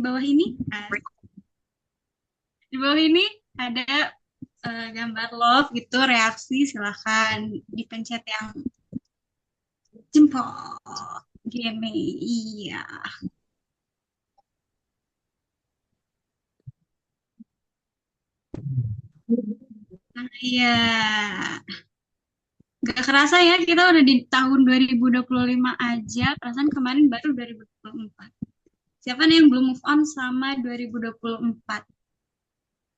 bawah ini. Di bawah ini ada gambar love gitu, reaksi silahkan dipencet yang jempol. Gini, iya. Nah, iya. Gak kerasa ya, kita udah di tahun 2025 aja. Perasaan kemarin baru 2024. Siapa nih yang belum move on sama 2024?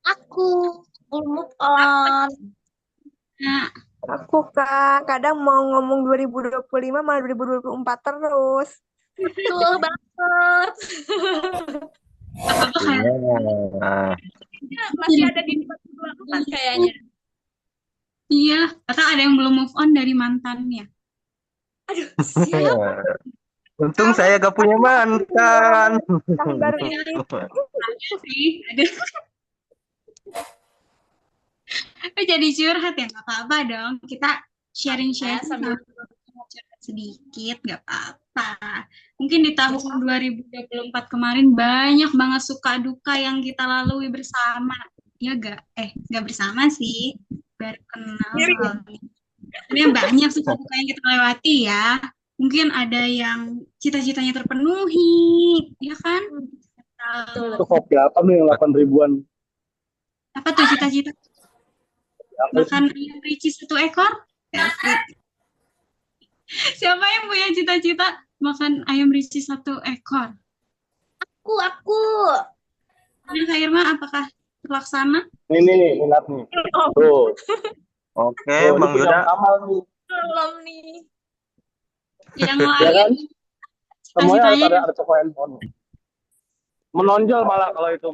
Aku belum move on. Nah, Aku Kak, kadang mau ngomong 2025 malah 2024 terus. Betul banget. apa-apa kayak Iya. Masih ada di 2024 kayaknya. iya, atau ada yang belum move on dari mantannya. Aduh, siapa? Untung Kamu saya gak punya mantan. tahun baru Iya, ini. ada sih, ada. Jadi curhat ya, nggak apa-apa dong. Kita Ya, sharing-sharing sambil sama curhat sedikit, nggak apa-apa. Mungkin di tahun 2024 kemarin banyak banget suka duka yang kita lalui bersama. Ya gak? Nggak bersama sih. Baru kenal sendiri. soalnya. Tapi banyak suka duka yang kita lewati ya. Mungkin ada yang cita-citanya terpenuhi, ya kan? Betul. Itu kopi apa nih yang 8 ribuan? Apa tuh cita-cita? Apa itu? Makan ayam ricis 1 ekor? Asik. Siapa yang punya cita-cita makan ayam ricis 1 ekor? Aku. Nah, Kak Irma, apakah terlaksana? Ini nih, ingat nih. Oh, Tuh, Oke, tuh ini Bang punya Yuda. Kamal nih. belum nih. Yang Ya lain kan? Semuanya harus cita-citanya ada toko handphone. Menonjol malah kalau itu.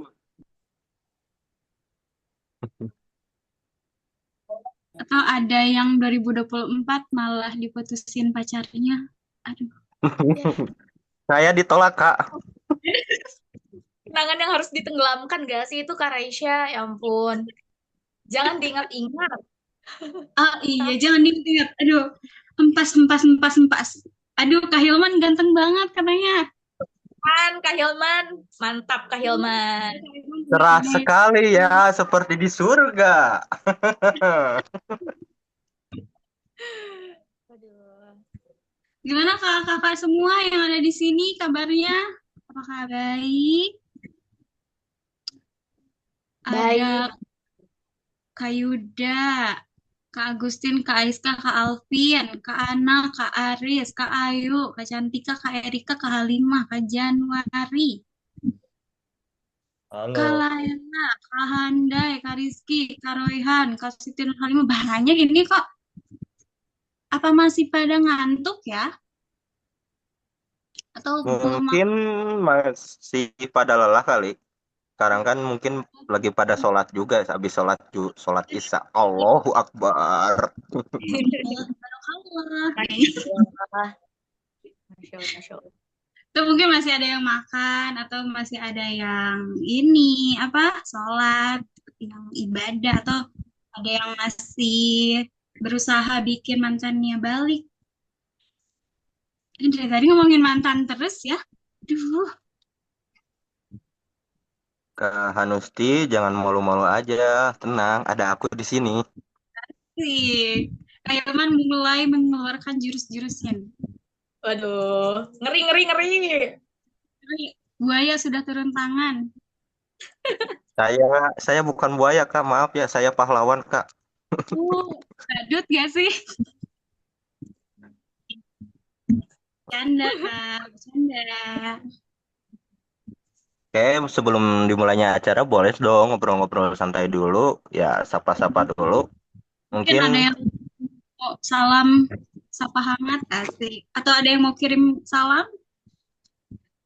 atau ada yang 2024 malah diputusin pacarnya? Aduh. Ya, Saya ditolak, Kak. kenangan yang harus ditenggelamkan gak sih itu Kak Raisya? Ya ampun. Jangan diingat-ingat. Ah iya, jangan diingat. Aduh, empas, empas, empas, empas. Aduh, Kak Hilman ganteng banget katanya. Kan Kak Hilman. Mantap Kak Hilman. Kak Hilman punya Cerah idola. sekali ya, seperti di surga. Aduh. Gimana kakak-kakak semua yang ada di sini kabarnya? Apakah baik? Baik. Ada Kak Yuda, Kak Agustin, Kak Aiska, Kak Alvin, Kak Ana, Kak Aris, Kak Ayu, Kak Cantika, Kak Erika, Kak Halimah, Kak Januari, Kak Halo. Laena, Kak Handai, Kak Rizky, Kak Royhan, Kak Siti Nurhalimah. Banyak ini kok. Apa masih pada ngantuk ya? Atau belum Mungkin masih pada lelah kali. Sekarang kan mungkin lagi pada sholat juga, habis sholat Isya. Allahu Akbar. makan? Kayaknya. Wah, Masya Allah, Masya Allah. Tuh mungkin masih ada yang makan atau masih ada yang ini apa sholat, yang ibadah atau ada yang masih berusaha bikin mantannya balik. Ini dari tadi ngomongin mantan terus ya. Duh, Kak Hanusti, jangan malu-malu aja. Tenang, ada aku di sini. sih. Kayak teman mulai mengeluarkan jurus-jurusnya. Waduh, ngeri, ngeri, ngeri. Ini buaya sudah turun tangan. Saya saya bukan buaya, Kak. Maaf ya, saya pahlawan, Kak. Badut gak sih? Canda, Kak. Canda. Oke, sebelum dimulainya acara, boleh dong ngobrol-ngobrol santai dulu. Ya, sapa-sapa dulu. Mungkin Mungkin ada yang mau salam sapa hangat asik. Atau ada yang mau kirim salam?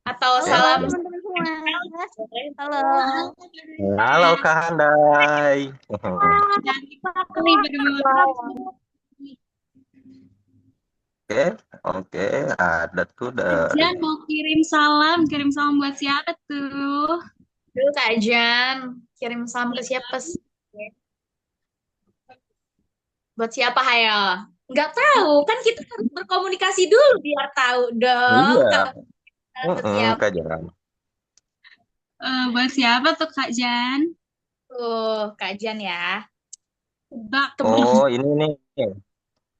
Atau Halo salam. teman-teman semua. Halo. halo Kak Handai. Cantik sekali bagaimana? Oke, oke, ada tuh dari Jan mau kirim salam buat siapa tuh? Dulu Kak Jan, kirim salam ke siapa sih? Buat siapa Hayo? Nggak tahu, kan kita harus berkomunikasi dulu biar tahu dong. iya, Kalau buat siapa? Kak Jan. Buat siapa tuh Kak Jan? Tuh, kajian ya. Tebak. Tebak. Oh, ini nih.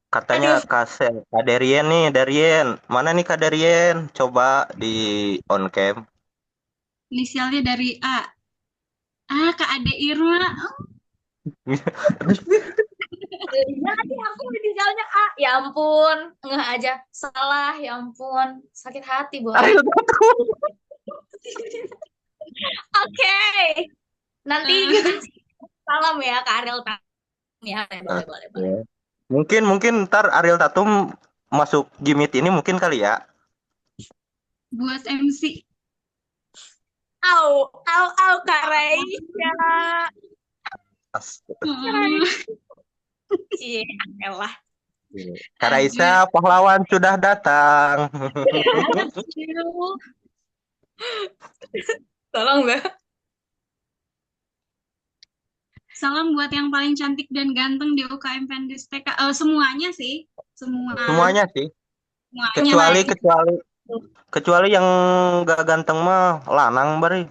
Katanya Aduh, Kak Darien nih, Darien. Mana nih Kak Darien? Coba di on cam. Inisialnya dari A. Kak Ade Irma. iya lagi aku inisialnya A. Ya ampun, nggak aja salah. Ya ampun, sakit hati boy. Ariel Tatum. Oke, nanti kita Eh, salam ya ke Ariel Tam ya. Boleh, boleh, Oke. boleh. Mungkin ntar Ariel Tatum masuk gimmick ini mungkin kali ya. buat MC. Au, Kak Raisya. Kak Hmm, Raisya. Cie, elah. Kak Raisa, Aduh. pahlawan sudah datang. Aduh. Tolong lah. Salam buat yang paling cantik dan ganteng di UKM Pendistek. Semuanya sih. Semuanya sih. Semuanya lah. Kecuali kecuali kecuali yang gak ganteng mah lanang bari.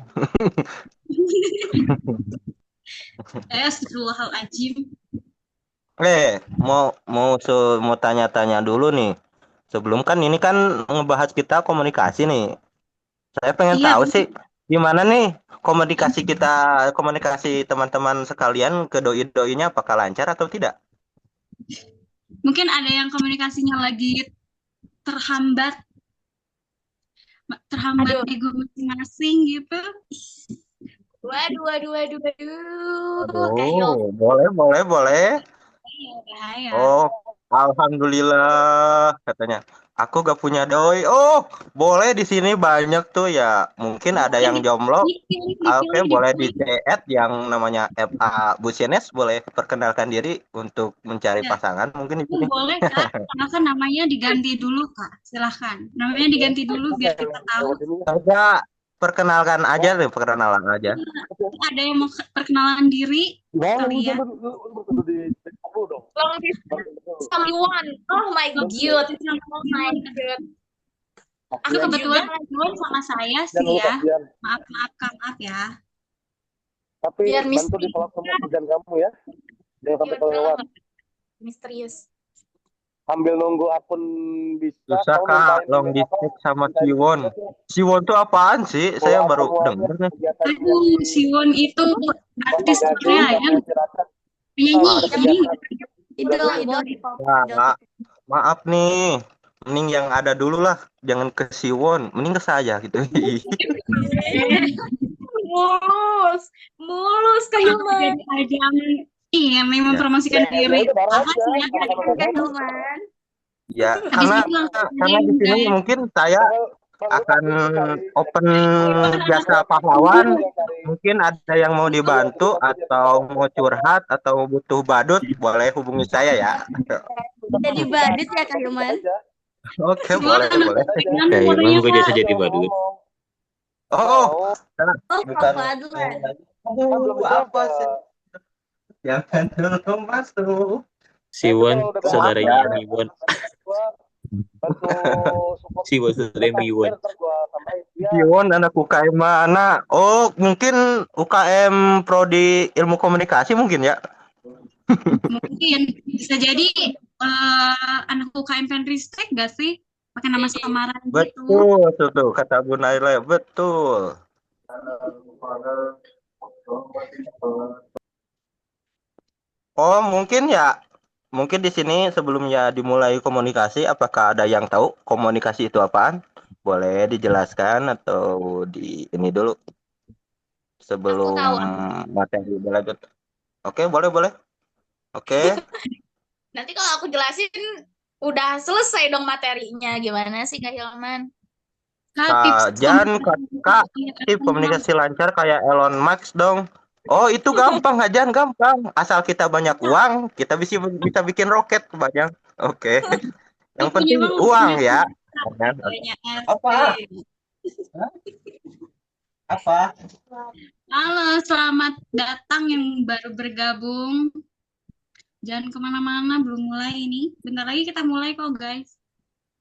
Astagfirullahaladzim. Mau mau mau tanya-tanya dulu nih. Sebelum kan ini kan ngebahas kita komunikasi nih. Saya pengen Iya, tahu sih gimana nih komunikasi teman-teman sekalian ke doi-doinya apakah lancar atau tidak? mungkin ada yang komunikasinya lagi terhambat, terhambat Aduh, ego masing-masing gitu. waduh, waduh, waduh, waduh. Kak Hilman. Aduh, boleh, boleh, boleh. Bahaya. Oh, alhamdulillah katanya. Aku gak punya doi. Oh, boleh di sini banyak tuh ya. Mungkin ada Boleh yang jomblo. dipilih, Oke, dipilih, boleh di dipilih. chat yang namanya FA Busines. Boleh perkenalkan diri untuk mencari Ya, pasangan mungkin di sini. boleh Kak. Silahkan namanya diganti dulu Kak. Silahkan. Namanya diganti dulu biar kita tahu. Saja perkenalkan aja deh, perkenalan aja. Ada yang mau perkenalan diri kali ya. Long distance someone. Oh my Oke, God. Oh my God. itu Aku juga kebetulan join sama saya sih ya. Maaf, maaf, Kak, maaf ya. Tapi biar bantu di misterius. follow semua kerjaan kamu ya. Jangan sampai kelewat. Misterius. Sambil nunggu akun bisa, Susah kamu Kak, mintain long apa? distance sama Mintain Siwon. Siwon tuh apaan sih? Saya follow baru semuanya denger nih. kegiatan yang Aduh, di Siwon itu Bapak artis Gading Korea ya. kamu Ciracas. Penyanyi, Ada penyanyi. kegiatan Idol, belajar idol K-pop. Idol Nah, K-pop. maaf nih. Mending yang ada dulu lah. Jangan ke Siwon. Mending ke saya gitu. Mulus. Mulus Kak Hilman. Jadi ajang, iya, memang Ya, mempromosikan ya diri. udah bareng Apa aja sih ya? sama-sama Kak ngomong. Hilman. ya Habis karena itu langsung karena di sini guys. mungkin saya Kalau akan aku cari open jasa yang pahlawan. cari Mungkin ada yang mau dibantu atau mau curhat atau butuh badut, boleh hubungi saya ya. Jadi badut ya Kak Hilman. Oke, Siwon boleh, anak boleh. Korean Kayak fotonya emang gue Kak. jasa jadi badut. Oh, Oh, bukan. Fadlan. Aduh, apa sih? Jangan dulu masuk. Siwon Maaf saudaranya ya. Miwon. bantu support Siwon saudaranya Miwon. ntar gua tambahin ya. Siwon anak UKM mana? Oh, mungkin UKM Prodi Ilmu Komunikasi mungkin ya. Mungkin bisa jadi anak UKM Penristek gak sih? Pakai nama samaran gitu. Betul, betul kata Bu Naila, betul. Oh, mungkin di sini sebelumnya dimulai komunikasi, apakah ada yang tahu komunikasi itu apaan? Boleh dijelaskan atau di ini dulu Aku sebelum tahu. materi berlanjut. Oke, boleh, boleh. Oke. Nanti kalau aku jelasin udah selesai dong materinya. Gimana sih Kak Hilman? Kak, tips Kak Jan, Kak, tip komunikasi lancar kayak Elon Musk dong. Oh, itu gampang, Kak Jan, gampang. Asal kita banyak uang, kita bisa bikin roket banyak. Oke. Yang punya penting uang uang punya ya. banyak Apa? Apa? Halo, selamat datang yang baru bergabung. Jangan kemana-mana, belum mulai ini. Bentar lagi kita mulai kok, guys.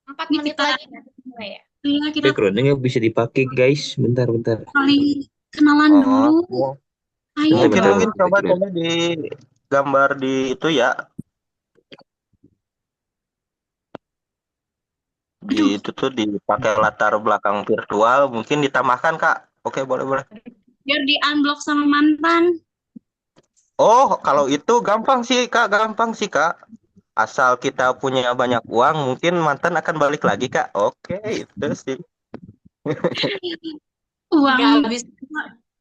4 Ini menit kita, lagi. Mulai ya. iya, kita Backgroundnya nggak bisa dipakai guys. Bentar. paling Kenalan Oh, dulu. Ayo. Bentar, mungkin bentar, mungkin bentar, bentar. coba di gambar di itu ya, di Aduh, itu tuh dipakai latar belakang virtual, mungkin ditambahkan Kak. Oke, boleh boleh. biar di unblock sama mantan. Oh, kalau itu gampang sih Kak. Asal kita punya banyak uang, mungkin mantan akan balik lagi Kak. Oke, itu sih. Uang, Gak habis.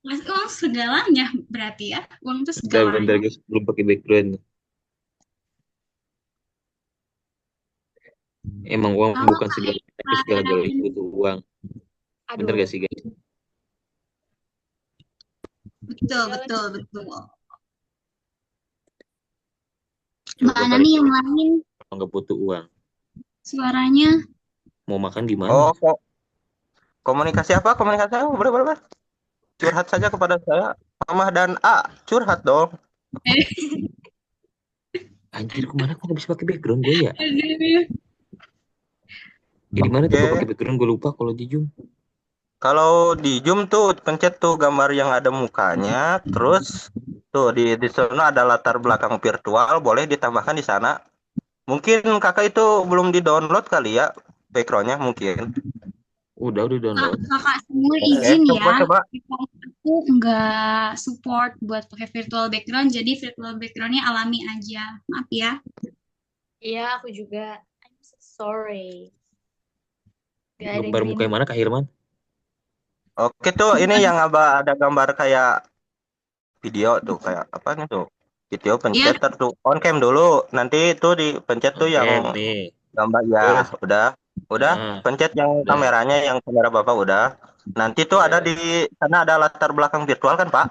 uang segalanya berarti ya. Uang itu Bentar, bentar, segalanya. guys. Belum pakai background. Emang uang Halo bukan Kak segalanya, tapi segala-galanya Irfan. butuh uang. Bener Aduh. gak sih, guys? Betul, Jalan. betul, betul. Coba Mana balik nih yang lain kalau nggak butuh uang. suaranya? Mau makan di mana? Oh, kok komunikasi apa? Komunikasi apa? Boleh, boleh, boleh. Curhat saja kepada saya. Mama dan A, curhat dong. Eh, Anjir, kemana kok nggak bisa pakai background gue ya? aduh. Ya di mana tuh gue Oke. pakai background, gue lupa kalau di Zoom. Kalau di Zoom tuh pencet tuh gambar yang ada mukanya, terus tuh di sana ada latar belakang virtual, boleh ditambahkan di sana. Mungkin kakak itu belum di-download kali ya backgroundnya mungkin. Udah download. Kakak semua Oke, izin coba ya. coba. Aku nggak support buat pakai virtual background, jadi virtual backgroundnya alami aja. Maaf ya. Iya, aku juga. I'm so sorry. Gak ada Gambar muka green. yang mana, Kak Hirman? Oke tuh ini yang ada gambar kayak video tuh kayak apa nih tuh? Video Iya, pencet tuh on cam dulu. Nanti itu dipencet tuh yang Oke, nih. gambar ya, Terus, udah ah, pencet yang udah. kameranya yang kamera Bapak udah. Nanti tuh ada Ya. di sana ada latar belakang virtual kan, Pak?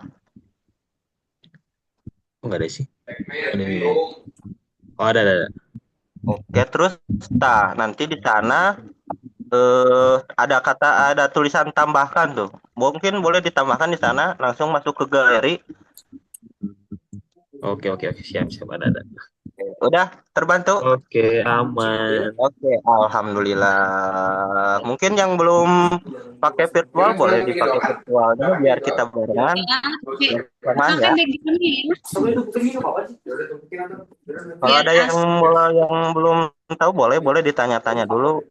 Oh, nggak ada sih. Ada nih. Oh, ada. Oke, terus nanti di sana ada tulisan tambahkan tuh. Mungkin boleh ditambahkan di sana, langsung masuk ke galeri. Oke, siap, ada. Udah terbantu. Oke, aman. Oke, alhamdulillah. Mungkin yang belum pakai virtual boleh dipakai virtualnya biar kita barengan ya. Oke. sama Pakai ya. backgroundnya ya. Kalau Biar ada yang belum tahu boleh ditanya-tanya dulu.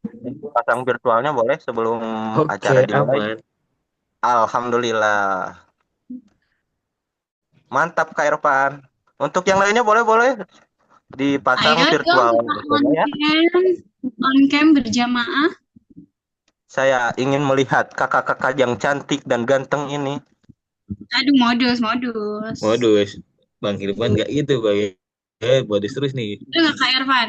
Pasang virtualnya boleh sebelum Oke, acara dimulai. aman. Alhamdulillah. Mantap Kak Irfan. Untuk yang lainnya boleh dipasang Ayo dong virtual kita ya. on cam berjamaah. Saya ingin melihat kakak-kakak yang cantik dan ganteng ini. Aduh, modus. Waduh, Bang Hirman nggak gitu, Bang. Modus terus nih. Itu nggak Kak Irfan?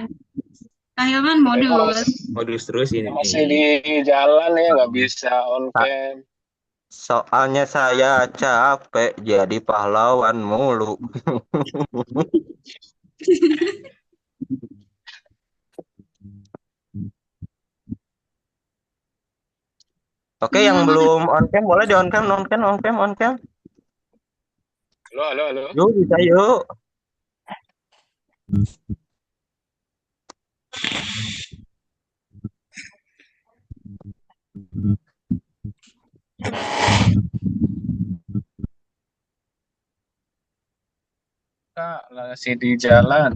Kak Irfan modus. Modus terus ini. Masih di jalan ya, nggak bisa on Pak, cam. soalnya saya capek jadi pahlawan mulu. Oke, yang belum on cam boleh di on cam. Halo. Yuk, bisa yuk. Kak, masih di jalan.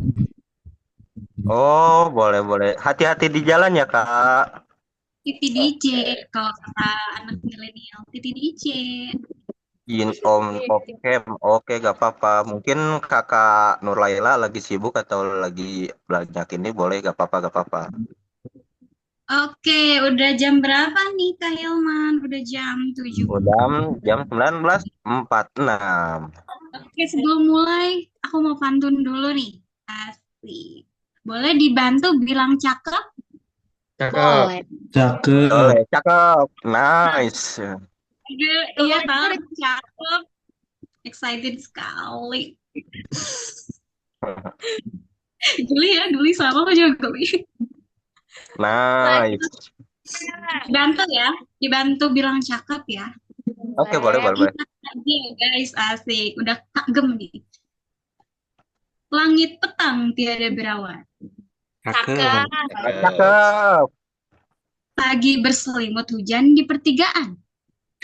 Oh, boleh. Hati-hati di jalan ya, Kak. Titi DJ kalau kata anak milenial. Titi DJ. Oke, gak apa-apa. Mungkin Kakak Nurlaila lagi sibuk atau lagi banyak ini, boleh, gak apa-apa. Oke, udah jam berapa nih Kak Hilman? Udah jam 7. Udah jam 19.46. Oke, sebelum mulai, aku mau pantun dulu nih. Asik. Boleh dibantu bilang cakep? Cakep. Boleh. Boleh, cakep. Nice. Aduh, iya tahu cakep. Excited sekali. Geli sama aku juga geli. Nice. Dibantu bilang cakep ya. Oke, boleh. Ingat aja guys, asik. Udah kagem nih. Langit petang tiada berawan. Cakep. Cakep. Pagi berselimut hujan di pertigaan.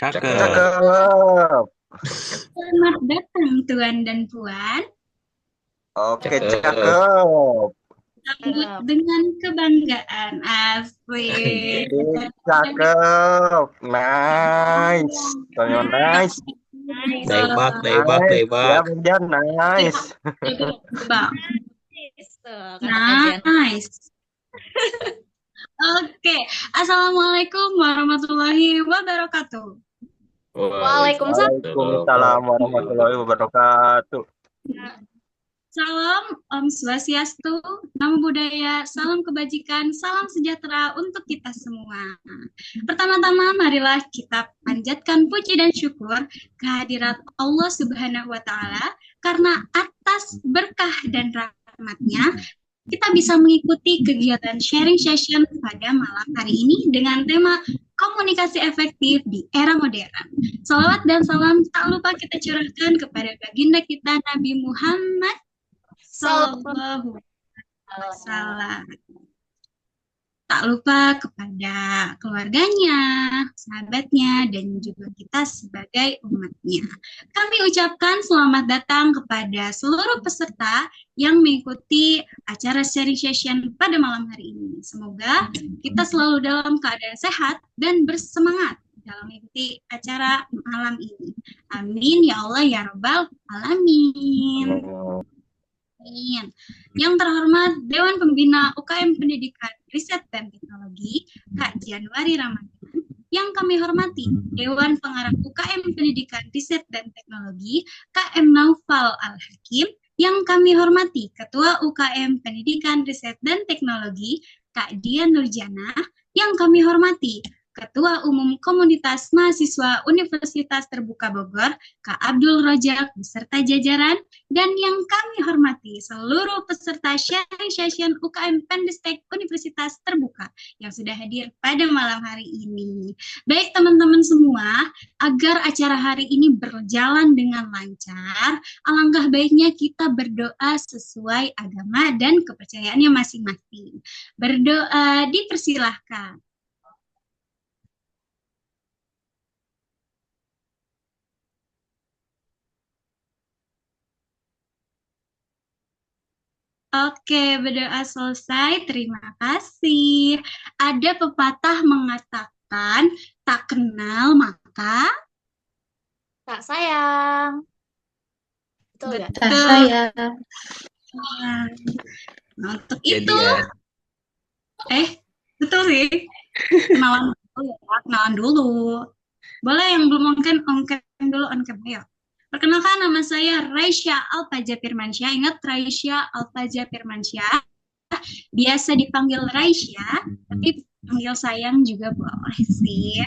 Cakep. Cakep. Selamat datang Tuan dan Puan. Oke, Cakep. cakep. Sambut Cakep. dengan kebanggaan. Asik. Cakep. Nice. Toyo nice. Nice. Daibak, Nice. Ya, daibak. Jan, nice. Bang. Tuh, kata Ajan. Nice. Oke. Assalamualaikum warahmatullahi wabarakatuh. Waalaikumsalam warahmatullahi wabarakatuh. Salam Om Swastiastu, Namo Buddhaya, salam kebajikan, salam sejahtera untuk kita semua. Pertama-tama marilah kita panjatkan puji dan syukur kehadirat Allah Subhanahu wa Ta'ala karena atas berkah dan rahmatnya kita bisa mengikuti kegiatan sharing session pada malam hari ini dengan tema komunikasi efektif di era modern. Salawat dan salam tak lupa kita curahkan kepada baginda kita Nabi Muhammad Sallallahu Alaihi Wasallam. Tak lupa kepada keluarganya, sahabatnya, dan juga kita sebagai umatnya. Kami ucapkan selamat datang kepada seluruh peserta yang mengikuti acara sharing session pada malam hari ini. Semoga kita selalu dalam keadaan sehat dan bersemangat dalam mengikuti acara malam ini. Amin ya Allah ya Rabbal Alamin. Amin. Yang terhormat Dewan Pembina UKM Pendidikan, Riset dan Teknologi, Kak Januari Ramadhan. Yang kami hormati Dewan Pengarah UKM Pendidikan, Riset dan Teknologi, Kak M. Naufal Al-Hakim. Yang kami hormati Ketua UKM Pendidikan, Riset dan Teknologi, Kak Dian Nurjana. Yang kami hormati Ketua Umum Komunitas Mahasiswa Universitas Terbuka Bogor, Kak Abdul Rojak beserta jajaran, dan yang kami hormati seluruh peserta sharing session UKM Pendestek Universitas Terbuka yang sudah hadir pada malam hari ini. Baik teman-teman semua, agar acara hari ini berjalan dengan lancar, alangkah baiknya kita berdoa sesuai agama dan kepercayaannya masing-masing. Berdoa dipersilahkan. Oke, berdoa selesai. Terima kasih. Ada pepatah mengatakan, tak kenal maka Tak sayang. Betul ya? betul. Saya Nah, untuk Jadi itu, ya, betul sih. Kenalan dulu ya, kenalan dulu. Boleh yang belum on cam dulu, on cam. Ayo. Perkenalkan, nama saya Raisya Alfaja Firmansyah. Ingat, Raisya Alfaja Firmansyah. Biasa dipanggil Raisya, tapi panggil sayang juga boleh sih.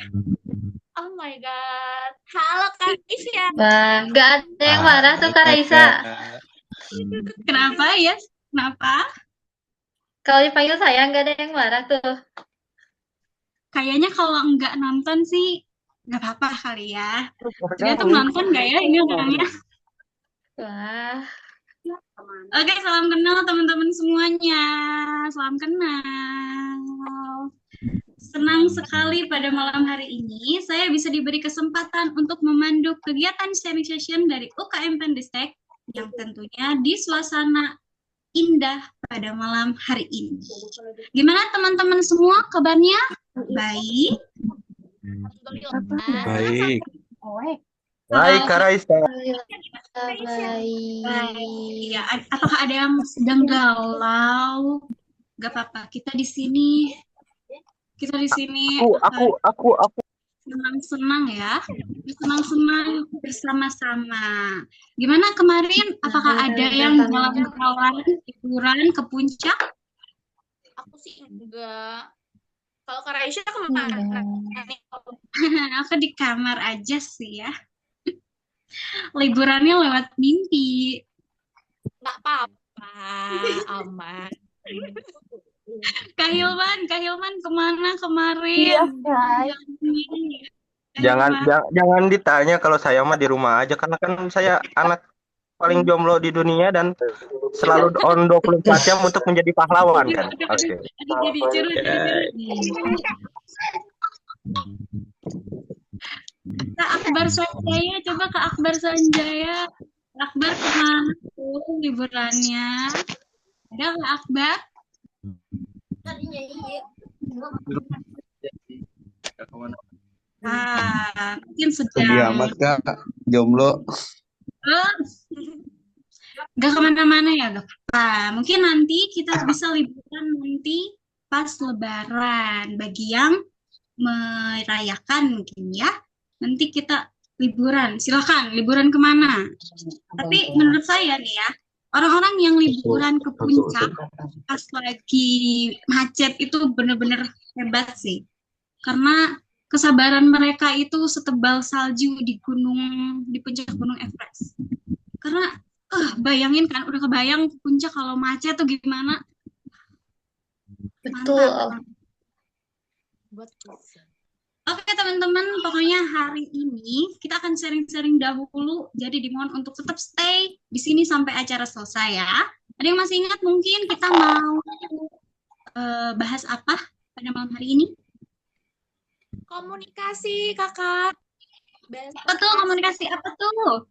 Oh my God. Halo Kak Isya. Wah, gak ada yang marah tuh Kak Raisa. Kenapa ya? Kenapa? Kalau dipanggil sayang gak ada yang marah tuh. Kayaknya kalau nggak nonton sih nggak apa-apa kali ya. Ternyata nonton nggak ya ini orangnya? Wah, Oke, salam kenal teman-teman semuanya. Salam kenal. Senang sekali pada malam hari ini saya bisa diberi kesempatan untuk memandu kegiatan sharing session dari UKM Pendestek yang tentunya di suasana indah pada malam hari ini. Gimana teman-teman semua kabarnya? Baik. baik. Baik, Kak Raisa. baik. Ya, apakah ada yang sedang galau? Gak apa-apa, kita di sini Aku. senang-senang ya, bersenang-senang bersama-sama. Gimana kemarin? Apakah ada yang jalan-jalan liburan ke puncak? Aku sih enggak. Kalau Kak Raisya kemana? Aku di kamar aja sih ya. Liburannya lewat mimpi. Nggak apa-apa. Aman. Kak Hilman kemana kemarin? Iya, guys. Jangan ditanya kalau saya mah di rumah aja karena kan saya anak paling jomblo di dunia dan selalu on 24 jam untuk menjadi pahlawan kan. Oke. Jadi curhat. Kak Akbar Sanjaya, coba Kak Akbar Sanjaya. Kak Akbar kemana tuh liburannya? Ada Kak Akbar? Mungkin Sedih sedang amat Kak, jomblo. eh, gak kemana-mana ya gak apa. Mungkin nanti kita bisa liburan nanti pas Lebaran. Bagi yang merayakan mungkin ya. Nanti kita liburan. Silakan liburan kemana? Tapi menurut saya nih ya, orang-orang yang liburan ke puncak pas lagi macet itu bener-bener hebat sih. Karena kesabaran mereka itu setebal salju di di puncak Gunung Everest. Karena bayangin kan, udah kebayang puncak kalau macet tuh gimana? Betul. Mantap. Oke teman-teman, pokoknya hari ini kita akan sharing-sharing dahulu. Jadi dimohon untuk tetap stay di sini sampai acara selesai ya. Ada yang masih ingat mungkin kita mau bahas apa pada malam hari ini? Komunikasi, Kakak. Apa tuh komunikasi apa tuh?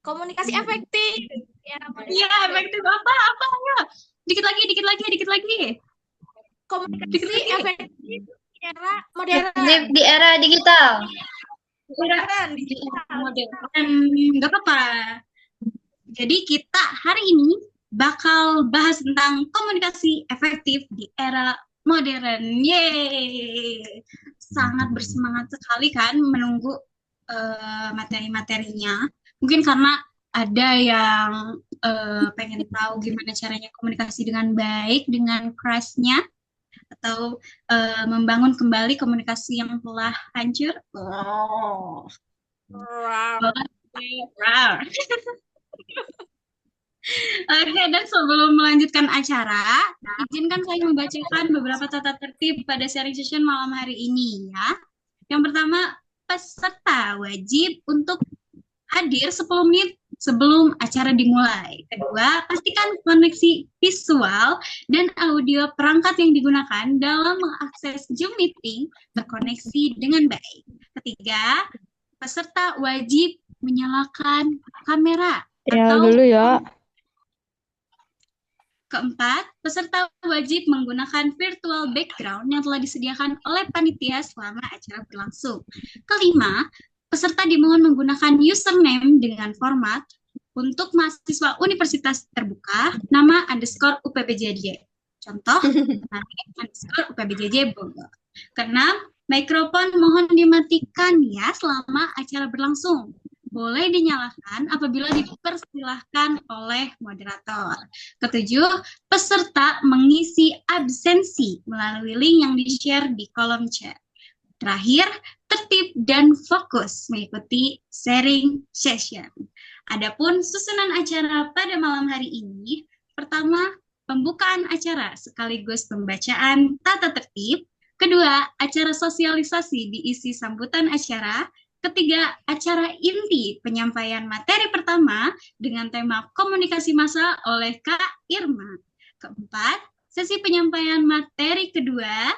Komunikasi efektif. Iya, efektif apa ya? Dikit lagi, dikit lagi, dikit lagi. Komunikasi efektif di era modern. Di era digital. Modern. Nggak apa-apa. Jadi kita hari ini bakal bahas tentang komunikasi efektif di era modern. Yeay! Sangat bersemangat sekali kan menunggu materi-materinya. Mungkin karena ada yang pengen tahu gimana caranya komunikasi dengan baik dengan crush-nya atau membangun kembali komunikasi yang telah hancur. Oh. Oke, dan sebelum melanjutkan acara, izinkan saya membacakan beberapa tata tertib pada sharing session malam hari ini ya. Yang pertama, peserta wajib untuk hadir 10 menit sebelum acara dimulai. Kedua, pastikan koneksi visual dan audio perangkat yang digunakan dalam mengakses Zoom meeting terkoneksi dengan baik. Ketiga, peserta wajib menyalakan kamera atau dulu ya. Keempat, peserta wajib menggunakan virtual background yang telah disediakan oleh panitia selama acara berlangsung. Kelima, peserta dimohon menggunakan username dengan format untuk mahasiswa universitas terbuka, nama underscore UPBJJ. Contoh, nama underscore UPBJJ Bogor. Keenam, mikrofon mohon dimatikan ya selama acara berlangsung. Boleh dinyalakan apabila dipersilahkan oleh moderator. Ketujuh, peserta mengisi absensi melalui link yang di-share di kolom chat. Terakhir, tertib dan fokus mengikuti sharing session. Adapun susunan acara pada malam hari ini, pertama, pembukaan acara sekaligus pembacaan tata tertib. Kedua, acara sosialisasi diisi sambutan acara. Ketiga, acara inti penyampaian materi pertama dengan tema komunikasi massa oleh Kak Irma. Keempat, sesi penyampaian materi kedua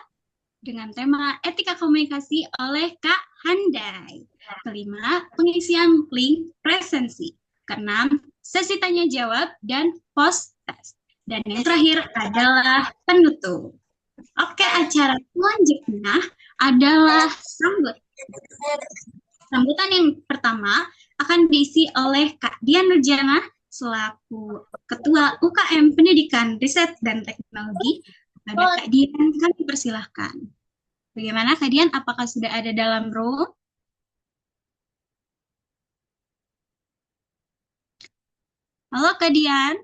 dengan tema etika komunikasi oleh Kak Handai. Kelima, pengisian link presensi. Keenam, sesi tanya jawab dan post test. Dan yang terakhir adalah penutup. Oke, acara selanjutnya adalah sambutan yang pertama akan diisi oleh Kak Dian Nurjana selaku Ketua UKM Pendidikan Riset dan Teknologi. Ada Kak Dian, kami persilahkan. Bagaimana Kak Dian? Apakah sudah ada dalam room? Halo Kak Dian.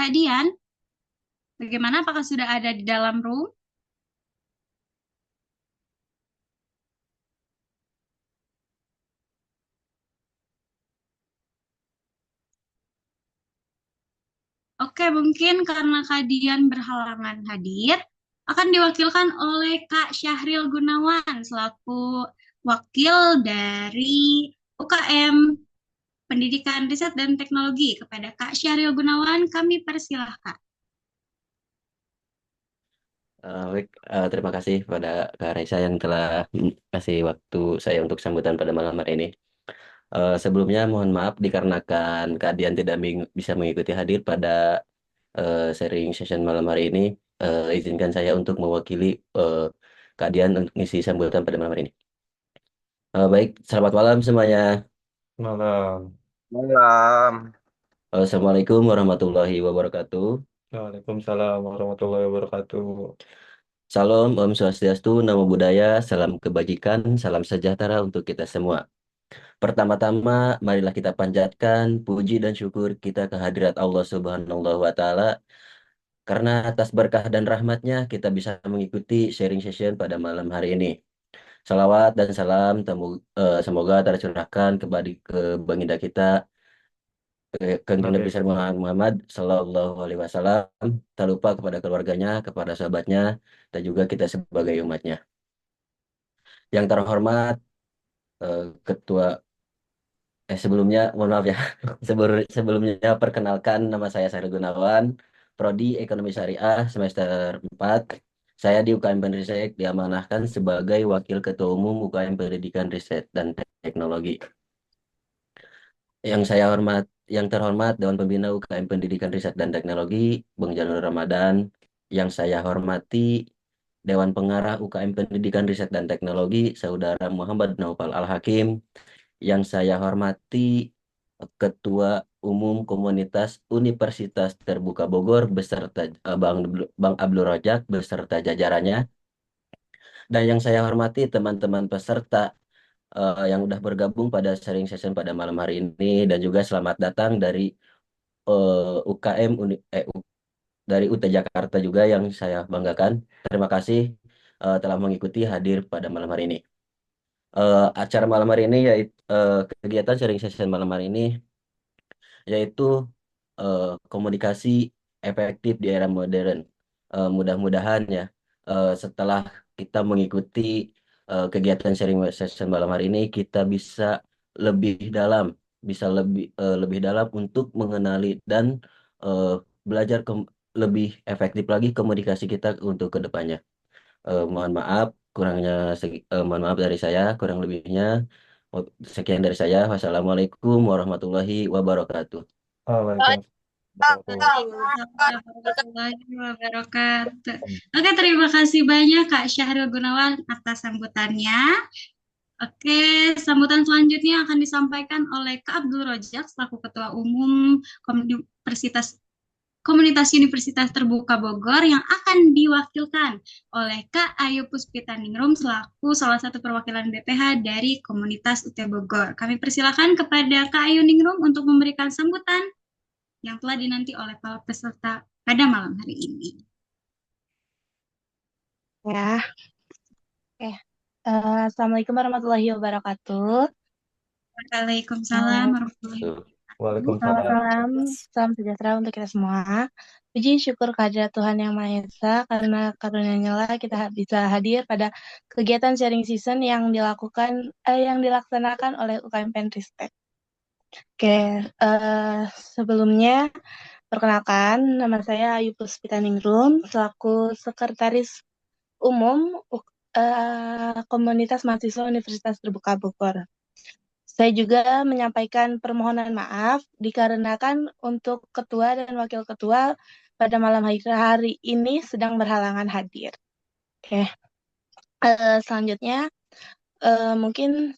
Kak Dian, bagaimana? Apakah sudah ada di dalam room? Oke, mungkin karena Kak Dian berhalangan hadir, akan diwakilkan oleh Kak Syahril Gunawan selaku wakil dari UKM Pendidikan Riset dan Teknologi kepada Kak Syahril Gunawan. Kami persilahkan. Baik, terima kasih pada Kak Raisa yang telah kasih waktu saya untuk sambutan pada malam hari ini. Sebelumnya mohon maaf dikarenakan Kak Dian tidak bisa mengikuti hadir pada sharing session malam hari ini. Izinkan saya untuk mewakili Kak Dian untuk ngisi sambutan pada malam hari ini. Baik, selamat malam semuanya. Malam. Malam. Assalamualaikum warahmatullahi wabarakatuh. Waalaikumsalam warahmatullahi wabarakatuh. Salam, Om Swastiastu, Namo Buddhaya, salam kebajikan, salam sejahtera untuk kita semua. Pertama-tama, marilah kita panjatkan puji dan syukur kita kehadirat Allah Subhanahu wa Ta'ala, karena atas berkah dan rahmatnya kita bisa mengikuti sharing session pada malam hari ini. Salawat dan salam semoga tercurahkan ke baginda kita, Kanjeng Nabi besar Muhammad Sallallahu Alaihi Wasallam, tak lupa kepada keluarganya, kepada sahabatnya, dan juga kita sebagai umatnya. Yang terhormat Ketua sebelumnya mohon maaf ya. Sebelumnya perkenalkan, nama saya Syahril Gunawan, Prodi Ekonomi Syariah semester 4. Saya di UKM Penristek diamanahkan sebagai Wakil Ketua Umum UKM Pendidikan Riset dan Teknologi. Yang terhormat Dewan Pembina UKM Pendidikan Riset dan Teknologi, Bang Janur Ramadan. Yang saya hormati Dewan Pengarah UKM Pendidikan Riset dan Teknologi, Saudara Muhammad Naufal Al-Hakim. Yang saya hormati Ketua Umum Komunitas Universitas Terbuka Bogor beserta Bang Abdul Rojak beserta jajarannya. Dan yang saya hormati teman-teman peserta yang udah bergabung pada sharing session pada malam hari ini, dan juga selamat datang dari UKM dari UT Jakarta juga yang saya banggakan. Terima kasih telah mengikuti hadir pada malam hari ini. Acara malam hari ini yaitu kegiatan sharing session malam hari ini yaitu komunikasi efektif di era modern. Mudah-mudahan ya setelah kita mengikuti kegiatan sharing session malam hari ini, kita bisa lebih dalam, lebih dalam untuk mengenali dan uh, belajar lebih efektif lagi komunikasi kita untuk kedepannya. Mohon maaf mohon maaf dari saya, kurang lebihnya sekian dari saya. Wassalamualaikum warahmatullahi wabarakatuh. Warahmatullahi wabarakatuh. Oke, terima kasih banyak Kak Syahril Gunawan atas sambutannya. Oke, sambutan selanjutnya akan disampaikan oleh Kak Abdul Rojak selaku Ketua Umum Komunitas Universitas Terbuka Bogor, yang akan diwakilkan oleh Kak Ayu Puspitaningrum selaku salah satu perwakilan BPH dari Komunitas UT Bogor. Kami persilakan kepada Kak Ayu Ningrum untuk memberikan sambutan yang telah dinanti oleh para peserta pada malam hari ini. Ya, oke. Assalamualaikum warahmatullahi wabarakatuh. Waalaikumsalam warahmatullahi wabarakatuh. Salam sejahtera untuk kita semua. Puji syukur kehadirat Tuhan Yang Maha Esa, karena karunia-Nya lah kita bisa hadir pada kegiatan sharing season yang dilaksanakan oleh UKM Penristek. Oke, sebelumnya perkenalkan, nama saya Ayu Puspitaningrum selaku Sekretaris Umum Komunitas Mahasiswa Universitas Terbuka Bogor. Saya juga menyampaikan permohonan maaf dikarenakan untuk ketua dan wakil ketua pada malam hari ini sedang berhalangan hadir. Oke, selanjutnya mungkin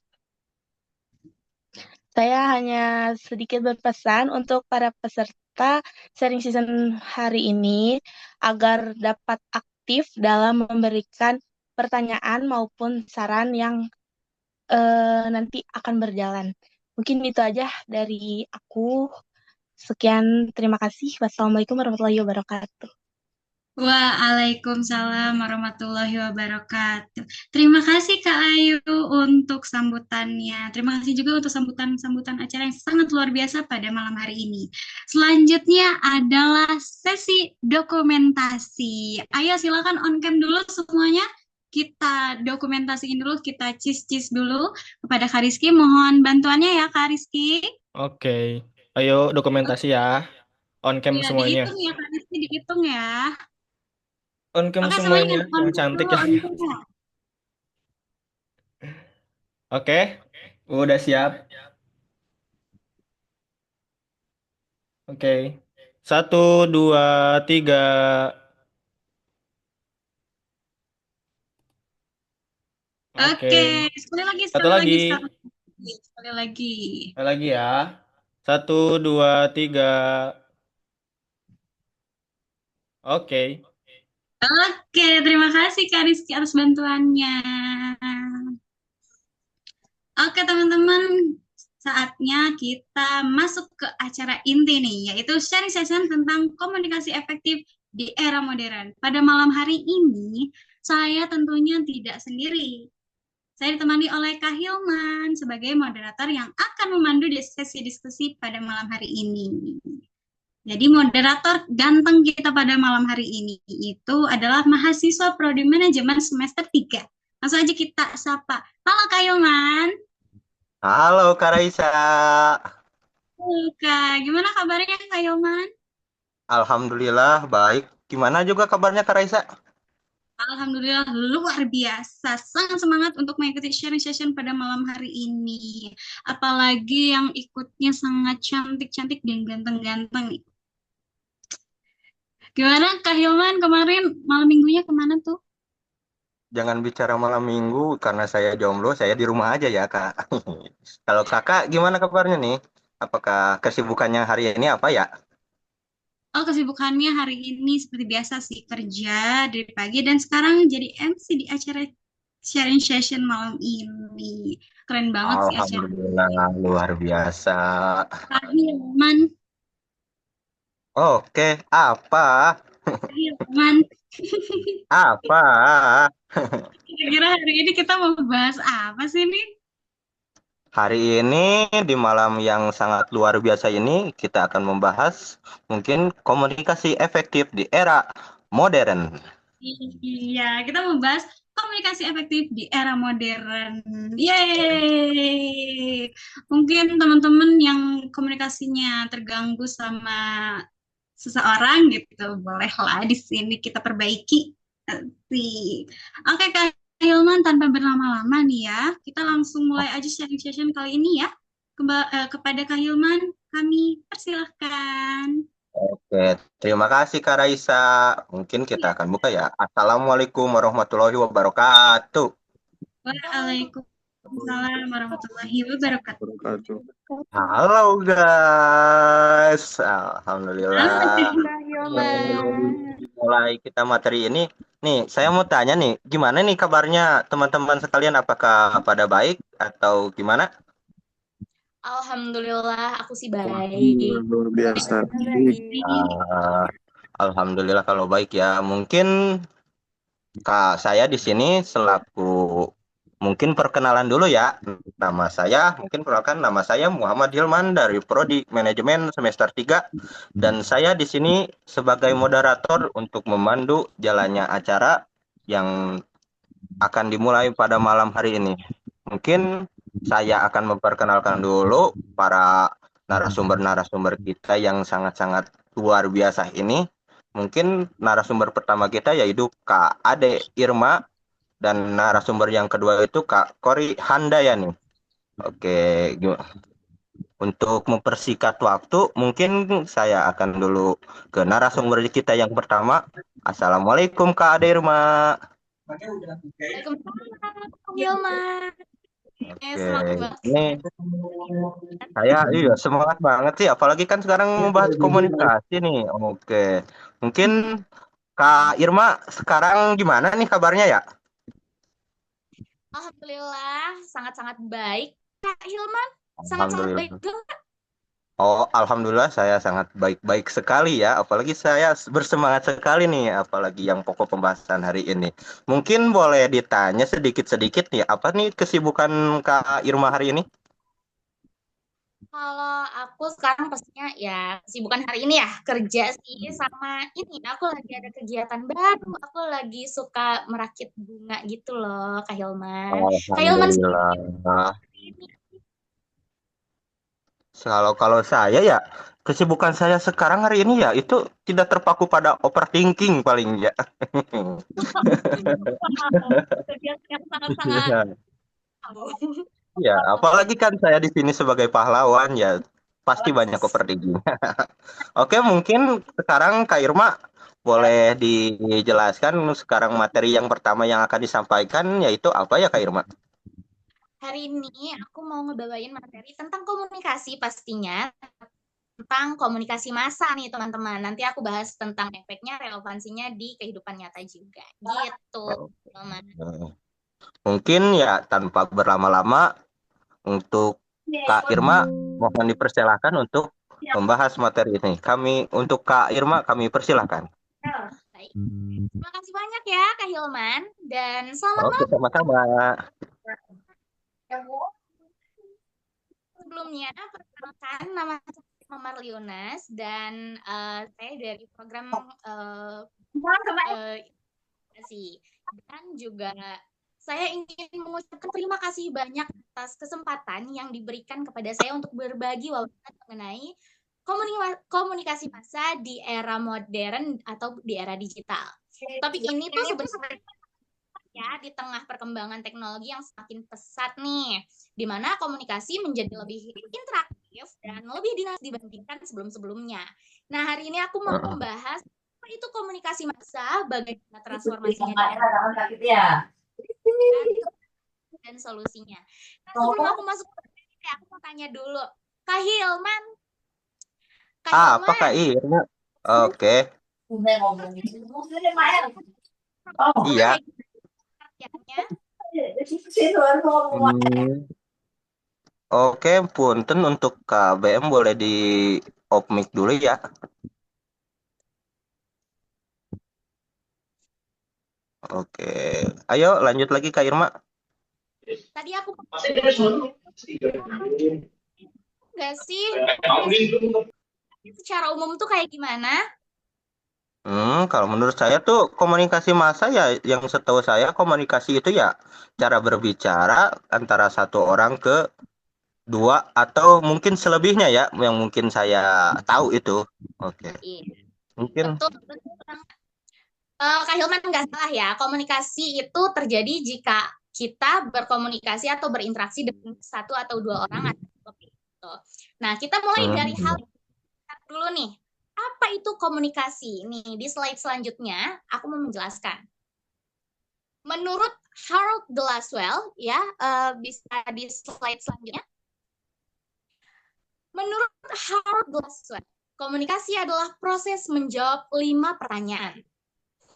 saya hanya sedikit berpesan untuk para peserta sharing season hari ini agar dapat aktif dalam memberikan pertanyaan maupun saran yang nanti akan berjalan. Mungkin itu aja dari aku. Sekian, terima kasih. Wassalamualaikum warahmatullahi wabarakatuh. Waalaikumsalam warahmatullahi wabarakatuh. Terima kasih Kak Ayu untuk sambutannya. Terima kasih juga untuk sambutan acara yang sangat luar biasa pada malam hari ini. Selanjutnya adalah sesi dokumentasi. Ayo silakan on cam dulu semuanya. kita dokumentasiin dulu, kita cis dulu kepada Kak Rizky. Mohon bantuannya ya Kak Rizky. Oke. Ayo dokumentasi ya. On cam Ya, semuanya. dihitung ya Kak Rizky, dihitung ya. On cam Oke, semuanya semuanya. on Yang cam cantik dulu, ya. on cam ya. Oke. Udah siap. Oke. 1, 2, 3. Oke. Oke, sekali lagi, Satu sekali lagi. lagi, sekali lagi, sekali lagi. Sekali lagi ya. 1, 2, 3. Oke. Oke, terima kasih Kak Rizky atas bantuannya. Oke teman-teman, saatnya kita masuk ke acara inti nih, yaitu sharing session tentang komunikasi efektif di era modern. Pada malam hari ini, saya tentunya tidak sendiri. Saya ditemani oleh Kak Hilman sebagai moderator yang akan memandu sesi diskusi pada malam hari ini. Jadi moderator ganteng kita pada malam hari ini itu adalah mahasiswa Prodi Manajemen semester 3. Langsung aja kita sapa. Halo Kak Hilman. Halo Kak Raisa. Halo Kak, gimana kabarnya Kak Hilman? Alhamdulillah baik. Gimana juga kabarnya Kak Raisa? Alhamdulillah luar biasa, sangat semangat untuk mengikuti sharing session pada malam hari ini. Apalagi yang ikutnya sangat cantik-cantik dan ganteng-ganteng. Gimana Kak Hilman kemarin malam minggunya kemana tuh? Jangan bicara malam minggu karena saya jomblo, saya di rumah aja ya Kak. Kalau Kakak gimana kabarnya nih? Apakah kesibukannya hari ini apa ya? Oh, kesibukannya hari ini seperti biasa sih, kerja dari pagi dan sekarang jadi MC di acara sharing session malam ini. Keren banget sih acara Alhamdulillah luar biasa. Kak Hilman. Oke, apa? Kak Hilman. Apa? Kira-kira hari ini kita mau bahas apa sih nih? Hari ini di malam yang sangat luar biasa ini kita akan membahas mungkin komunikasi efektif di era modern. Iya, kita membahas komunikasi efektif di era modern. Yeay! Mungkin teman-teman yang komunikasinya terganggu sama seseorang gitu, bolehlah di sini kita perbaiki nanti. Oke, Kak Hilman, tanpa berlama-lama nih ya, kita langsung mulai aja sharing session kali ini ya. Kepada Kak Hilman, kami persilahkan. Oke, terima kasih Kak Raisa. Mungkin kita akan buka ya. Assalamualaikum warahmatullahi wabarakatuh. Waalaikumsalam warahmatullahi wabarakatuh. Halo guys, Alhamdulillah. Mulai kita materi ini. Nih, saya mau tanya nih, gimana nih kabarnya teman-teman sekalian? Apakah pada baik atau gimana? Alhamdulillah, aku sih baik. Luar biasa. Ah, Alhamdulillah kalau baik ya. Mungkin Kak saya di sini selaku mungkin perkenalan dulu ya. Nama saya Muhammad Hilman dari Prodi Manajemen semester 3 dan saya di sini sebagai moderator untuk memandu jalannya acara yang akan dimulai pada malam hari ini. Mungkin saya akan memperkenalkan dulu para narasumber-narasumber kita yang sangat-sangat luar biasa ini. Mungkin narasumber pertama kita yaitu Kak Ade Irma dan narasumber yang kedua itu Kak Kori Handayani. Oke, untuk mempersingkat waktu, mungkin saya akan dulu ke narasumber kita yang pertama. Assalamualaikum Kak Ade Irma. Waalaikumsalam, Hilman. Oke, Semangat banget. ini saya semangat banget sih, apalagi kan sekarang membahas komunikasi nih. Oke, mungkin Kak Irma sekarang gimana nih kabarnya ya? Alhamdulillah, sangat-sangat baik. Kak Hilman, sangat-sangat baik Alhamdulillah. juga. Oh, alhamdulillah saya sangat baik-baik sekali ya. Apalagi saya bersemangat sekali nih, apalagi yang pokok pembahasan hari ini. Mungkin boleh ditanya sedikit-sedikit nih, apa nih kesibukan Kak Irma hari ini? Kalau aku sekarang pastinya ya kesibukan hari ini ya kerja sih sama ini aku lagi ada kegiatan baru. Aku lagi suka merakit bunga gitu loh, Kak Hilman. Kak Hilman sendiri Alhamdulillah. ini Kalau kalau saya ya kesibukan saya sekarang hari ini ya itu tidak terpaku pada overthinking paling ya. kegiatan yang sangat-sangat Ya, apalagi kan saya di sini sebagai pahlawan ya pasti banyak overthinking. Oke, mungkin sekarang Kak Irma boleh dijelaskan sekarang materi yang pertama yang akan disampaikan yaitu apa ya Kak Irma? hari ini aku mau ngebawain materi tentang komunikasi pastinya tentang komunikasi massa nih teman-teman. Nanti aku bahas tentang efeknya, relevansinya di kehidupan nyata juga. Gitu, teman. Mungkin ya tanpa berlama-lama untuk Kak Irma mohon dipersilahkan untuk membahas materi ini. Untuk Kak Irma kami persilahkan. Baik. Terima kasih banyak ya Kak Hilman dan selamat Oke, sama-sama. sebelumnya. Perkenalkan nama saya Mamar Lionas dan saya dari program edukasi dan juga saya ingin mengucapkan terima kasih banyak atas kesempatan yang diberikan kepada saya untuk berbagi wawasan mengenai komunikasi massa di era modern atau di era digital. Topik ini tuh sebenarnya ya di tengah perkembangan teknologi yang semakin pesat nih, di mana komunikasi menjadi lebih interaktif dan lebih dinamis dibandingkan sebelum-sebelumnya. Nah, hari ini aku mau membahas apa itu komunikasi massa, bagaimana transformasinya dan solusinya. Nah, sebelum aku masuk ke materi, aku mau tanya dulu, Kak Hilman. Apa Kak Irma? Oke. Iya. Oke, punten untuk KBM boleh di off mic dulu ya. Oke, ayo lanjut lagi Kak Irma. Tadi aku nggak sih secara umum tuh kayak gimana? Kalau menurut saya tuh komunikasi massa ya, yang setahu saya komunikasi itu ya cara berbicara antara satu orang ke dua atau mungkin selebihnya ya, yang mungkin saya tahu itu. Oke. Mungkin. Betul. Kak Hilman nggak salah ya, komunikasi itu terjadi jika kita berkomunikasi atau berinteraksi dengan satu atau dua orang atau lebih. Nah, kita mulai dari hal dulu nih. Apa itu komunikasi? Nih, di slide selanjutnya aku mau menjelaskan. Menurut Harold Glaswell, ya, bisa di slide selanjutnya. Menurut Harold Glaswell, komunikasi adalah proses menjawab 5 pertanyaan.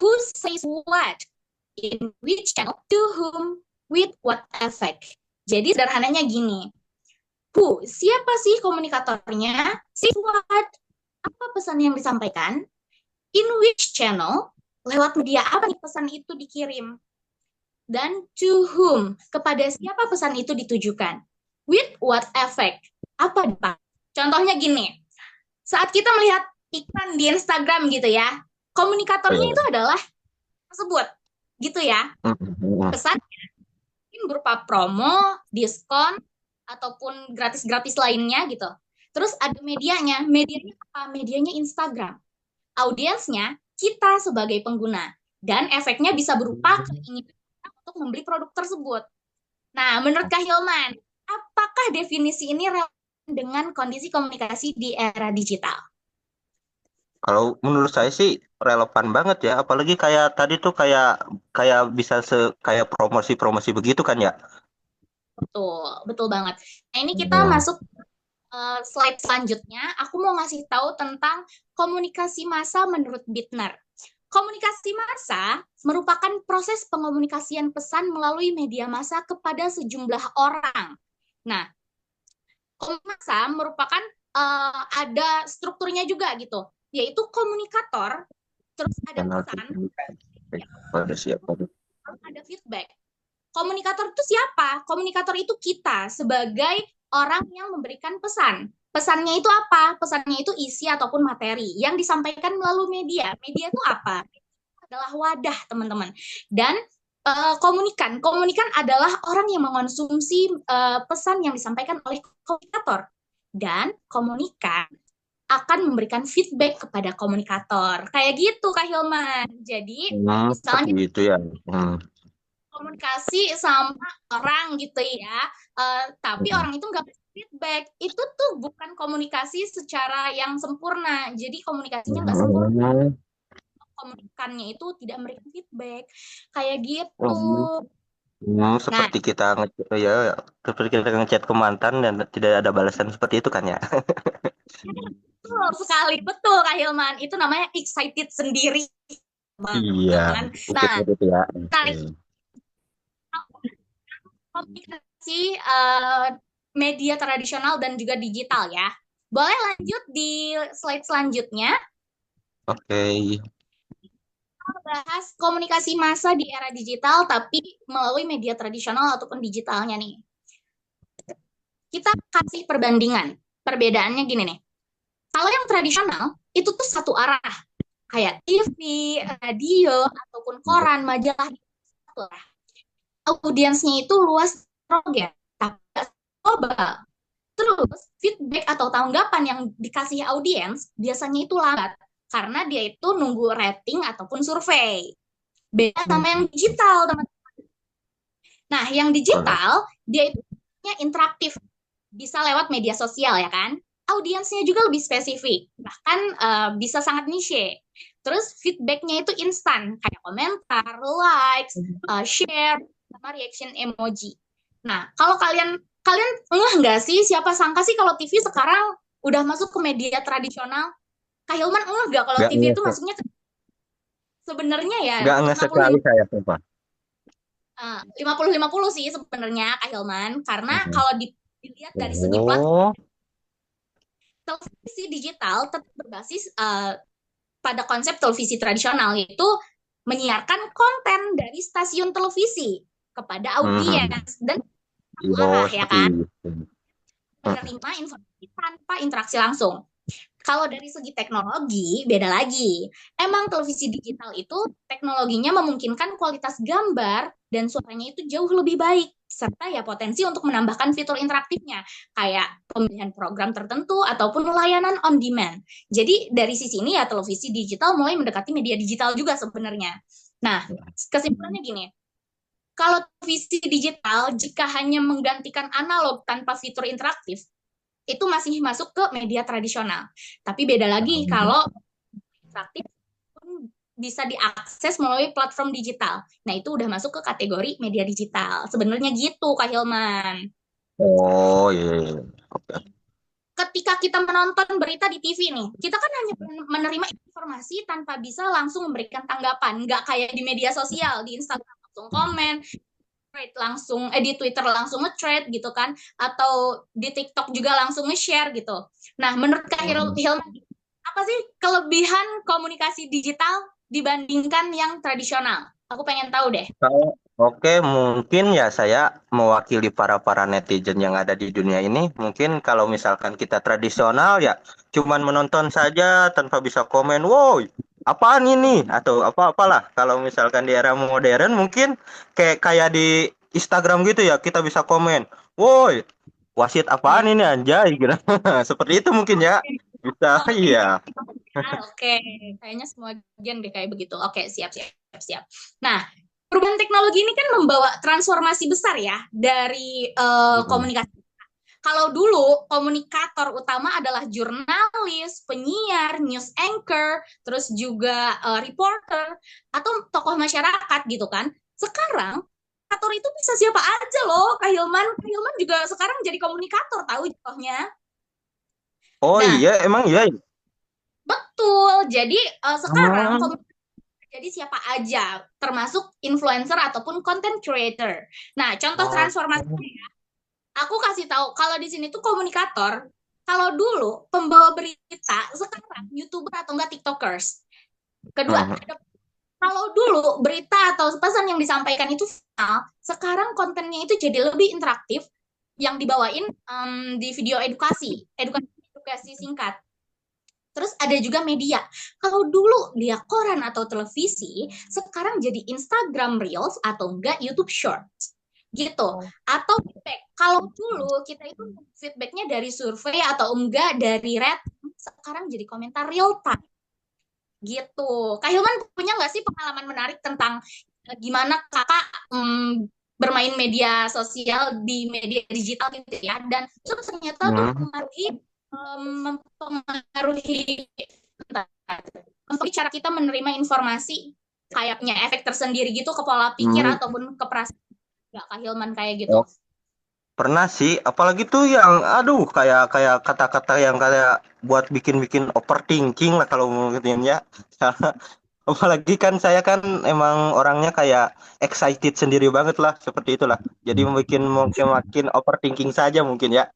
Who says what? In which channel? To whom? With what effect? Jadi sederhananya gini. Who? Siapa sih komunikatornya? Says what? Apa pesan yang disampaikan? In which channel? Lewat media apa nih pesan itu dikirim? Dan to whom? Kepada siapa pesan itu ditujukan? With what effect? Apa dampak? Contohnya gini. Saat kita melihat iklan di Instagram gitu ya, komunikatornya itu adalah tersebut, gitu ya. Pesannya mungkin berupa promo, diskon, ataupun gratis-gratis lainnya gitu. Terus ada medianya apa? Medianya Instagram. Audiensnya kita sebagai pengguna. Dan efeknya bisa berupa keinginan untuk membeli produk tersebut. Nah, menurut Kak Hilman, apakah definisi ini relevan dengan kondisi komunikasi di era digital? Kalau menurut saya sih relevan banget ya, apalagi kayak tadi tuh kayak bisa kayak promosi-promosi begitu kan ya. Betul banget. Nah, ini kita masuk slide selanjutnya. Aku mau ngasih tahu tentang komunikasi massa menurut Bittner. Komunikasi massa merupakan proses pengomunikasian pesan melalui media massa kepada sejumlah orang. Nah, komunikasi massa merupakan ada strukturnya juga gitu, yaitu komunikator, terus ada pesan, ada feedback. Komunikator itu siapa? Komunikator itu kita sebagai orang yang memberikan pesan. Pesannya itu apa? Pesannya itu isi ataupun materi yang disampaikan melalui media. Media itu apa? Adalah wadah, teman-teman. Dan komunikan. Komunikan adalah orang yang mengonsumsi pesan yang disampaikan oleh komunikator. Dan komunikan akan memberikan feedback kepada komunikator. Kayak gitu, Kak Hilman. Jadi, Seperti misalnya itu ya. komunikasi sama orang gitu ya, tapi orang itu nggak feedback. Itu tuh bukan komunikasi secara yang sempurna. Jadi, komunikasinya nggak sempurna. Komunikannya itu tidak memberikan feedback. Kayak gitu. Seperti kita ya, seperti kita ngechat ke mantan dan tidak ada balasan seperti itu kan ya. Betul sekali, betul Kak Hilman. Itu namanya excited sendiri. Iya, Nah, itu ya. komunikasi media tradisional dan juga digital ya. Boleh lanjut di slide selanjutnya. Oke. Kita bahas komunikasi massa di era digital tapi melalui media tradisional ataupun digitalnya nih. Kita kasih perbandingan. Perbedaannya gini nih. Kalau yang tradisional itu tuh satu arah. Kayak TV, radio, ataupun koran, majalah, satu arah. Audiensnya itu luas ya, tapi global. Terus feedback atau tanggapan yang dikasih audiens biasanya itu lambat karena dia itu nunggu rating ataupun survei. Beda sama yang digital, teman-teman. Nah, yang digital dia itu interaktif, bisa lewat media sosial ya kan. Audiensnya juga lebih spesifik, bahkan bisa sangat niche. Terus feedbacknya itu instan, kayak komentar, likes, share, sama reaction emoji. Nah, kalau kalian ngeh nggak sih, siapa sangka sih kalau TV sekarang udah masuk ke media tradisional? Kak Hilman ngeh nggak kalau TV itu masuknya ke sebenarnya ya Nggak ngeh sekali saya, Sumpah. 50-50 sih sebenarnya Kak Hilman, karena kalau dilihat dari segi platform, televisi digital tetap berbasis pada konsep televisi tradisional, yaitu menyiarkan konten dari stasiun televisi kepada audiens dan arah ya kan, menerima informasi tanpa interaksi langsung. Kalau dari segi teknologi, beda lagi. Emang televisi digital itu teknologinya memungkinkan kualitas gambar dan suaranya itu jauh lebih baik, serta ya potensi untuk menambahkan fitur interaktifnya, kayak pemilihan program tertentu ataupun layanan on demand. Jadi dari sisi ini ya televisi digital mulai mendekati media digital juga sebenarnya. Nah, kesimpulannya gini, kalau televisi digital jika hanya menggantikan analog tanpa fitur interaktif, itu masih masuk ke media tradisional. Tapi beda lagi kalau interaktif bisa diakses melalui platform digital. Nah, itu udah masuk ke kategori media digital. Sebenarnya gitu, Kak Hilman. Oh, iya. Oke. Ketika kita menonton berita di TV nih, kita kan hanya menerima informasi tanpa bisa langsung memberikan tanggapan. Nggak kayak di media sosial, di Instagram langsung komen, langsung di Twitter langsung nge-thread gitu kan, atau di TikTok juga langsung nge-share gitu. Nah, menurut Kak Hilman, apa sih kelebihan komunikasi digital dibandingkan yang tradisional? Aku pengen tahu deh. Oke, mungkin ya saya mewakili para netizen yang ada di dunia ini. Mungkin kalau misalkan kita tradisional ya cuman menonton saja tanpa bisa komen, wow, apaan ini? Atau apa-apalah. Kalau misalkan di era modern mungkin kayak di Instagram gitu ya, kita bisa komen, woi, wasit apaan ini anjay gitu. Seperti itu mungkin ya. Bisa, iya. Oke, kayaknya semua gen deh kayak begitu. Oke, siap. Nah, perubahan teknologi ini kan membawa transformasi besar ya dari komunikasi. Kalau dulu komunikator utama adalah jurnalis, penyiar, news anchor, terus juga reporter atau tokoh masyarakat gitu kan. Sekarang komunikator itu bisa siapa aja loh, Kak Hilman. Kak Hilman juga sekarang jadi komunikator, tahu contohnya. Oh Nah, iya, emang iya. Betul. Jadi sekarang jadi siapa aja, termasuk influencer ataupun content creator. Nah, contoh transformasinya ya. Aku kasih tahu, kalau di sini tuh komunikator, kalau dulu pembawa berita, sekarang YouTuber atau enggak TikTokers. Kedua, kalau dulu berita atau pesan yang disampaikan itu final, sekarang kontennya itu jadi lebih interaktif yang dibawain di video edukasi singkat. Terus ada juga media. Kalau dulu dia koran atau televisi, sekarang jadi Instagram Reels atau enggak YouTube Shorts. Gitu. Atau feedback. Kalau dulu kita itu feedbacknya dari survei atau enggak dari rating, sekarang jadi komentar real time. Gitu. Kak Hilman punya nggak sih pengalaman menarik tentang gimana kakak bermain media sosial di media digital gitu ya? Dan itu ternyata tuh mempengaruhi cara kita menerima informasi, kayaknya efek tersendiri gitu ke pola pikir ataupun ke perasaan. Nggak, Kak Hilman kayak gitu? Oh, pernah sih, apalagi tuh yang aduh kayak kayak kata-kata yang kayak buat bikin-bikin overthinking lah kalau mungkin ya. Apalagi kan saya kan emang orangnya kayak excited sendiri banget lah seperti itulah. Jadi makin overthinking saja mungkin ya.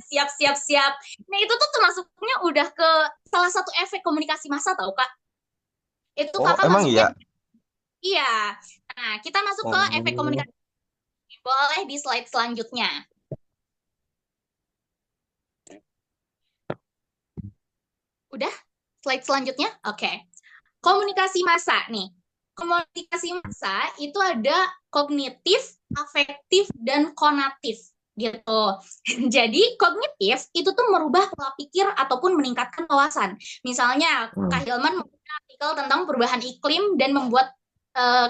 Siap. Nah itu tuh termasuknya udah ke salah satu efek komunikasi massa tau Kak. Itu Oh, kakak emang masuknya. Iya. Nah kita masuk ke efek komunikasi. Boleh di slide selanjutnya. Udah? Slide selanjutnya? Oke. Komunikasi massa nih. Komunikasi massa itu ada kognitif, afektif, dan konatif gitu. Jadi kognitif itu tuh merubah pola pikir ataupun meningkatkan wawasan. Misalnya Kak Hilman membuat artikel tentang perubahan iklim dan membuat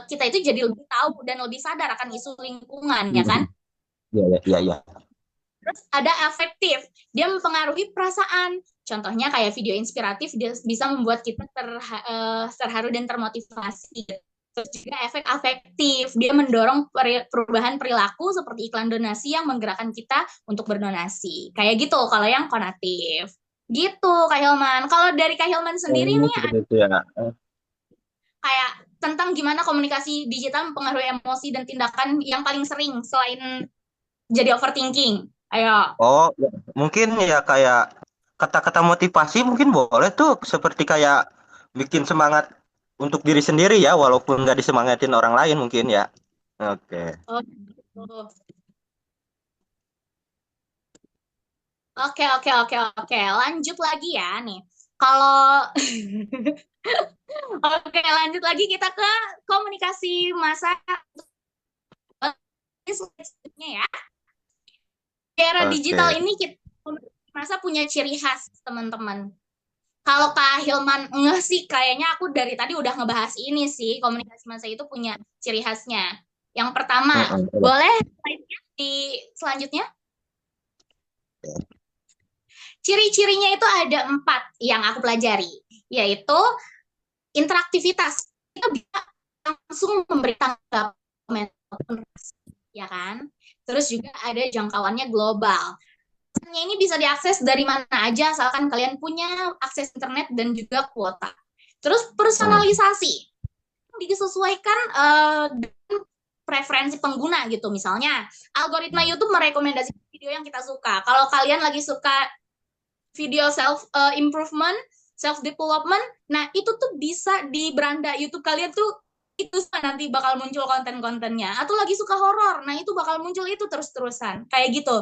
kita itu jadi lebih tahu dan lebih sadar akan isu lingkungan, ya kan? Iya. Terus ada afektif, dia mempengaruhi perasaan. Contohnya kayak video inspiratif, dia bisa membuat kita terharu dan termotivasi. Terus juga efek afektif, dia mendorong perubahan perilaku seperti iklan donasi yang menggerakkan kita untuk berdonasi. Kayak gitu kalau yang konatif. Gitu Kak Hilman. Kalau dari Kak Hilman sendiri nih, kayak tentang gimana komunikasi digital mempengaruhi emosi dan tindakan yang paling sering selain jadi overthinking. Ayo. Oh, ya. Mungkin ya kayak kata-kata motivasi mungkin boleh tuh seperti kayak bikin semangat untuk diri sendiri ya, walaupun nggak disemangatin orang lain mungkin ya. Oke. Oh, gitu. Oke. Lanjut lagi ya nih. Kalau Oke, lanjut lagi kita ke komunikasi massa selanjutnya ya. Di era digital ini kita masa punya ciri khas, teman-teman. Kalau Kak Hilman enggak sih, kayaknya aku dari tadi udah ngebahas ini sih, komunikasi massa itu punya ciri khasnya. Yang pertama, boleh slide-nya di selanjutnya? Ciri-cirinya itu ada 4 yang aku pelajari, yaitu interaktivitas. Kita bisa langsung memberi tanggapan, ya kan? Terus juga ada jangkauannya global. Ini bisa diakses dari mana aja asalkan kalian punya akses internet dan juga kuota. Terus personalisasi disesuaikan dengan preferensi pengguna gitu. Misalnya algoritma YouTube merekomendasikan video yang kita suka. Kalau kalian lagi suka video self improvement, self development, nah itu tuh bisa di beranda YouTube kalian tuh itu nanti bakal muncul konten-kontennya. Atau lagi suka horor, nah itu bakal muncul itu terus-terusan kayak gitu.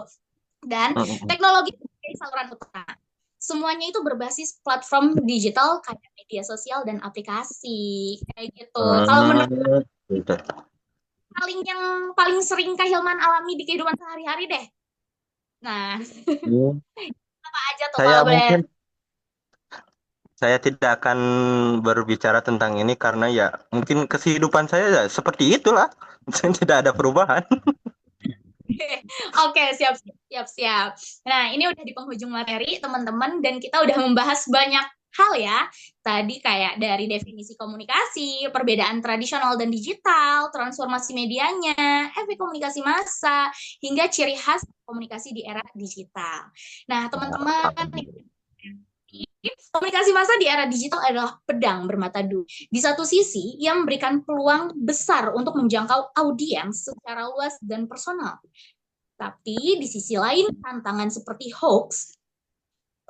Dan teknologi sebagai saluran utama. Semuanya itu berbasis platform digital kayak media sosial dan aplikasi kayak gitu. Kalau menurut yang paling sering Kak Hilman alami di kehidupan sehari-hari deh. Nah, apa aja tuh Saya kalau boleh? mungkin saya tidak akan berbicara tentang ini karena ya mungkin kehidupan saya ya seperti itulah. Tidak ada perubahan. Oke, siap. Nah, ini udah di penghujung materi, teman-teman, dan kita udah membahas banyak hal ya. Tadi kayak dari definisi komunikasi, perbedaan tradisional dan digital, transformasi medianya, efek komunikasi massa, hingga ciri khas komunikasi di era digital. Nah, teman-teman, komunikasi massa di era digital adalah pedang bermata dua. Di satu sisi, ia memberikan peluang besar untuk menjangkau audiens secara luas dan personal. Tapi di sisi lain, tantangan seperti hoax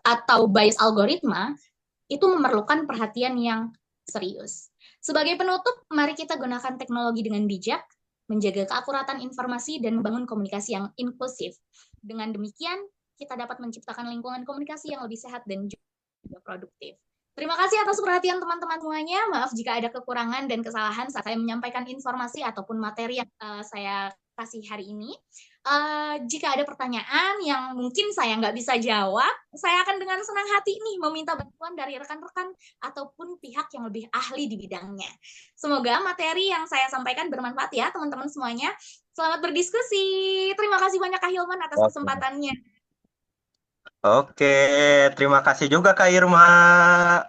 atau bias algoritma itu memerlukan perhatian yang serius. Sebagai penutup, mari kita gunakan teknologi dengan bijak, menjaga keakuratan informasi, dan membangun komunikasi yang inklusif. Dengan demikian, kita dapat menciptakan lingkungan komunikasi yang lebih sehat dan juga produktif. Terima kasih atas perhatian teman-teman semuanya. Maaf jika ada kekurangan dan kesalahan saat saya menyampaikan informasi ataupun materi yang saya kasih hari ini. Jika ada pertanyaan yang mungkin saya nggak bisa jawab, saya akan dengan senang hati nih meminta bantuan dari rekan-rekan ataupun pihak yang lebih ahli di bidangnya. Semoga materi yang saya sampaikan bermanfaat ya teman-teman semuanya. Selamat berdiskusi. Terima kasih banyak Kak Hilman atas Oke. kesempatannya. Oke, terima kasih juga Kak Irma.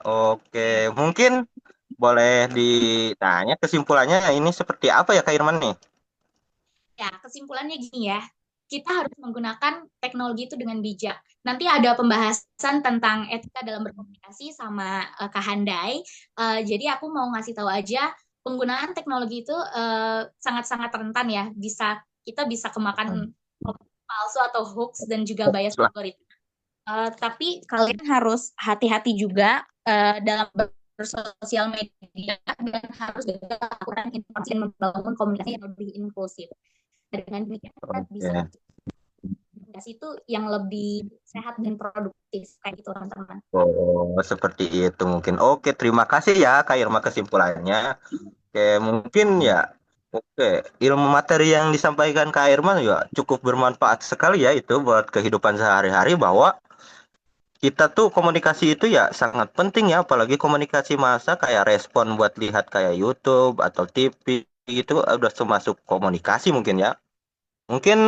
Oke, mungkin boleh ditanya kesimpulannya ini seperti apa ya Kak Irma nih? Ya, kesimpulannya gini ya, kita harus menggunakan teknologi itu dengan bijak. Nanti ada pembahasan tentang etika dalam berkomunikasi sama Kak Handai. Jadi aku mau ngasih tahu aja, penggunaan teknologi itu sangat-sangat rentan ya. Kita bisa kemakan palsu atau hoax dan juga bias algoritma. Tapi kalian harus hati-hati juga dalam bersosial media dan harus juga lakukan informasi dan membangun komunikasi yang lebih inklusif. Dengan demikian kita bisa komunikasi itu yang lebih sehat dan produktif kayak gitu teman-teman. Oh, seperti itu mungkin. Oke, terima kasih ya Kak Irma kesimpulannya. Oke, mungkin ya. Oke, ilmu materi yang disampaikan Kak Irma ya cukup bermanfaat sekali ya itu buat kehidupan sehari-hari bahwa kita tuh komunikasi itu ya sangat penting ya, apalagi komunikasi massa kayak respon buat lihat kayak YouTube atau TV itu udah termasuk komunikasi mungkin ya. Mungkin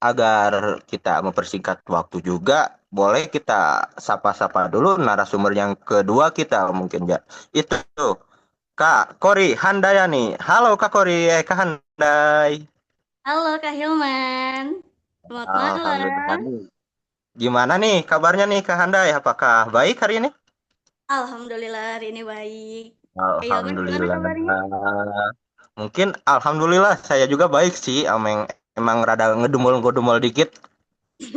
agar kita mempersingkat waktu juga, boleh kita sapa-sapa dulu narasumber yang kedua kita mungkin ya. Itu Kak Kori Handayani. Halo Kak Kori, Kak Handai. Halo Kak Hilman, selamat malam. Alhamdulillah. Gimana nih kabarnya nih Kak Handai? Apakah baik hari ini? Alhamdulillah hari ini baik. Kak Hilman gimana Alhamdulillah. kabarnya? Mungkin alhamdulillah saya juga baik sih. Emang rada ngedumul-ngedumul dikit.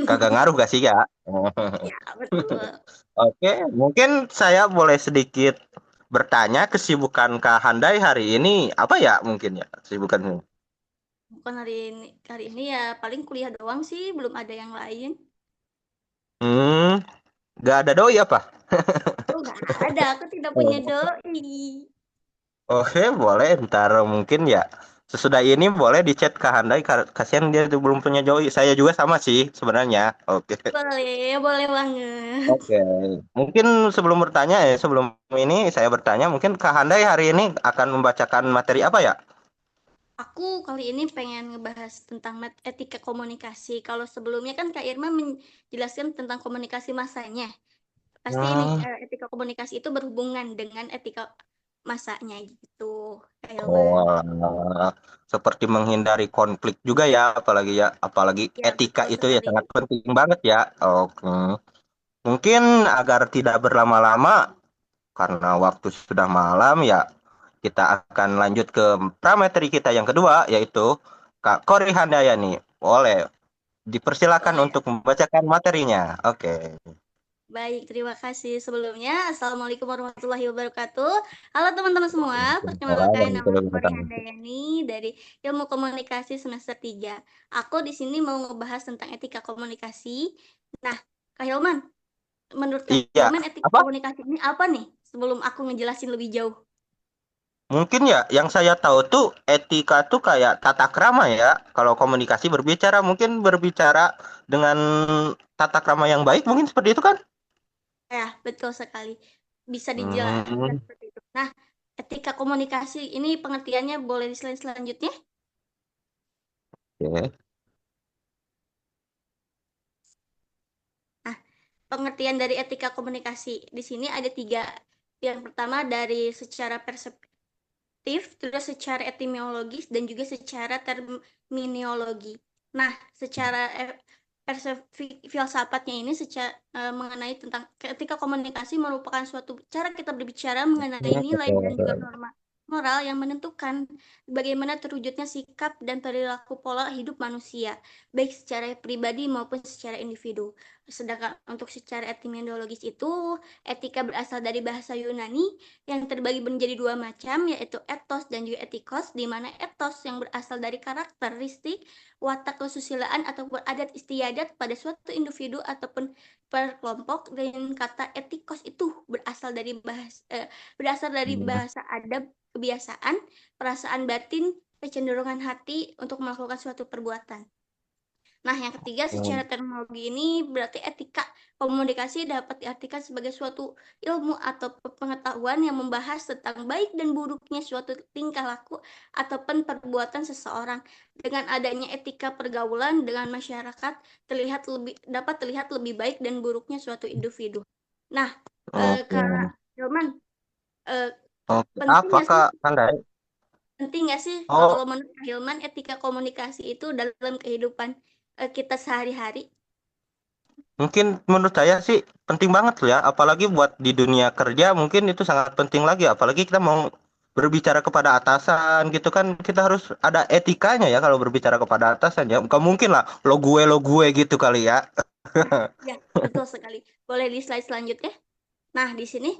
Kagak ngaruh gak sih ya? Ya, betul. Oke, mungkin saya boleh sedikit bertanya kesibukan Kak Handai hari ini apa ya mungkin ya kesibukannya? Bukan hari ini ya paling kuliah doang sih, belum ada yang lain. Gak ada doi apa? Oh, nggak ada, aku tidak punya doi. Oke, boleh ntar mungkin ya sesudah ini boleh di chat Kak Handai. Kasihan dia tuh belum punya doi. Saya juga sama sih sebenarnya. Oke. Boleh banget. Oke, mungkin sebelum ini saya bertanya, mungkin Kak Handai hari ini akan membacakan materi apa ya? Aku kali ini pengen ngebahas tentang etika komunikasi. Kalau sebelumnya kan Kak Irma menjelaskan tentang komunikasi massanya. Pasti ini etika komunikasi itu berhubungan dengan etika masanya gitu. Oh, seperti menghindari konflik juga ya, apalagi Ya, etika betul itu ya sekali. sangat penting banget ya. Oke, mungkin agar tidak berlama-lama karena waktu sudah malam ya, kita akan lanjut ke pramateri kita yang kedua yaitu Kak Kori Handayani. Boleh dipersilakan untuk membacakan materinya. Oke. Baik, terima kasih sebelumnya. Assalamualaikum warahmatullahi wabarakatuh. Halo teman-teman semua, perkenalkan nama aku Kori Handayani dari Ilmu Komunikasi semester 3. Aku di sini mau ngebahas tentang etika komunikasi. Nah, Kak Hilman, menurut Kak Hilman etika komunikasi ini apa nih? Sebelum aku ngejelasin lebih jauh. Mungkin ya yang saya tahu tuh etika tuh kayak tata krama ya. Kalau komunikasi mungkin berbicara dengan tata krama yang baik mungkin seperti itu kan? Ya, betul sekali. Bisa dijelaskan seperti itu. Nah, etika komunikasi ini pengertiannya boleh di slide selanjutnya? Oke. Nah, pengertian dari etika komunikasi di sini ada 3. Yang pertama dari secara perseptif, terus secara etimologis, dan juga secara terminologi. Nah, secara filsafatnya ini mengenai tentang ketika komunikasi merupakan suatu cara kita berbicara mengenai nilai dan juga norma moral yang menentukan bagaimana terwujudnya sikap dan perilaku pola hidup manusia, baik secara pribadi maupun secara individu. Sedangkan untuk secara etimologis itu, etika berasal dari bahasa Yunani yang terbagi menjadi dua macam, yaitu ethos dan juga etikos, di mana ethos yang berasal dari karakteristik, watak kesusilaan ataupun adat istiadat pada suatu individu ataupun per kelompok, dan kata etikos itu berasal dari bahasa adab, kebiasaan, perasaan batin, kecenderungan hati untuk melakukan suatu perbuatan. Nah, yang ketiga, secara terminologi ini berarti etika komunikasi dapat diartikan sebagai suatu ilmu atau pengetahuan yang membahas tentang baik dan buruknya suatu tingkah laku ataupun perbuatan seseorang. Dengan adanya etika pergaulan dengan masyarakat dapat terlihat lebih baik dan buruknya suatu individu. Nah, Kak Hilman, Oke. penting Apa nggak sih? Kak Kandai? Penting nggak sih Oh, kalau menurut Kak Hilman etika komunikasi itu dalam kehidupan kita sehari-hari? mungkin menurut saya sih penting banget loh ya, apalagi buat di dunia kerja mungkin itu sangat penting lagi, apalagi kita mau berbicara kepada atasan gitu kan, kita harus ada etikanya ya kalau berbicara kepada atasan ya. Nggak mungkin lah lo gue gitu kali ya. Ya, betul sekali. Boleh di slide selanjutnya. Nah, di sini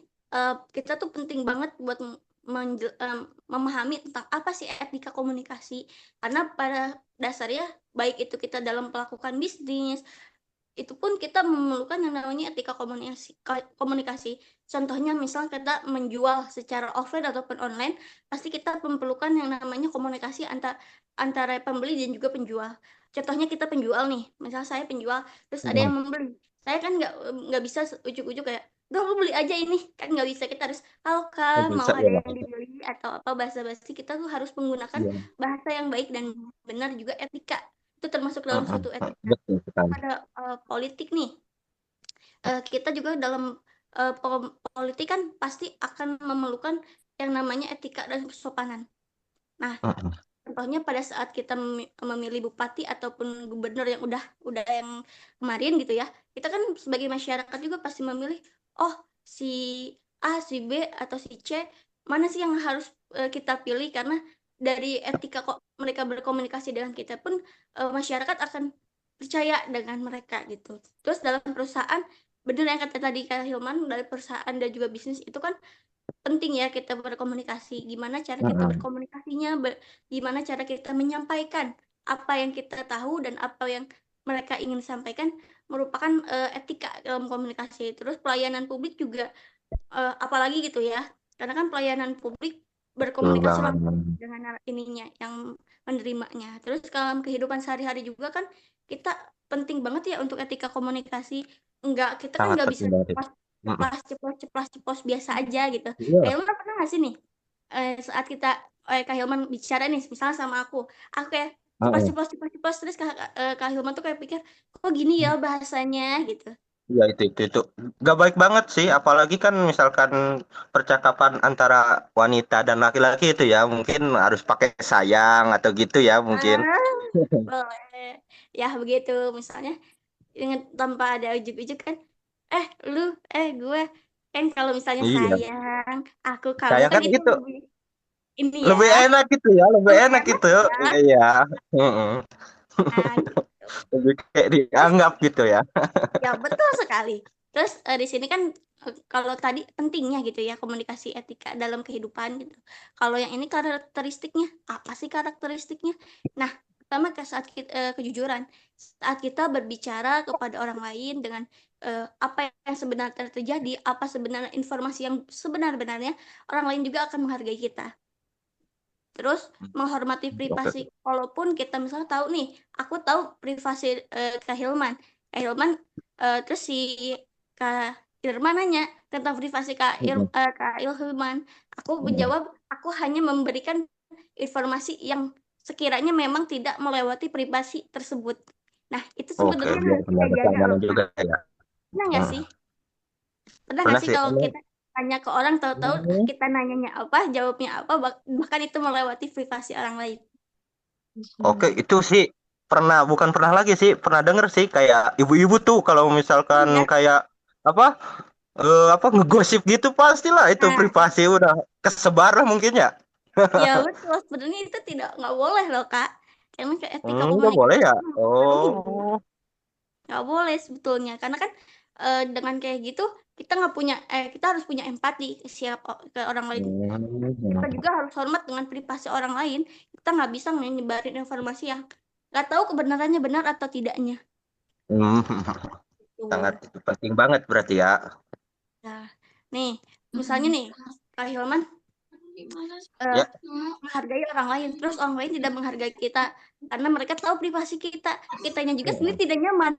kita tuh penting banget buat memahami tentang apa sih etika komunikasi. Karena pada dasarnya baik itu kita dalam melakukan bisnis, itu pun kita memerlukan yang namanya etika komunikasi. Contohnya misal kita menjual secara offline ataupun online, pasti kita memerlukan yang namanya komunikasi antara pembeli dan juga penjual. Contohnya kita penjual nih, misal saya penjual, terus ada yang membeli. Saya kan nggak bisa ujuk-ujuk kayak, "Udah lu beli aja ini." Kan nggak bisa, kita harus, "Halo Kang, mau Bisa ada ya. yang dibeli?" Atau apa basa-basi. Kita tuh harus menggunakan Iya. bahasa yang baik dan benar, juga etika. Itu termasuk dalam suatu etika. Betul sekali. Pada politik nih, kita juga dalam politik kan pasti akan memerlukan yang namanya etika dan kesopanan. Nah, contohnya pada saat kita memilih bupati ataupun gubernur yang udah yang kemarin gitu ya, kita kan sebagai masyarakat juga pasti memilih, oh si A, si B atau si C, mana sih yang harus kita pilih, karena dari etika kok mereka berkomunikasi dengan kita pun masyarakat akan percaya dengan mereka gitu. Terus dalam perusahaan, benar yang kata tadi Kak Hilman, dari perusahaan dan juga bisnis itu kan penting ya kita berkomunikasi. Gimana cara kita berkomunikasinya, gimana cara kita menyampaikan apa yang kita tahu dan apa yang mereka ingin sampaikan, merupakan etika dalam komunikasi. Terus pelayanan publik juga apalagi gitu ya. Karena kan pelayanan publik berkomunikasi langsung dengan ininya yang menerimanya. Terus dalam kehidupan sehari-hari juga kan kita penting banget ya untuk etika komunikasi. Kita kan Sangat nggak penting bisa banget itu. ceplos biasa aja gitu. Iya. Kak Hilman pernah nggak sih nih saat kita Kak Hilman bicara nih misalnya sama aku kayak ceplos terus Kak Hilman tuh kayak pikir kok gini ya bahasanya gitu. Iya itu nggak baik banget sih, apalagi kan misalkan percakapan antara wanita dan laki-laki itu ya mungkin harus pakai sayang atau gitu ya mungkin. Boleh ya begitu, misalnya tanpa ada ujuk-ujuk kan, lu gue kan, kalau misalnya Iya. sayang aku kamu Sayang kan kan itu itu lebih ini ya, lebih enak gitu ya, lebih enak enak gitu. ya. Iya. Nah, gitu. Lebih kayak dianggap gitu ya. Ya betul sekali. Terus di sini kan kalau tadi pentingnya gitu ya komunikasi etika dalam kehidupan gitu. Kalau yang ini karakteristiknya, apa sih karakteristiknya? Nah, pertama saat kejujuran. Saat kita berbicara kepada orang lain dengan apa yang sebenarnya terjadi, apa sebenarnya informasi yang sebenar-benarnya, orang lain juga akan menghargai kita. Terus menghormati privasi, walaupun kita misalnya tahu nih, aku tahu privasi Kak Hilman. Terus si Kak Irma nanya tentang privasi Kak Hilman. Aku menjawab, aku hanya memberikan informasi yang sekiranya memang tidak melewati privasi tersebut. Nah, itu sebenarnya harus kita jaga loh. Juga ya. Pernah nggak sih? Pernah nggak sih kalau kita tanya ke orang, tahu-tahu kita nanyanya apa, jawabnya apa, bahkan itu melewati privasi orang lain. Oke, itu sih bukan pernah lagi sih, pernah denger sih kayak ibu-ibu tuh kalau misalkan kayak apa ngegosip gitu pastilah itu privasi udah kesebar lah mungkin ya. Ya betul, sebenarnya itu nggak boleh loh Kak. Karena ke etika Nggak boleh komunikasi ya? itu Oh. nggak boleh sebetulnya. Karena kan dengan kayak gitu kita harus punya empati ke orang lain. Kita Hmm. juga harus hormat dengan privasi orang lain. Kita nggak bisa nyebarin informasi yang nggak tahu kebenarannya benar atau tidaknya. Hmm. Sangat Tuh. penting banget berarti ya. Nah, nih, misalnya nih, Kak Hilman Ya. menghargai orang lain, terus orang lain tidak menghargai kita karena mereka tahu privasi kita, kitanya juga sendiri tidak nyaman.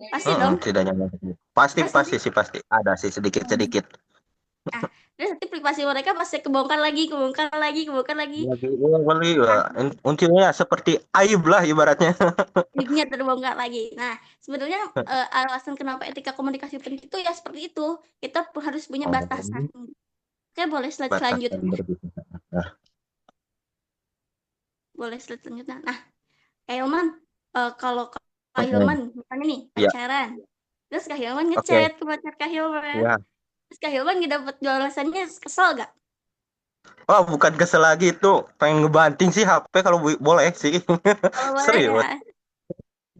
Pasti dong. Tidak nyaman. Pasti Pasti. sih pasti. Ada sih sedikit-sedikit. Nah, terus nanti privasi mereka pasti kebongkar lagi. Lagi beli untilnya seperti aib lah ibaratnya. Aibnya terbongkar lagi. Nah, sebenarnya alasan kenapa etika komunikasi penting itu ya seperti itu. Kita harus punya batasan. Oke, boleh slide Batasan selanjutnya. berbicara. Boleh slide selanjutnya. Nah, Hilman, kalau Kak Hilman misalnya nih Ya. pacaran, terus Kak Hilman Oke. ngechat ke pacar Kak Hilman, Ya. terus Kak Hilman nggak dapet balasannya, kesel gak? Oh, bukan kesel lagi itu. Pengen ngebanting sih HP kalau boleh sih. Kalau boleh Serius. ya.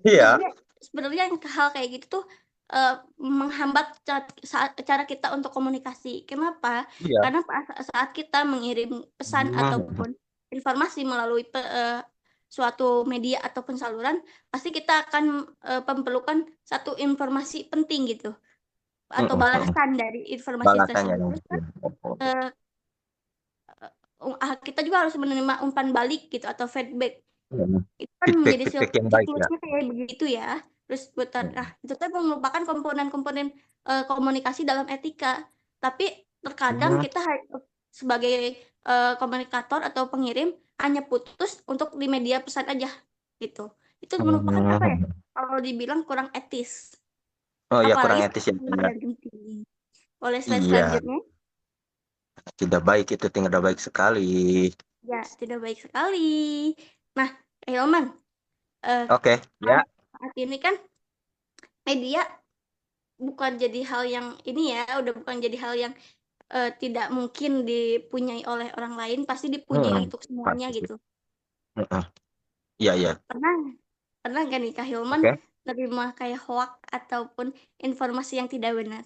Iya. Sebenarnya hal kayak gitu tuh menghambat cara kita untuk komunikasi. Kenapa? Iya. Karena saat kita mengirim pesan ataupun informasi melalui suatu media ataupun saluran, pasti kita akan memerlukan satu informasi penting gitu atau balasan dari informasi Balasannya. tersebut. Terus kan kita juga harus menerima umpan balik gitu atau feedback. Itu kan menjadi Feedback yang baik ya. siklusnya kayak begitu ya. Terus itu kan merupakan komponen-komponen komunikasi dalam etika. Tapi terkadang kita sebagai komunikator atau pengirim hanya putus untuk di media pesan aja gitu. Itu merupakan apa ya? Kalau dibilang kurang etis. Oh iya, kurang Apalagi etis ya. Benar. Boleh slide Iya, selanjutnya? tidak baik itu, tidak baik sekali. Ya, tidak baik sekali. Nah, Hilman, Oke, ya. saat ini kan media bukan jadi hal yang ini ya, udah bukan jadi hal yang tidak mungkin dipunyai oleh orang lain, pasti dipunyai untuk semuanya Pasti. gitu. Iya, iya. Pernah nggak nih Kak Hilman nerima kayak hoax ataupun informasi yang tidak benar?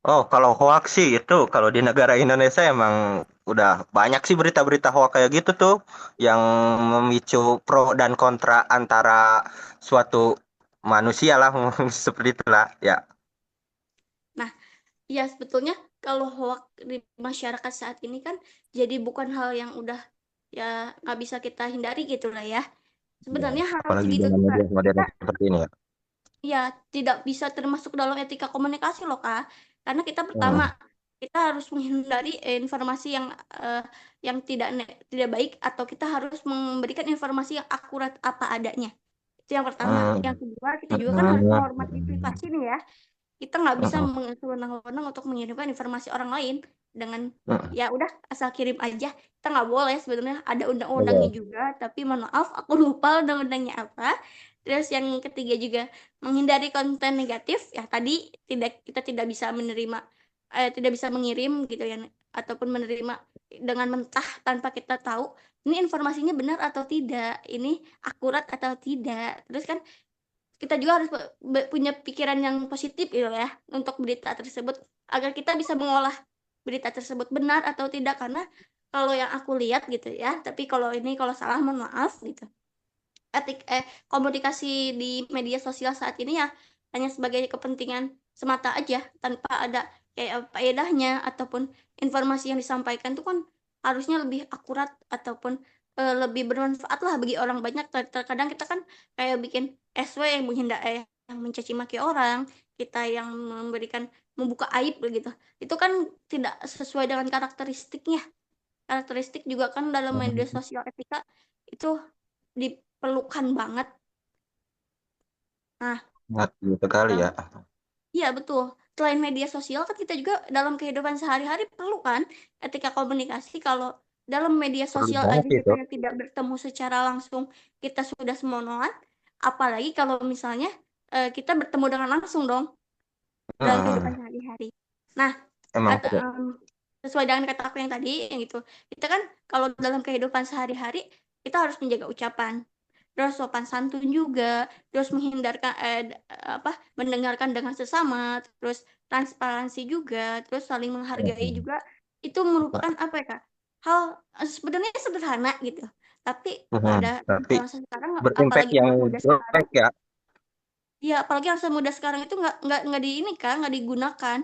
Oh, kalau hoax sih itu kalau di negara Indonesia emang udah banyak sih berita-berita hoax kayak gitu tuh yang memicu pro dan kontra antara suatu manusia lah seperti itulah ya. Nah, ya sebetulnya kalau hoax di masyarakat saat ini kan jadi bukan hal yang udah ya nggak bisa kita hindari gitu lah ya. Sebenarnya hal Apalagi segitu dengan tuh media modern seperti ini ya. ya tidak bisa termasuk dalam etika komunikasi loh Kak. Karena kita pertama kita harus menghindari informasi yang tidak baik atau kita harus memberikan informasi yang akurat apa adanya. Itu yang pertama. Yang kedua, kita juga kan harus menghormati privasi nih ya. Kita nggak bisa sewenang-wenang untuk mengirimkan informasi orang lain dengan ya udah asal kirim aja. Kita nggak boleh, sebenarnya ada undang-undangnya juga, tapi mohon maaf aku lupa undang-undangnya apa. Terus yang ketiga juga menghindari konten negatif, ya tadi kita tidak bisa tidak bisa mengirim gitu ya, ataupun menerima dengan mentah tanpa kita tahu ini informasinya benar atau tidak, ini akurat atau tidak. Terus kan kita juga harus punya pikiran yang positif gitu ya untuk berita tersebut agar kita bisa mengolah berita tersebut benar atau tidak, karena kalau yang aku lihat gitu ya, tapi kalau salah mohon maaf gitu. Komunikasi di media sosial saat ini ya hanya sebagai kepentingan semata aja tanpa ada kayak faedahnya ataupun informasi yang disampaikan itu kan harusnya lebih akurat ataupun lebih bermanfaat lah bagi orang banyak. Terkadang kita kan kayak bikin SW yang yang mencaci maki orang, kita yang membuka aib begitu. Itu kan tidak sesuai dengan karakteristiknya. Karakteristik juga kan dalam media sosial etika itu diperlukan banget. Nah, gitu kali ya. Iya betul. Selain media sosial kan kita juga dalam kehidupan sehari-hari perlu kan etika komunikasi. Kalau dalam media sosial aja kita yang tidak bertemu secara langsung kita sudah semonoan, apalagi kalau misalnya kita bertemu dengan langsung dong dalam kehidupan sehari-hari. Nah, Emang sesuai dengan kata aku yang tadi, yang gitu. Kita kan kalau dalam kehidupan sehari-hari, kita harus menjaga ucapan. Terus sopan santun juga, terus mendengarkan dengan sesama, terus transparansi juga, terus saling menghargai Mhm. juga. Itu merupakan apa ya, Kak? Hal sebenarnya sederhana gitu. Tapi pada Tapi masa sekarang, berimpact apalagi yang anak muda sekarang, jelek ya. ya apalagi anak muda sekarang itu nggak di ini kan, nggak digunakan.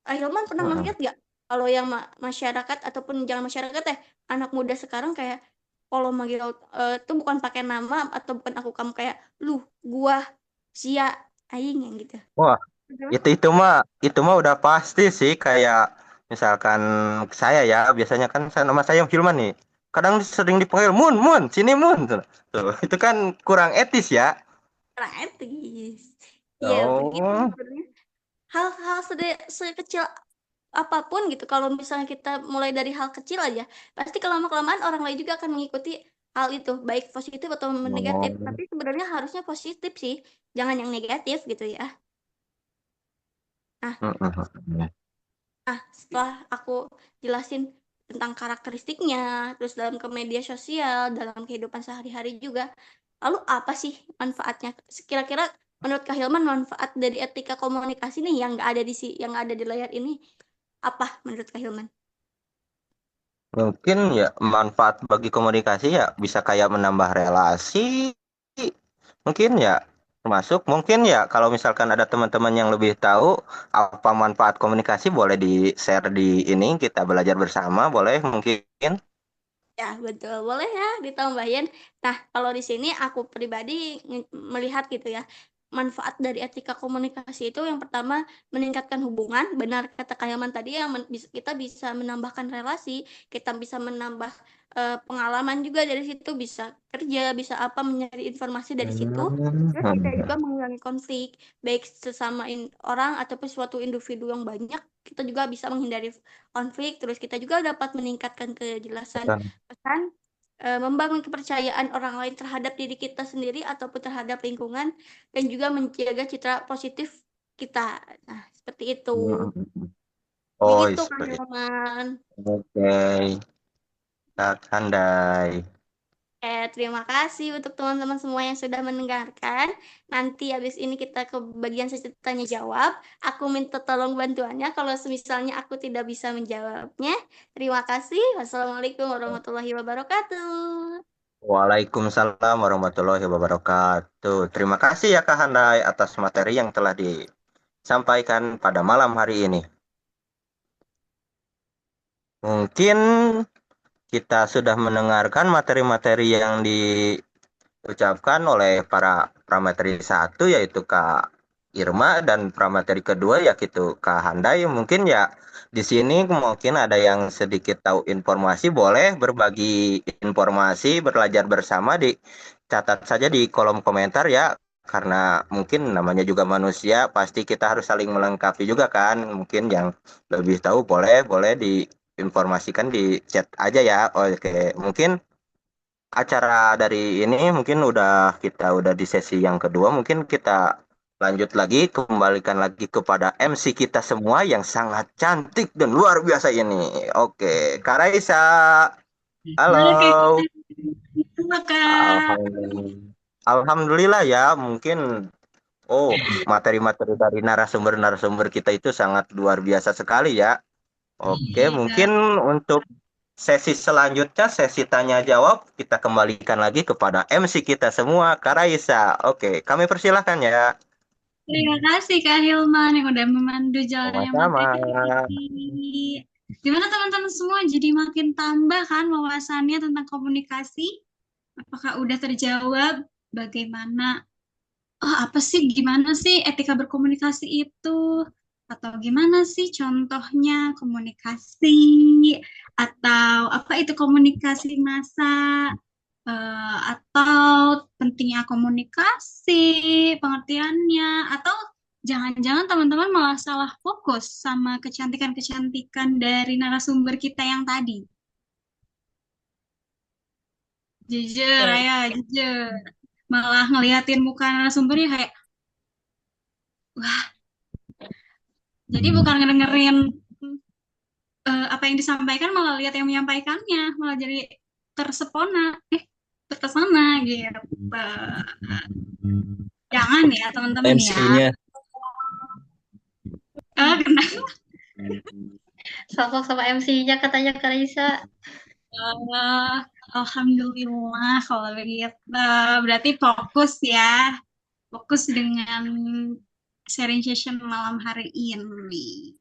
Hilman pernah Heeh. melihat nggak kalau yang masyarakat ataupun jangan masyarakat anak muda sekarang kayak kalau manggil tuh bukan pakai nama atau bukan aku kamu kayak lu, gua, sia, aing yang gitu. Wah, Betul. itu mah udah pasti sih kayak misalkan saya ya biasanya kan nama saya Hilman nih. Kadang sering dipanggil Mun, Mun, sini Mun. Tuh, itu kan kurang etis ya. Kurang etis. Iya begitu Oh. sebenarnya. Hal-hal sekecil apapun gitu, kalau misalnya kita mulai dari hal kecil aja, pasti kelama-kelamaan orang lain juga akan mengikuti hal itu, baik positif atau negatif. Oh. Tapi sebenarnya harusnya positif sih, jangan yang negatif gitu ya. Nah, Heeh. setelah aku jelasin tentang karakteristiknya, terus dalam ke media sosial, dalam kehidupan sehari-hari juga, lalu apa sih manfaatnya? Kira-kira menurut Kak Hilman manfaat dari etika komunikasi nih yang nggak ada yang ada di layar ini apa menurut Kak Hilman? Mungkin ya manfaat bagi komunikasi ya bisa kayak menambah relasi. Mungkin ya termasuk mungkin ya kalau misalkan ada teman-teman yang lebih tahu apa manfaat komunikasi boleh di-share di ini kita belajar bersama boleh mungkin. Ya, betul. Boleh ya ditambahin. Nah, kalau di sini aku pribadi melihat gitu ya. Manfaat dari etika komunikasi itu yang pertama meningkatkan hubungan. Benar kata Kak Hilman tadi yang kita bisa menambahkan relasi, kita bisa menambah pengalaman juga dari situ, bisa kerja, bisa apa mencari informasi dari situ. Terus kita juga mengurangi konflik, baik sesama orang ataupun suatu individu yang banyak, kita juga bisa menghindari konflik. Terus kita juga dapat meningkatkan kejelasan pesan, membangun kepercayaan orang lain terhadap diri kita sendiri ataupun terhadap lingkungan, dan juga menjaga citra positif kita. Nah, seperti itu. Oh, Begitu, Kak seperti itu. Hilman. Oke, Kak Handai. Terima kasih untuk teman-teman semua yang sudah mendengarkan. Nanti habis ini kita ke bagian sesi tanya jawab. Aku minta tolong bantuannya kalau misalnya aku tidak bisa menjawabnya. Terima kasih. Wassalamualaikum warahmatullahi wabarakatuh. Waalaikumsalam warahmatullahi wabarakatuh. Terima kasih ya Kak Handai atas materi yang telah disampaikan pada malam hari ini. Mungkin kita sudah mendengarkan materi-materi yang diucapkan oleh para pramateri satu yaitu Kak Irma dan pramateri kedua yaitu Kak Handai. Mungkin ya di sini mungkin ada yang sedikit tahu informasi boleh berbagi informasi belajar bersama dicatat saja di kolom komentar ya. Karena mungkin namanya juga manusia, pasti kita harus saling melengkapi juga kan. Mungkin yang lebih tahu boleh boleh diinformasikan di chat aja ya. Oke, mungkin acara dari ini mungkin kita udah di sesi yang kedua, mungkin kita lanjut lagi, kembalikan lagi kepada MC kita semua yang sangat cantik dan luar biasa ini. Oke, Kak Raisa, Oke, halo. itu Kak. Alhamdulillah. Alhamdulillah ya, mungkin materi-materi dari narasumber-narasumber kita itu sangat luar biasa sekali ya. Oke, Iya. mungkin untuk sesi selanjutnya, sesi tanya jawab, kita kembalikan lagi kepada MC kita semua, Kak Raisa. Oke, kami persilahkan ya. Terima kasih Kak Hilman yang udah memandu jalannya Sama-sama. materi ini. Gimana teman-teman semua? Jadi makin tambah kan wawasannya tentang komunikasi? Apakah udah terjawab? Bagaimana? Oh, apa sih? Gimana sih etika berkomunikasi itu? Atau gimana sih contohnya komunikasi? Atau apa itu komunikasi massa? Atau pentingnya komunikasi, pengertiannya, atau jangan-jangan teman-teman malah salah fokus sama kecantikan-kecantikan dari narasumber kita yang tadi. Jujur, Oke. ya, jujur. Malah ngeliatin muka narasumbernya kayak, wah, jadi bukan ngedengerin apa yang disampaikan malah lihat yang menyampaikannya, malah jadi terpesona gitu. Jangan ya teman-teman ya. MC-nya. Kenapa? Sosok sama MC-nya katanya Karisa. Alhamdulillah kalau begitu. Berarti fokus ya. Fokus dengan sharing session malam hari ini.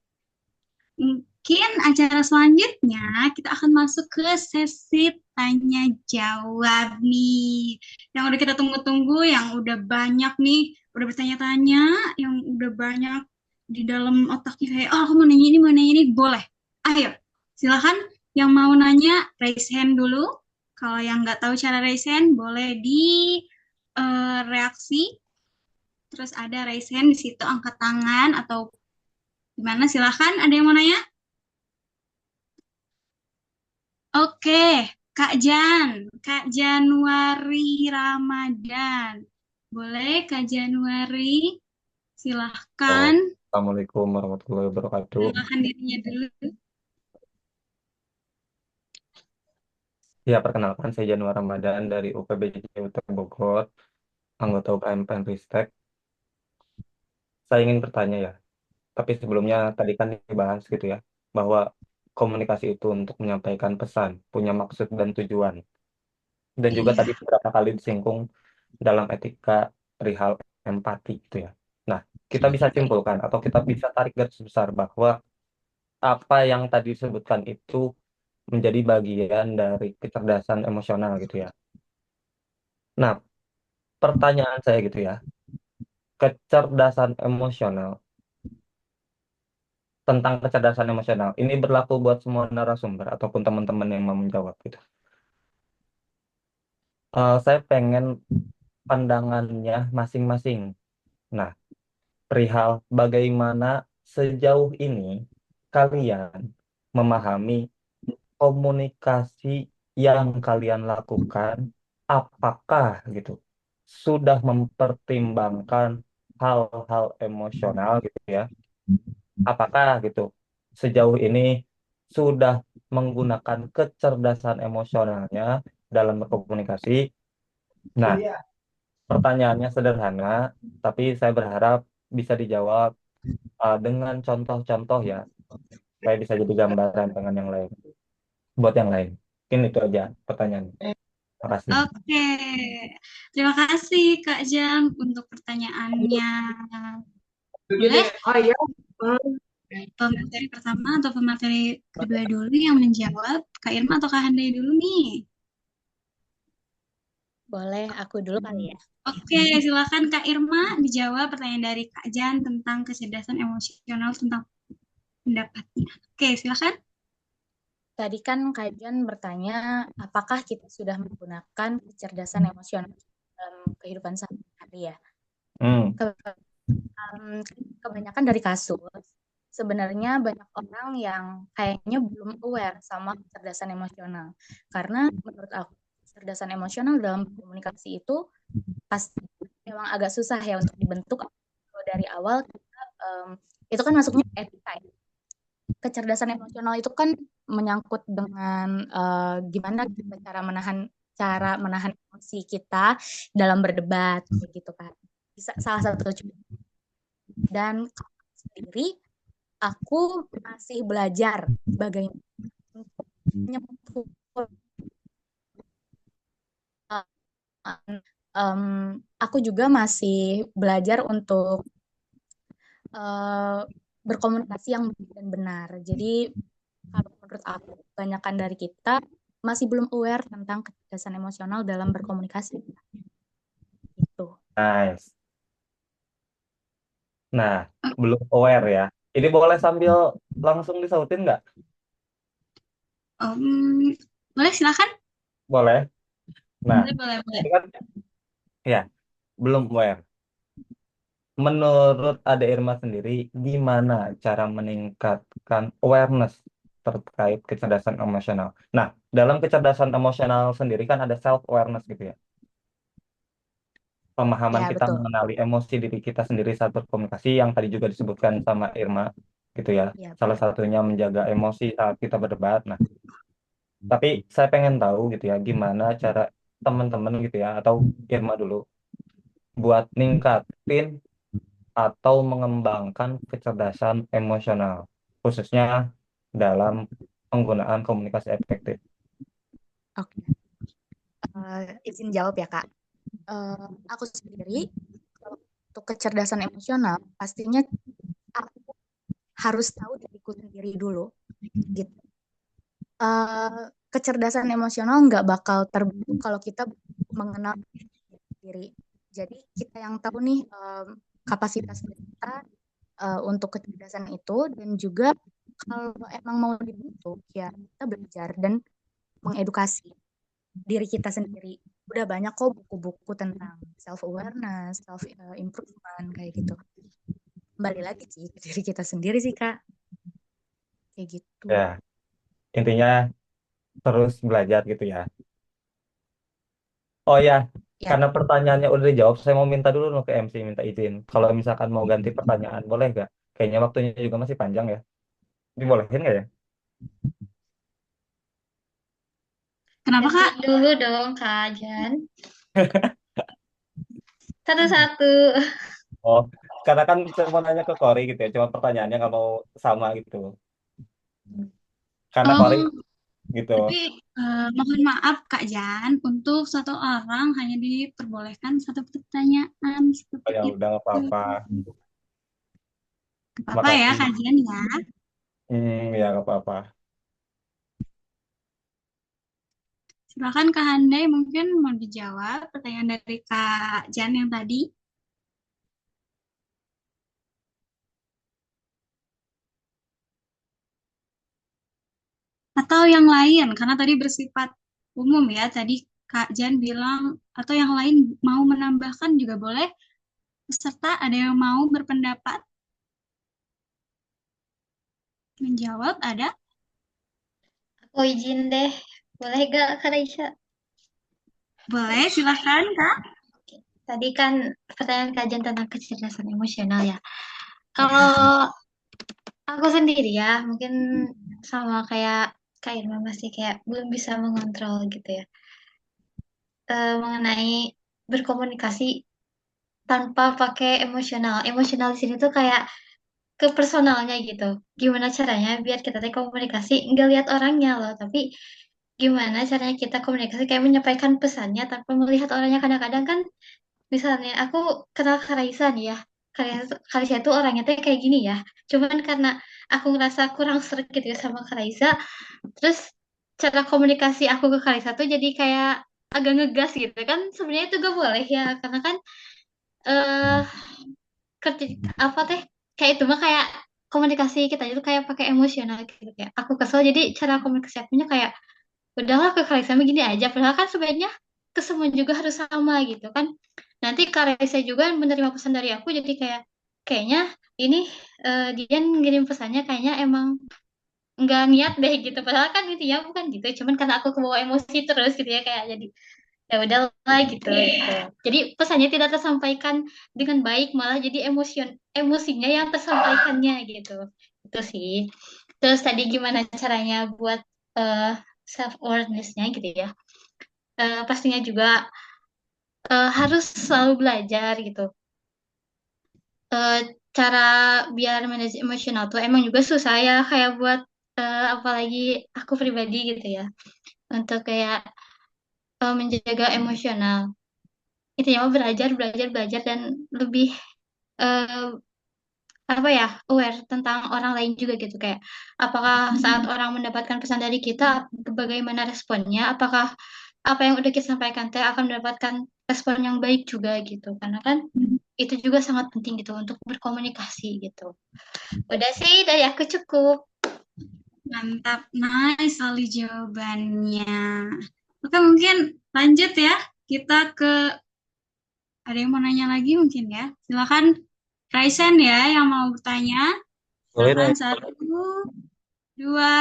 Mungkin acara selanjutnya kita akan masuk ke sesi tanya jawab nih. Yang udah kita tunggu-tunggu, yang udah banyak nih, udah bertanya-tanya, yang udah banyak di dalam otaknya kayak, oh aku mau nanya ini, boleh. Ayo, silakan yang mau nanya raise hand dulu. Kalau yang nggak tahu cara raise hand, boleh di reaksi. Terus ada raise hand di situ, angkat tangan atau gimana? Silakan, ada yang mau nanya? Oke, Kak Januari Ramadan. Boleh Kak Januari? Silahkan. Assalamualaikum warahmatullahi wabarakatuh. Silahkan dirinya dulu. Ya, perkenalkan saya Januar Ramadan dari UPBJ Utara Bogor, anggota UKM Penristek. Saya ingin bertanya ya, tapi sebelumnya tadi kan dibahas gitu ya, bahwa komunikasi itu untuk menyampaikan pesan, punya maksud dan tujuan. Dan juga tadi Iya. beberapa kali disinggung dalam etika perihal empati gitu ya. Nah, kita bisa simpulkan atau kita bisa tarik garis besar bahwa apa yang tadi disebutkan itu menjadi bagian dari kecerdasan emosional gitu ya. Nah, pertanyaan saya gitu ya, kecerdasan emosional, tentang kecerdasan emosional, ini berlaku buat semua narasumber ataupun teman-teman yang mau menjawab gitu. Saya pengen pandangannya masing-masing. Nah, perihal bagaimana sejauh ini kalian memahami komunikasi yang kalian lakukan, apakah gitu sudah mempertimbangkan hal-hal emosional gitu ya? Apakah gitu sejauh ini sudah menggunakan kecerdasan emosionalnya dalam berkomunikasi? Nah, pertanyaannya sederhana, tapi saya berharap bisa dijawab dengan contoh-contoh ya, supaya bisa jadi gambaran dengan yang lain. Buat yang lain. Mungkin itu aja pertanyaannya. Makasih. Oke. Terima kasih Kak Jan untuk pertanyaannya. Boleh Oh iya. pemateri pertama atau pemateri kedua dulu yang menjawab? Kak Irma atau Kak Handai dulu nih? Boleh aku dulu kali ya. Oke, silakan Kak Irma dijawab pertanyaan dari Kak Jan tentang kecerdasan emosional tentang pendapatnya. Oke, silakan. Tadi kan Kak Jan bertanya, apakah kita sudah menggunakan kecerdasan emosional dalam kehidupan sehari-hari ya? Kebanyakan dari kasus, sebenarnya banyak orang yang kayaknya belum aware sama kecerdasan emosional. Karena menurut aku, kecerdasan emosional dalam komunikasi itu pasti memang agak susah ya untuk dibentuk. Kalau dari awal, itu kan masuknya etika ya. Kecerdasan emosional itu kan menyangkut dengan gimana kita cara menahan emosi kita dalam berdebat gitu kan. Bisa salah satu contoh. Dan sendiri aku masih belajar bagaimana aku juga masih belajar untuk berkomunikasi yang baik dan benar. Jadi kalau menurut aku, kebanyakan dari kita masih belum aware tentang kecerdasan emosional dalam berkomunikasi. Gitu. Nice. Nah, belum aware ya. Ini boleh sambil langsung disautin nggak? Boleh, silakan. Boleh. Nah, boleh. ini kan ya belum aware. Menurut Ade Irma sendiri, gimana cara meningkatkan awareness terkait kecerdasan emosional? Nah, dalam kecerdasan emosional sendiri kan ada self-awareness gitu ya. Pemahaman Ya, kita betul. mengenali emosi diri kita sendiri saat berkomunikasi yang tadi juga disebutkan sama Irma. gitu ya. Ya, Salah satunya menjaga emosi saat kita berdebat. Nah, tapi saya pengen tahu gitu ya, gimana cara teman-teman gitu ya, atau Irma dulu, buat ningkatin atau mengembangkan kecerdasan emosional, khususnya dalam penggunaan komunikasi efektif. oke. Izin jawab ya, Kak. Aku sendiri, kalau untuk kecerdasan emosional, pastinya aku harus tahu diriku sendiri dulu, gitu. Kecerdasan emosional nggak bakal terbentuk kalau kita mengenal diri. Jadi kita yang tahu nih kapasitas diri kita untuk kecerdasan itu, dan juga kalau emang mau dibentuk ya kita belajar dan mengedukasi diri kita sendiri. Udah banyak kok buku-buku tentang self awareness, self improvement kayak gitu. Kembali lagi sih ke diri kita sendiri sih, Kak. Kayak gitu. Ya, intinya terus belajar gitu ya. Oh ya, Ya, karena pertanyaannya udah dijawab, saya mau minta dulu loh ke MC, minta izin. Kalau misalkan mau ganti pertanyaan, boleh nggak? Kayaknya waktunya juga masih panjang ya. Dibolehin nggak ya? Kenapa Kak? Ganti dulu dong, Kak Jan. Satu-satu. Oh, karena kan saya mau nanya ke Kori gitu ya, cuma pertanyaannya nggak mau sama gitu. Karena Kori Oh, gitu. tapi mohon maaf Kak Jan, untuk satu orang hanya diperbolehkan satu pertanyaan Oh, seperti ya udah nggak itu. apa-apa. Gak apa ya Makasih. Kak Jan ya. Ya nggak apa-apa. Silakan Kak Handai mungkin mau dijawab pertanyaan dari Kak Jan yang tadi. Atau yang lain, karena tadi bersifat umum ya. Tadi Kak Jan bilang, atau yang lain mau menambahkan juga boleh. Peserta ada yang mau berpendapat? Menjawab ada? Aku izin deh. Boleh gak, Kak Raisya? Boleh, silakan Kak. Tadi kan pertanyaan kajian tentang kecerdasan emosional ya. Kalau aku sendiri ya, mungkin sama kayak Kak Irma masih kayak belum bisa mengontrol gitu ya. Mengenai berkomunikasi tanpa pakai emosional. Emosional di sini tuh kayak ke personalnya gitu. Gimana caranya biar kita teh komunikasi nggak lihat orangnya loh, tapi gimana caranya kita komunikasi kayak menyampaikan pesannya tanpa melihat orangnya. Kadang-kadang kan misalnya aku kenal Karaisa nih ya. Karaisa itu orangnya tuh kayak gini ya. Cuman karena aku ngerasa kurang sreg gitu ya sama Karaisa, terus cara komunikasi aku ke Karaisa tuh jadi kayak agak ngegas gitu kan. Sebenarnya itu gak boleh ya, karena kan eh kerja apa teh kayak itu mah kayak komunikasi kita itu kayak pakai emosional gitu, kayak aku kesel jadi cara komunikasi akunya kayak udahlah ke Kalisa mah gini aja, padahal kan sebenarnya ke semua juga harus sama gitu kan. Nanti Kalisa juga menerima pesan dari aku jadi kayak kayaknya ini dia ngirim pesannya kayaknya emang nggak niat deh gitu, padahal kan itu ya bukan gitu, cuman karena aku kebawa emosi terus gitu ya, kayak jadi ya udahlah gitu gitu. Jadi pesannya tidak tersampaikan dengan baik, malah jadi emosinya yang tersampaikannya gitu. Itu sih. Terus tadi gimana caranya buat self awareness-nya gitu ya. Pastinya juga harus selalu belajar gitu. Eh, Cara biar manage emosional tuh emang juga susah ya, kayak buat apalagi aku pribadi gitu ya. Untuk kayak menjaga emosional itu ya, belajar belajar belajar dan lebih eh, apa ya, aware tentang orang lain juga gitu, kayak apakah saat orang mendapatkan pesan dari kita bagaimana responnya, apakah apa yang udah kita sampaikan teh akan mendapatkan respon yang baik juga gitu, karena kan itu juga sangat penting gitu untuk berkomunikasi gitu. Udah sih dari aku cukup. Mantap, nice sekali jawabannya. Oke, mungkin lanjut ya. Kita ke, ada yang mau nanya lagi mungkin ya. Silakan Raisen ya yang mau bertanya. Boleh Silakan nanya. satu, dua,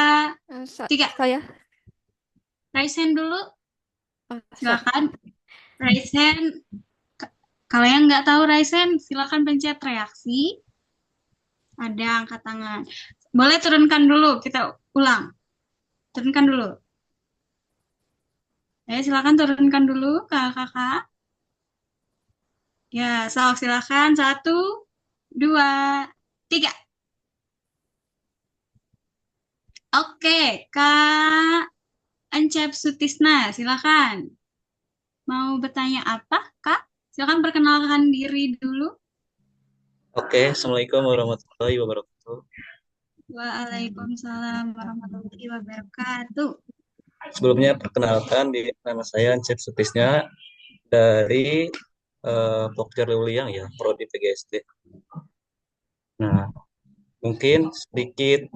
tiga. Saya Raisen dulu. so- Silakan. Raisen, kalau yang nggak tahu Raisen, silakan pencet reaksi Ada angkat tangan. Boleh turunkan dulu, kita ulang. Turunkan dulu. Silakan turunkan dulu kakak. Ya, silakan. 1, 2, 3. Oke, Kak Encep Sutisna, silakan. Mau bertanya apa, Kak? Silakan perkenalkan diri dulu. Oke, Assalamualaikum warahmatullahi wabarakatuh. Waalaikumsalam warahmatullahi wabarakatuh. Sebelumnya perkenalkan nama saya Encep Sutisna dari Pokja Leuliang ya, Prodi PGSD. Nah, mungkin sedikit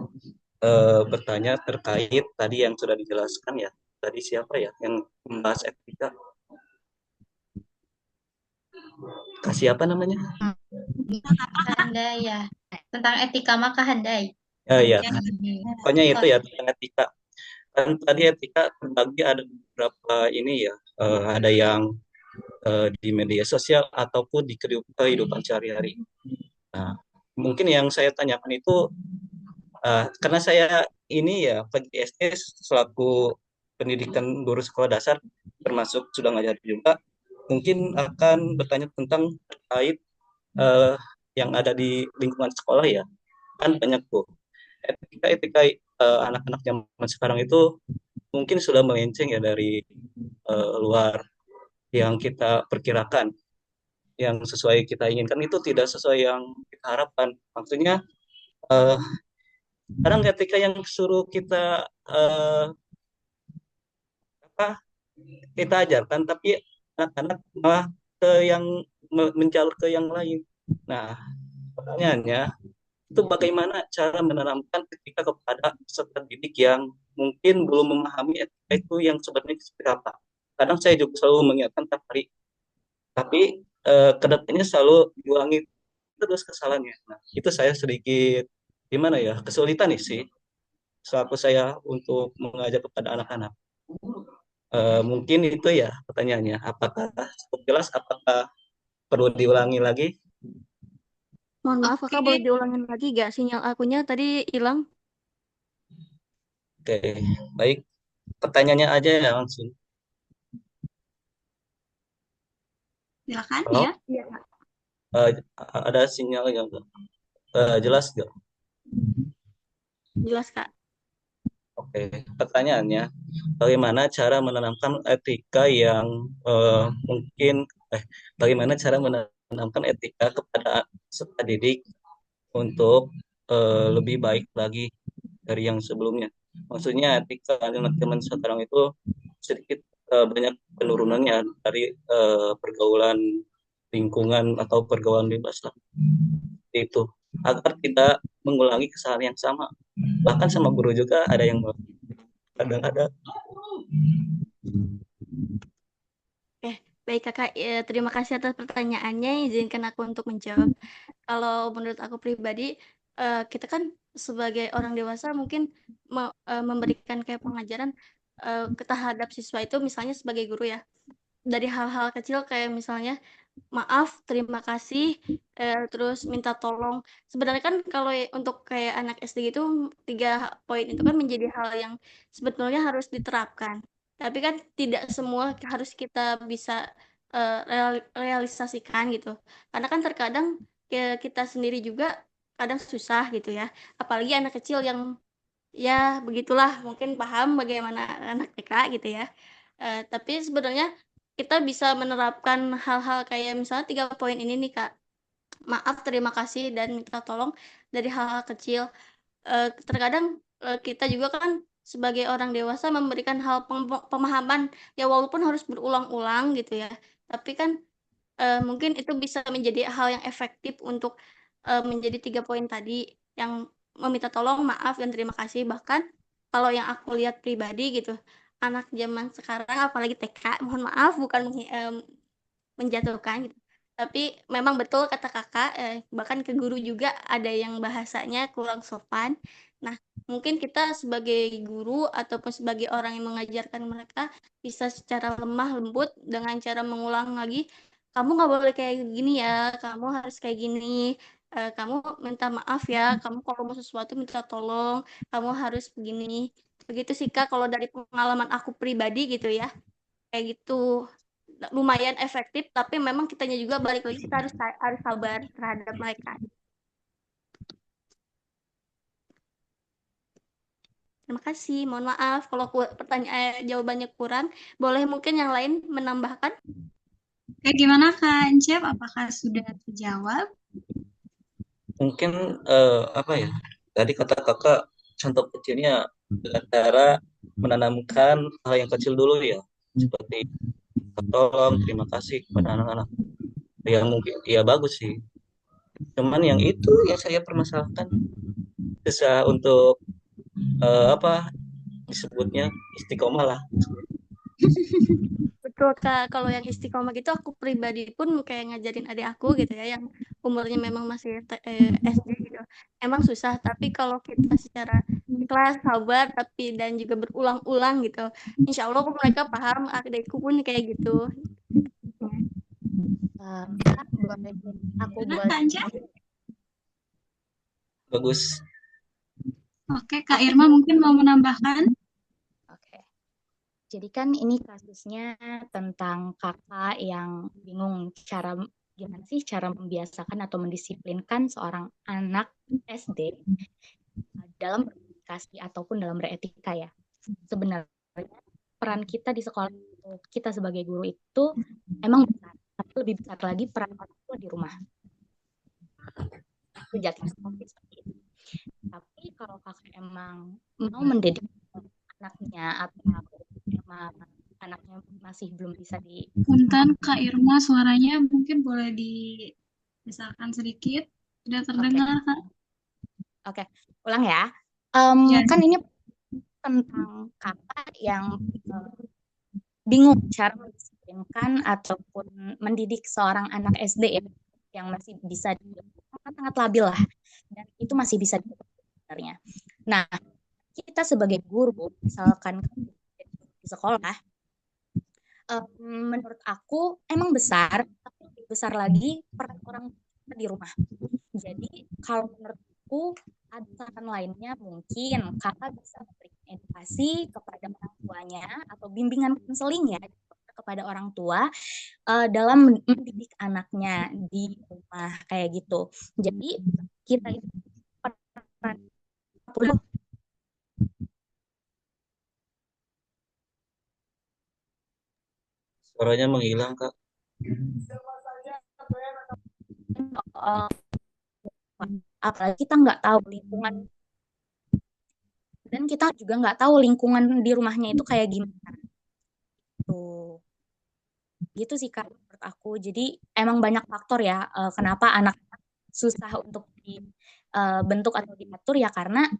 bertanya terkait tadi yang sudah dijelaskan ya. Tadi siapa ya yang membahas etika? Kasih apa namanya? Handai ya. Tentang etika maka handai. Ya, pokoknya itu ya tentang etika. Kan tadi etika terbagi ada beberapa ini ya, ada yang di media sosial ataupun di kehidupan sehari-hari. Nah, mungkin yang saya tanyakan itu karena saya ini ya PGSD selaku pendidikan guru sekolah dasar termasuk sudah ngajar juga, mungkin akan bertanya tentang terkait yang ada di lingkungan sekolah ya, kan banyak tuh etika anak-anak zaman sekarang itu mungkin sudah melenceng ya dari luar yang kita perkirakan, yang sesuai kita inginkan itu tidak sesuai yang kita harapkan. Maksudnya kadang ketika yang suruh kita kita ajarkan, tapi anak-anak malah ke yang menjalur ke yang lain. Nah, pertanyaannya itu bagaimana cara menanamkan etika kepada peserta didik yang mungkin belum memahami etika itu yang sebenarnya seperti apa. Kadang saya juga selalu mengingatkan tiap hari, tapi kedepannya selalu diulangi terus kesalahannya. Nah, itu saya sedikit gimana ya, kesulitan nih sih selaku saya untuk mengajar kepada anak-anak. Mungkin itu ya pertanyaannya. Apakah cukup jelas? Apakah perlu diulangi lagi? Mohon maaf, kakak boleh diulangin lagi gak? Sinyal akunya tadi hilang. Oke, baik. Pertanyaannya aja ya langsung. Silakan Halo? ya. Ada sinyal yang jelas nggak? Jelas, Kak. Oke, pertanyaannya, bagaimana cara menanamkan etika yang bagaimana cara menanamkan etika kepada peserta didik untuk lebih baik lagi dari yang sebelumnya. Maksudnya etika teman-teman sekarang itu sedikit banyak penurunannya dari pergaulan lingkungan atau pergaulan bebas lah. Itu agar tidak mengulangi kesalahan yang sama. Bahkan sama guru juga ada yang kadang-kadang. Baik kakak, terima kasih atas pertanyaannya. Izinkan aku untuk menjawab. Kalau menurut aku pribadi, kita kan sebagai orang dewasa mungkin memberikan kayak pengajaran terhadap siswa itu, misalnya sebagai guru ya, dari hal-hal kecil kayak misalnya maaf, terima kasih, terus minta tolong. Sebenarnya kan kalau untuk kayak anak SD itu 3 poin itu kan menjadi hal yang sebetulnya harus diterapkan. Tapi kan tidak semua harus kita bisa realisasikan gitu. Karena kan terkadang kita sendiri juga kadang susah gitu ya. Apalagi anak kecil yang ya begitulah mungkin paham bagaimana anak TK gitu ya. Tapi sebenarnya kita bisa menerapkan hal-hal kayak misalnya 3 poin ini nih Kak. Maaf, terima kasih, dan minta tolong dari hal-hal kecil. Terkadang kita juga kan sebagai orang dewasa memberikan hal pemahaman ya walaupun harus berulang-ulang gitu ya. Tapi kan mungkin itu bisa menjadi hal yang efektif untuk menjadi 3 poin tadi yang meminta tolong, maaf, dan terima kasih. Bahkan kalau yang aku lihat pribadi gitu, anak zaman sekarang apalagi TK, mohon maaf bukan menjatuhkan gitu. Tapi memang betul kata kakak, bahkan ke guru juga ada yang bahasanya kurang sopan. Nah, mungkin kita sebagai guru ataupun sebagai orang yang mengajarkan mereka bisa secara lemah lembut dengan cara mengulang lagi, kamu nggak boleh kayak gini ya, kamu harus kayak gini. kamu minta maaf ya, kamu kalau mau sesuatu minta tolong, kamu harus begini. Begitu sih Kak, kalau dari pengalaman aku pribadi gitu ya, kayak gitu. Lumayan efektif, tapi memang kitanya juga balik lagi kita harus sabar terhadap mereka. Terima kasih. Mohon maaf kalau pertanyaan jawabannya kurang. Boleh mungkin yang lain menambahkan? Gimana Kak Encep? Apakah sudah terjawab? Mungkin apa ya? Tadi kata kakak contoh kecilnya dengan cara menanamkan hal yang kecil dulu ya, seperti tolong, terima kasih kepada anak-anak. Ya mungkin ya bagus sih. Cuman yang itu yang saya permasalahkan susah untuk apa disebutnya istiqomah lah. Betul Kak, kalau yang istiqomah gitu aku pribadi pun kayak ngajarin adik aku gitu ya yang umurnya memang masih SD gitu. Emang susah, tapi kalau kita secara ikhlas, sabar, tapi dan juga berulang-ulang gitu, insya Allah mereka paham, adikku pun kayak gitu. Kak, boleh aku buat Bagus. Oke, Kak Irma mungkin mau menambahkan? Jadi kan ini kasusnya tentang kakak yang bingung gimana sih cara membiasakan atau mendisiplinkan seorang anak SD dalam berkomunikasi ataupun dalam beretika ya. Sebenarnya peran kita di sekolah, kita sebagai guru itu emang besar, tapi lebih besar lagi peran orang tua di rumah. Sejak seperti itu. Tapi kalau kakak emang mau mendidik anaknya atau emang anaknya masih belum bisa Punten Kak Irma, suaranya mungkin boleh dibesarkan sedikit. Tidak terdengar Kak. Oke, ulang ya. Kan ini tentang kakak yang bingung cara mendisiplinkan ataupun mendidik seorang anak SD ya, yang masih bisa sangat labil lah, dan itu masih bisa sebenarnya. Nah, kita sebagai guru, misalkan di sekolah, menurut aku emang besar, tapi lebih besar lagi peran orang tua di rumah. Jadi kalau menurutku ada saran lainnya, mungkin kakak bisa memberikan edukasi kepada orang tuanya atau bimbingan konseling ya kepada orang tua dalam mendidik anaknya di rumah kayak gitu. Jadi kita itu Suaranya menghilang Kak. Apalagi kita nggak tahu lingkungan, dan kita juga nggak tahu lingkungan di rumahnya itu kayak gimana. Tuh, gitu sih Kak menurut aku. Jadi emang banyak faktor ya kenapa anak susah untuk dibentuk atau diatur ya, karena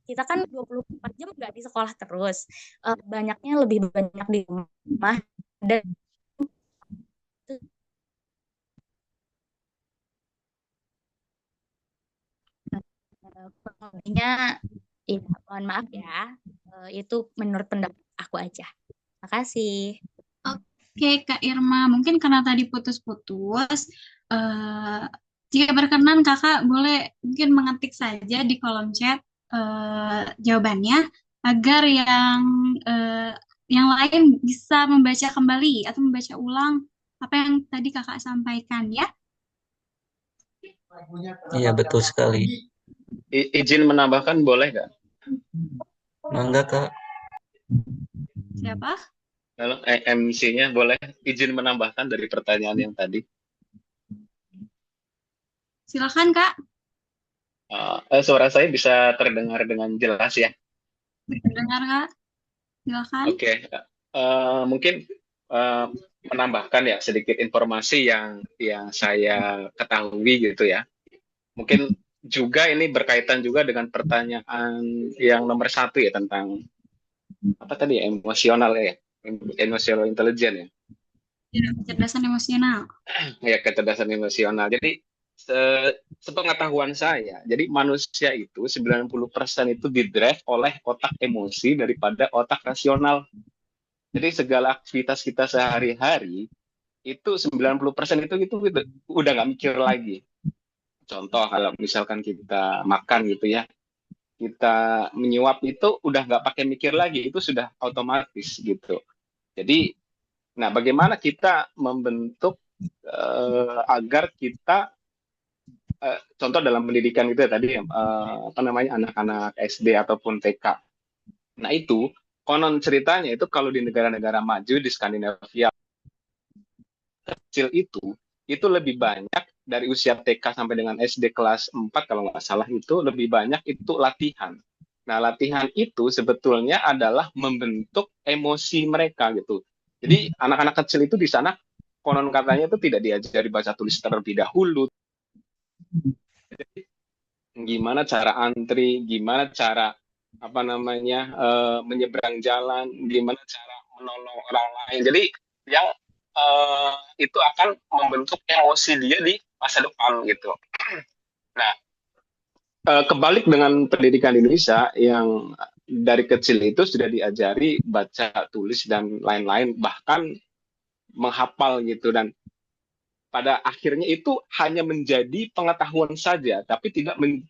kita kan 24 jam nggak di sekolah terus, banyaknya lebih banyak di rumah, dan pengembangannya ya, mohon maaf ya, itu menurut pendapat aku aja. Makasih. Oke Kak Irma, mungkin karena tadi putus-putus, jika berkenan kakak boleh mungkin mengetik saja di kolom chat jawabannya agar yang lain bisa membaca kembali atau membaca ulang apa yang tadi kakak sampaikan ya. Iya betul sekali. Izin menambahkan boleh nggak? Mangga Kak. Siapa? Kalau MC-nya boleh izin menambahkan dari pertanyaan yang tadi. Silakan Kak. Suara saya bisa terdengar dengan jelas ya? Terdengar Kak. Silakan. Oke. Mungkin menambahkan ya sedikit informasi yang saya ketahui gitu ya. Mungkin juga ini berkaitan juga dengan pertanyaan yang nomor 1 ya, tentang apa tadi ya, emosional ya, emotional intelligence ya. Kecerdasan emosional. Ya, kecerdasan emosional. Jadi sepengetahuan saya, jadi manusia itu 90% itu didrive oleh otak emosi daripada otak rasional. Jadi segala aktivitas kita sehari-hari itu 90% itu udah nggak mikir lagi. Contoh kalau misalkan kita makan gitu ya, kita menyuap itu udah nggak pakai mikir lagi, itu sudah otomatis gitu. Jadi, nah bagaimana kita membentuk agar kita contoh dalam pendidikan itu ya tadi apa namanya anak-anak SD ataupun TK. Nah itu konon ceritanya itu kalau di negara-negara maju di Skandinavia kecil itu lebih banyak dari usia TK sampai dengan SD kelas 4 kalau nggak salah itu lebih banyak itu latihan. Nah, latihan itu sebetulnya adalah membentuk emosi mereka gitu. Jadi anak-anak kecil itu di sana konon katanya itu tidak diajari baca tulis terlebih dahulu. Jadi, gimana cara antri, gimana cara apa namanya menyeberang jalan, gimana cara menolong orang lain. Jadi yang itu akan membentuk emosi dia di masa depan gitu. Nah, kebalik dengan pendidikan Indonesia yang dari kecil itu sudah diajari baca, tulis dan lain-lain, bahkan menghafal gitu dan pada akhirnya itu hanya menjadi pengetahuan saja, tapi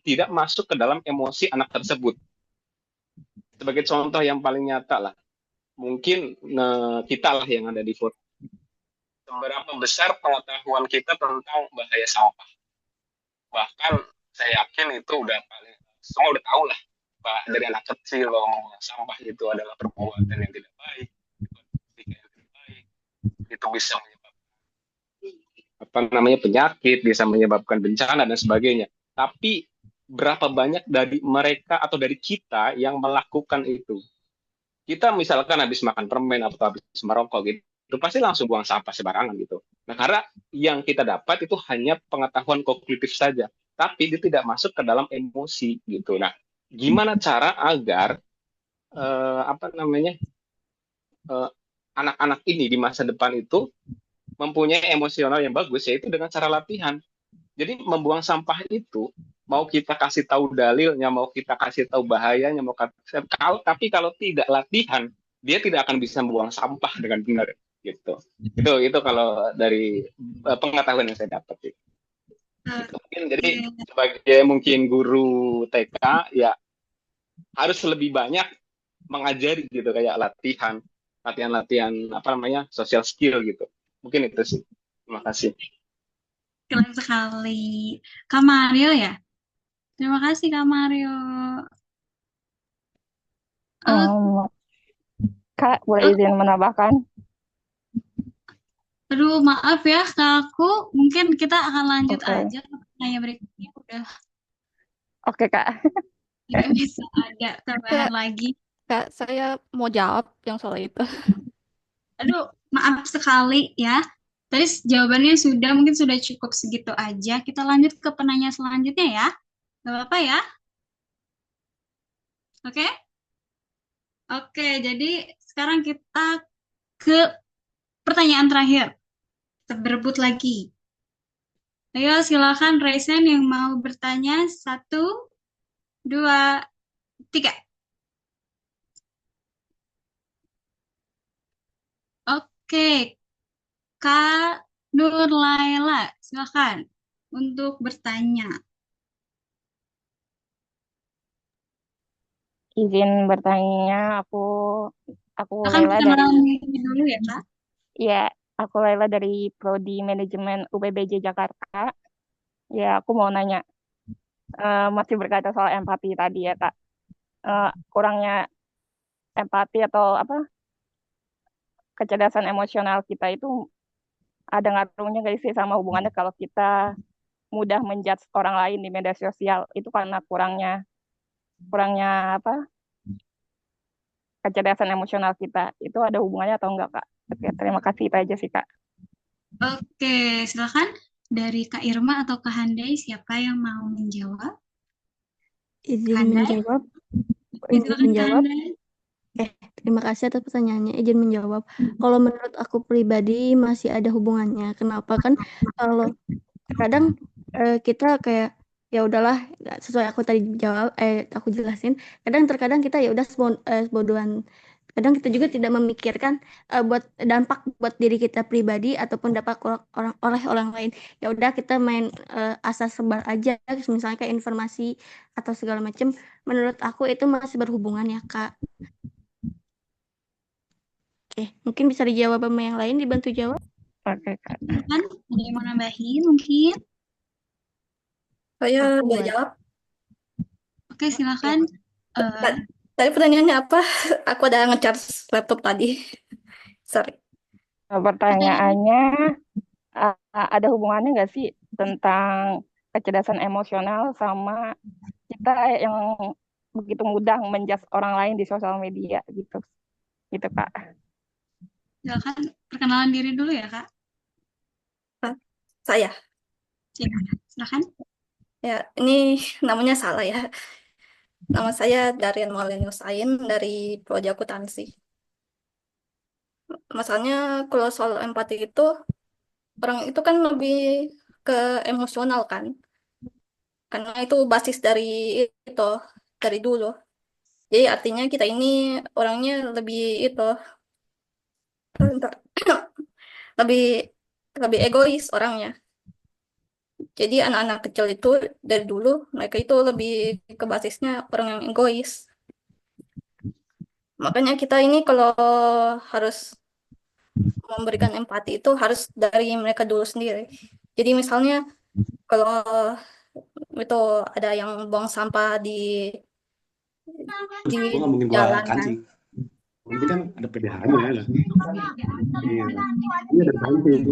tidak masuk ke dalam emosi anak tersebut. Sebagai contoh yang paling nyata lah, mungkin kita lah yang ada di forum. Seberapa besar pengetahuan kita tentang bahaya sampah. Bahkan saya yakin itu udah paling semua udah tahu lah dari anak kecil bahwa membuang sampah itu adalah perbuatan yang tidak baik, itu bisa menyebabkan penyakit, bisa menyebabkan bencana dan sebagainya. Tapi berapa banyak dari mereka atau dari kita yang melakukan itu? Kita misalkan habis makan permen atau habis merokok gitu, itu pasti langsung buang sampah sembarangan gitu. Nah, karena yang kita dapat itu hanya pengetahuan kognitif saja, tapi dia tidak masuk ke dalam emosi gitu. Nah, gimana cara agar anak-anak ini di masa depan itu mempunyai emosional yang bagus, yaitu dengan cara latihan. Jadi membuang sampah itu mau kita kasih tahu dalilnya, mau kita kasih tahu bahayanya, tapi kalau tidak latihan, dia tidak akan bisa membuang sampah dengan benar gitu. Itu kalau dari pengetahuan yang saya dapat gitu. Mungkin jadi sebagai mungkin guru TK ya harus lebih banyak mengajari gitu kayak latihan social skill gitu. Mungkin itu sih. Terima kasih. Keren sekali. Kak Mario ya? Terima kasih Kak Mario. Kak, boleh izin menambahkan? Aduh, maaf ya Kak aku. Mungkin kita akan lanjut aja ke pertanyaan berikutnya. Udah. Oke, Kak. Tidak bisa ada tambahan lagi. Kak, saya mau jawab yang soal itu. Aduh, maaf sekali ya. Tadi jawabannya mungkin sudah cukup segitu aja. Kita lanjut ke penanya selanjutnya ya. Gak apa-apa ya? Oke? Oke, jadi sekarang kita ke pertanyaan terakhir. Kita berebut lagi. Ayo silakan raise hand yang mau bertanya. 1, 2, 3. Oke, Kak Nur Laila, silakan untuk bertanya. Izin bertanya, aku Akan Laila kenalan dulu ya, Kak? Iya, aku Laila dari Prodi Manajemen UPBJ Jakarta. Ya, aku mau nanya, masih berkaitan soal empati tadi ya, Kak. Kurangnya empati atau kecerdasan emosional kita itu ada ngaruhnya nggak sih sama hubungannya kalau kita mudah menjudge orang lain di media sosial itu karena kurangnya kecerdasan emosional kita itu ada hubungannya atau enggak, Kak? Oke, terima kasih, itu aja sih, Kak. Oke, silakan dari Kak Irma atau Kak Handai, siapa yang mau menjawab? Izin menjawab. Terima kasih atas pertanyaannya. Izin menjawab. Kalau menurut aku pribadi masih ada hubungannya. Kenapa kan kalau kadang kita kayak ya udahlah sesuai aku tadi jawab aku jelasin. Terkadang kita ya udah bodohan kadang kita juga tidak memikirkan buat dampak buat diri kita pribadi ataupun dampak oleh orang lain. Ya udah kita main asal sebar aja, misalnya kayak informasi atau segala macam. Menurut aku itu masih berhubungan ya Kak. Oke, mungkin bisa dijawab sama yang lain, dibantu jawab. Oke, Kak. Kan ada yang mau nambahin mungkin? Saya Aku boleh buat jawab. Oke, silakan. Tadi pertanyaannya apa? Aku ada nge-charge laptop tadi. Sorry. Pertanyaannya ada hubungannya nggak sih tentang kecerdasan emosional sama kita yang begitu mudah menjudge orang lain di sosial media gitu Kak. Silakan perkenalan diri dulu ya Kak. Saya. Silakan. Ya, ini namanya salah ya. Nama saya Darian Mauleni Husain dari Prodi Akuntansi. Masalahnya kalau soal empati itu, orang itu kan lebih ke emosional kan. Karena itu basis dari itu, dari dulu. Jadi artinya kita ini orangnya lebih itu, bentar. lebih lebih egois orangnya. Jadi anak-anak kecil itu dari dulu mereka itu lebih ke basisnya orang yang egois. Makanya kita ini kalau harus memberikan empati itu harus dari mereka dulu sendiri. Jadi misalnya kalau itu ada yang buang sampah di Gue ngomongin gua jalan kan. kancing. Nanti kan ada PDH-nya ya. Iya. Ini ada kancing.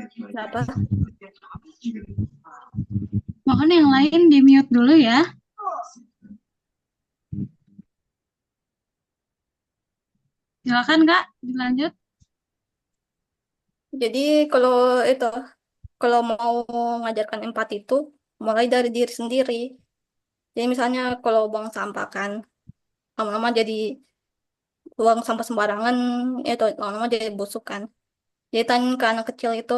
Kenapa? Mohon yang lain di mute dulu ya. Silakan Kak, dilanjut. Jadi kalau mau mengajarkan empati itu mulai dari diri sendiri. Jadi misalnya kalau buang sampah kan, lama-lama jadi buang sampah sembarangan, itu lama-lama jadi busuk kan. Jadi tanya ke anak kecil itu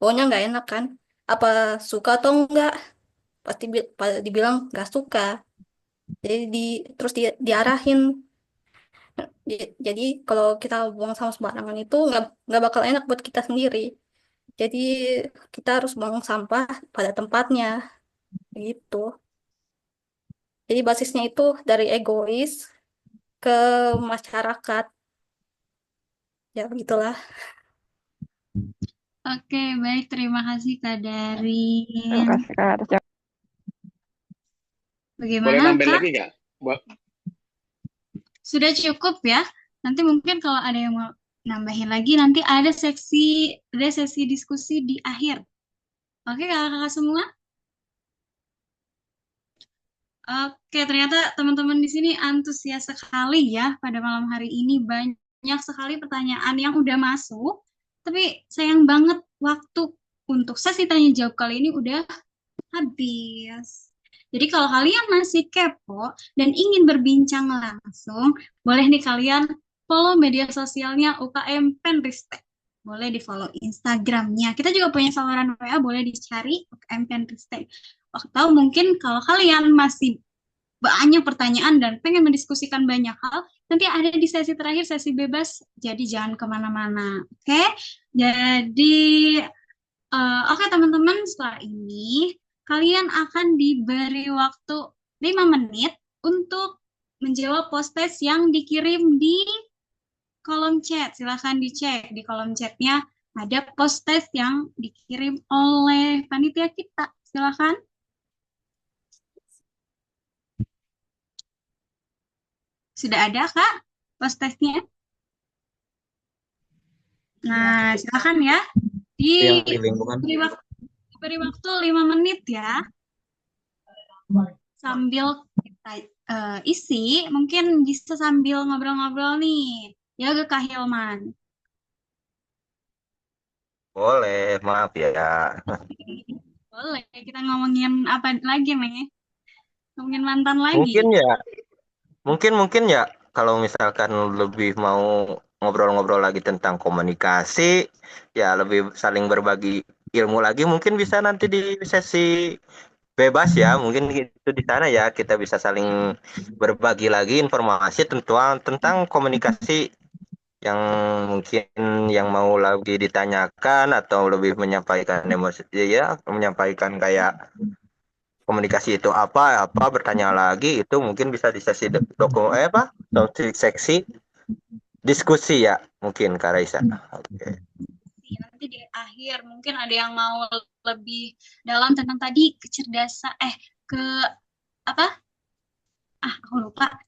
baunya nggak enak kan? Apa suka atau enggak? Pasti dibilang nggak suka. Jadi terus diarahin. Jadi kalau kita buang sampah sembarangan itu nggak bakal enak buat kita sendiri. Jadi kita harus buang sampah pada tempatnya, gitu. Jadi basisnya itu dari egois ke masyarakat. Ya begitulah. Oke, baik. Terima kasih Kak Darin. Terima kasih Kak atas jawaban. Boleh Bagaimana nambahin Kak? lagi nggak? Sudah cukup ya? Nanti mungkin kalau ada yang mau nambahin lagi, nanti ada sesi diskusi di akhir. Oke, kakak-kakak semua? Oke, ternyata teman-teman di sini antusias sekali ya pada malam hari ini. Banyak sekali pertanyaan yang udah masuk. Tapi sayang banget waktu untuk sesi tanya jawab kali ini udah habis. Jadi kalau kalian masih kepo dan ingin berbincang langsung, boleh nih kalian follow media sosialnya UKM Penristek. Boleh di-follow Instagramnya. Kita juga punya saluran WA, boleh dicari UKM Penristek. Atau mungkin kalau kalian masih banyak pertanyaan dan pengen mendiskusikan banyak hal, nanti ada di sesi terakhir, sesi bebas, jadi jangan kemana-mana. Oke? Jadi, oke teman-teman, setelah ini kalian akan diberi waktu 5 menit untuk menjawab post-test yang dikirim di kolom chat. Silahkan dicek di kolom chatnya, ada post-test yang dikirim oleh panitia kita. Silahkan. Sudah ada, Kak, post-testnya? Nah, silakan ya. Yang di lingkungan. Diberi waktu 5 menit ya. Sambil kita isi, mungkin bisa sambil ngobrol-ngobrol nih. Ya, Kak Hilman. Boleh, maaf ya. Boleh, kita ngomongin apa lagi nih? Ngomongin mantan lagi. Mungkin ya kalau misalkan lebih mau ngobrol-ngobrol lagi tentang komunikasi, ya lebih saling berbagi ilmu lagi, mungkin bisa nanti di sesi bebas ya, mungkin itu di sana ya kita bisa saling berbagi lagi informasi tentang komunikasi yang mungkin yang mau lagi ditanyakan atau lebih menyampaikan emosi ya, menyampaikan kayak komunikasi itu apa bertanya lagi itu mungkin bisa di sesi seksi diskusi ya mungkin Kak Raisa. Oke. Nanti di akhir mungkin ada yang mau lebih dalam tentang tadi kecerdasan ke apa? Aku lupa.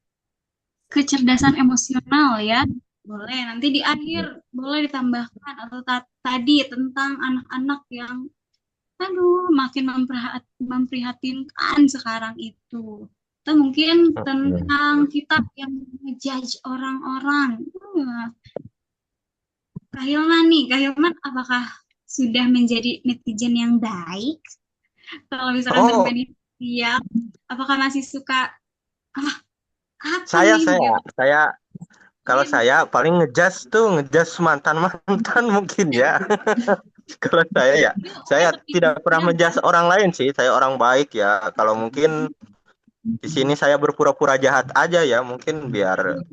Kecerdasan emosional ya. Boleh nanti di akhir boleh ditambahkan atau tadi tentang anak-anak yang aduh makin memprihatinkan sekarang itu. Atau mungkin tentang kita yang ngejudge orang-orang. Kak Hilman apakah sudah menjadi netizen yang baik? Kalau misalkan bermedia sosial, apakah masih suka apa Saya nih? kalau saya paling ngejudge mantan mungkin ya. Kalau saya tidak pernah menjudge orang lain sih. Saya orang baik ya. Kalau mungkin di sini saya berpura-pura jahat aja ya, mungkin biar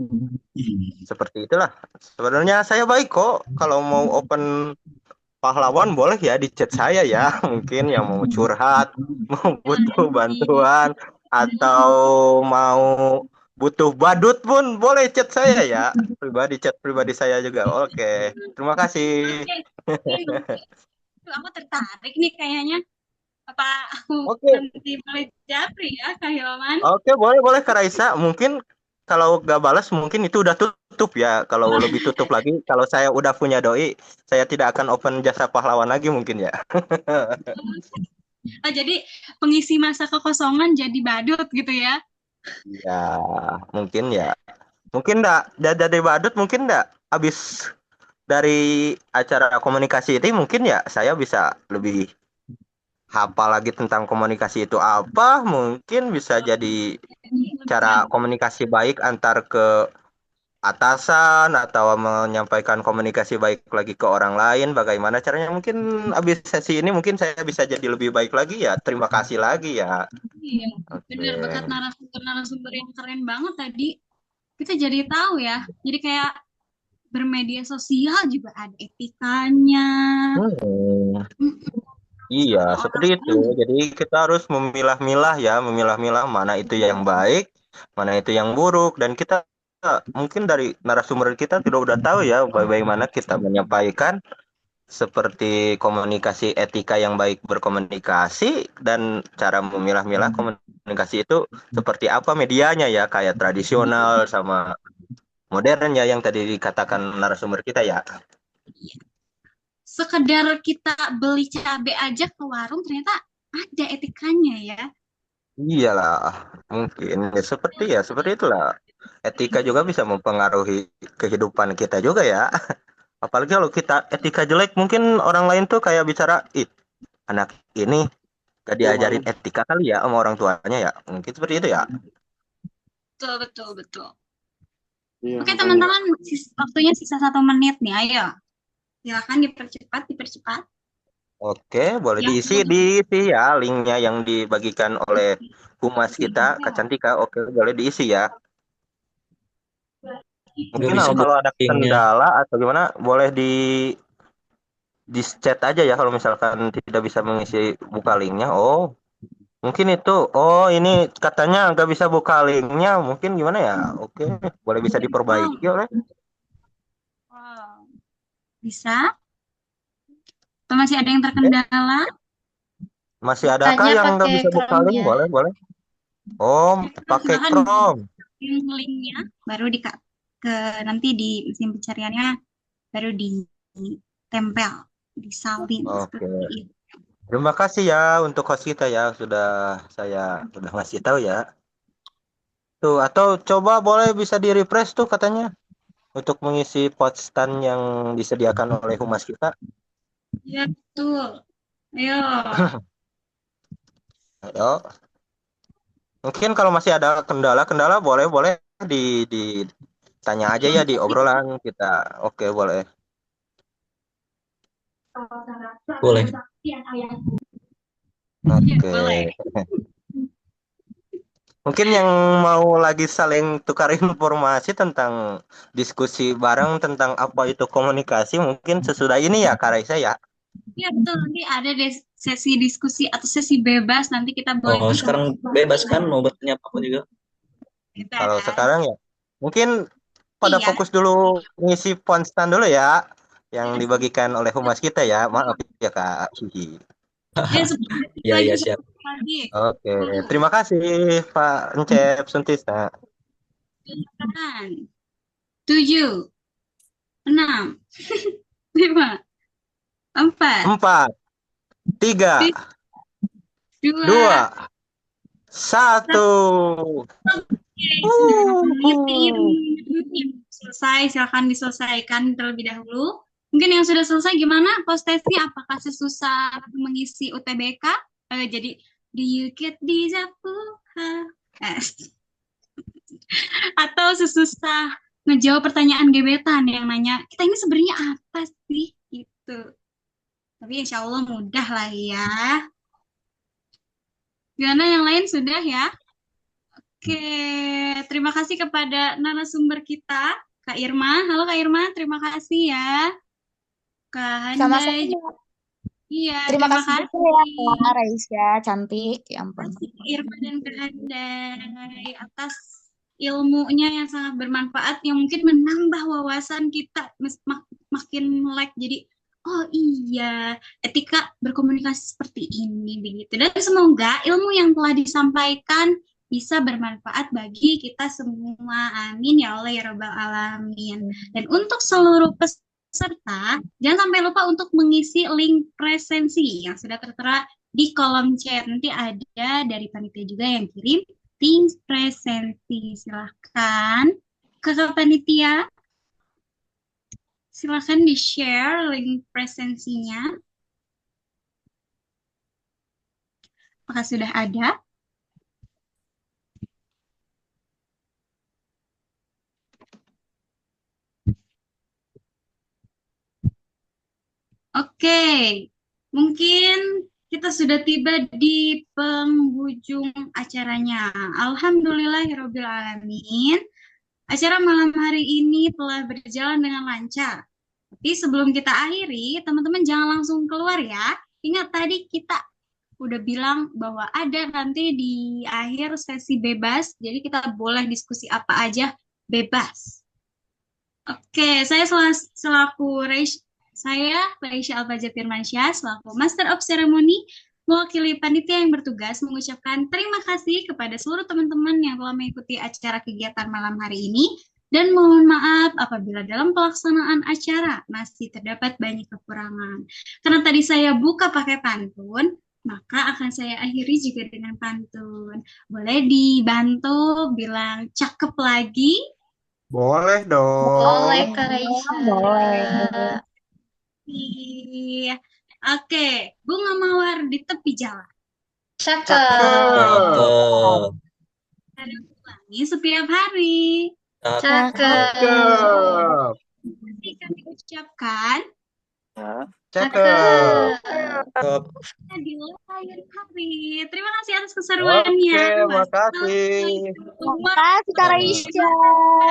seperti itulah. Sebenarnya saya baik kok. Kalau mau open pahlawan boleh ya di chat saya ya. Mungkin yang mau curhat, mau butuh bantuan atau mau butuh badut pun boleh chat saya ya. Chat pribadi saya juga. Oke. Terima kasih. Aku tertarik nih kayaknya. Apa aku Oke. nanti boleh japri ya Kak Hilman? Oke, boleh Kak Raisa. Mungkin kalau gak balas mungkin itu udah tutup ya. Kalau lebih tutup lagi, kalau saya udah punya doi, saya tidak akan open jasa pahlawan lagi mungkin ya. Jadi pengisi masa kekosongan jadi badut gitu ya? Ya, mungkin ya. Mungkin jadi badut mungkin habis dari acara komunikasi itu mungkin ya saya bisa lebih hafal lagi tentang komunikasi itu apa, mungkin bisa jadi cara komunikasi baik antar ke atasan atau menyampaikan komunikasi baik lagi ke orang lain bagaimana caranya mungkin habis sesi ini mungkin saya bisa jadi lebih baik lagi ya. Terima kasih lagi ya. Iya, benar berkat narasumber yang keren banget tadi kita jadi tahu ya. Jadi kayak bermedia sosial juga ada etikanya. Iya, seperti itu. Jadi kita harus memilah-milah ya, memilah-milah mana itu yang baik, mana itu yang buruk, dan kita mungkin dari narasumber kita tidak udah tahu ya bagaimana kita menyampaikan seperti komunikasi etika yang baik berkomunikasi dan cara memilah-milah komunikasi itu seperti apa medianya ya, kayak tradisional sama modern ya yang tadi dikatakan narasumber kita ya. Sekedar kita beli cabai aja ke warung ternyata ada etikanya ya. Iyalah, mungkin ya seperti itulah. Etika juga bisa mempengaruhi kehidupan kita juga ya. Apalagi kalau kita etika jelek, mungkin orang lain tuh kayak bicara, anak ini gak diajarin etika kali ya sama orang tuanya ya. Mungkin seperti itu ya. Betul. Iya, Oke teman-teman, waktunya sisa 1 menit nih, ayo. Silakan dipercepat. Oke, boleh diisi ya linknya yang dibagikan oleh humas kita, Kak Cantika. Oke, boleh diisi ya. Mungkin kalau ada kendala atau gimana, boleh di chat aja ya kalau misalkan tidak bisa mengisi buka linknya. Oh, mungkin itu. Oh, ini katanya nggak bisa buka linknya. Mungkin gimana ya? Oke, boleh bisa diperbaiki oleh. Bisa? Atau masih ada yang terkendala? Masih adakah yang nggak bisa buka link? Ya. Boleh. Oh, pakai Chrome. Linknya baru nanti di mesin pencariannya baru ditempel, disalin. Oke. Terima kasih ya untuk host kita ya saya sudah ngasih tahu ya. Tuh atau coba boleh bisa di refresh tuh katanya untuk mengisi postan yang disediakan oleh humas kita. Ya betul. Ayo. Ayo. Mungkin kalau masih ada kendala boleh ditanya aja ya di obrolan kita. Oke, boleh. Boleh. Iya, Oke. boleh. Mungkin yang mau lagi saling tukar informasi tentang diskusi bareng tentang apa itu komunikasi, mungkin sesudah ini ya Kak Raisa ya. Iya, betul. Nanti ada deh sesi diskusi atau sesi bebas. Nanti kita boleh Oh, bisa sekarang bebas kan mau bertanya apa juga? Kalau bebas. sekarang ya, mungkin pada Iya. fokus dulu ngisi ponstan dulu ya, yang dibagikan oleh humas kita ya. Maaf ya Kak Suji. Ya, 10 detik Ya, lagi, ya 10 siap. detik lagi. Oke, terima kasih Pak Encep Suntisna. 8, 7, 6, 5, 4, 4, 3, 2, 2, 1. Selesai, silakan diselesaikan terlebih dahulu. Mungkin yang sudah selesai gimana postesnya? Apakah sesusah mengisi UTBK? Jadi do you get this atau sesusah ngejawab pertanyaan gebetan yang nanya kita ini sebenarnya apa sih gitu. Tapi insya Allah mudah lah ya. Gimana yang lain sudah ya? Oke, terima kasih kepada narasumber kita, Kak Irma. Halo Kak Irma, terima kasih ya. Kak Sama-sama. Handai. Iya, Terima terima kasih kasih. juga ya Kak Raisya, cantik. Ya ampun. Kak Irma dan Kak Handai atas ilmunya yang sangat bermanfaat yang mungkin menambah wawasan kita makin melek. Jadi, oh iya, etika berkomunikasi seperti ini begitu. Dan semoga ilmu yang telah disampaikan bisa bermanfaat bagi kita semua. Amin ya Allah ya Rabbal Alamin. Dan untuk seluruh peserta, jangan sampai lupa untuk mengisi link presensi yang sudah tertera di kolom chat. Nanti ada dari panitia juga yang kirim link presensi. Silahkan Kakak panitia, silahkan di-share link presensinya. Apakah sudah ada? Oke, mungkin kita sudah tiba di penghujung acaranya. Alhamdulillahirabbil alamin. Acara malam hari ini telah berjalan dengan lancar. Tapi sebelum kita akhiri, teman-teman jangan langsung keluar ya. Ingat tadi kita udah bilang bahwa ada nanti di akhir sesi bebas, jadi kita boleh diskusi apa aja bebas. Oke, saya selaku Raisya Alfaja Firmansyah selaku Master of Ceremony mewakili panitia yang bertugas mengucapkan terima kasih kepada seluruh teman-teman yang telah mengikuti acara kegiatan malam hari ini dan mohon maaf apabila dalam pelaksanaan acara masih terdapat banyak kekurangan. Karena tadi saya buka pakai pantun, maka akan saya akhiri juga dengan pantun. Boleh dibantu bilang cakep lagi? Boleh dong. Boleh Kak Raisa. Boleh. Iya. Oke, bunga mawar di tepi jalan. Cakep. Ada pelangi setiap hari. Cakep. Nanti kami ucapkan Cakep. di lain hari. Terima kasih atas keseruannya. Oke, makasih. Makasih Kak Raisya.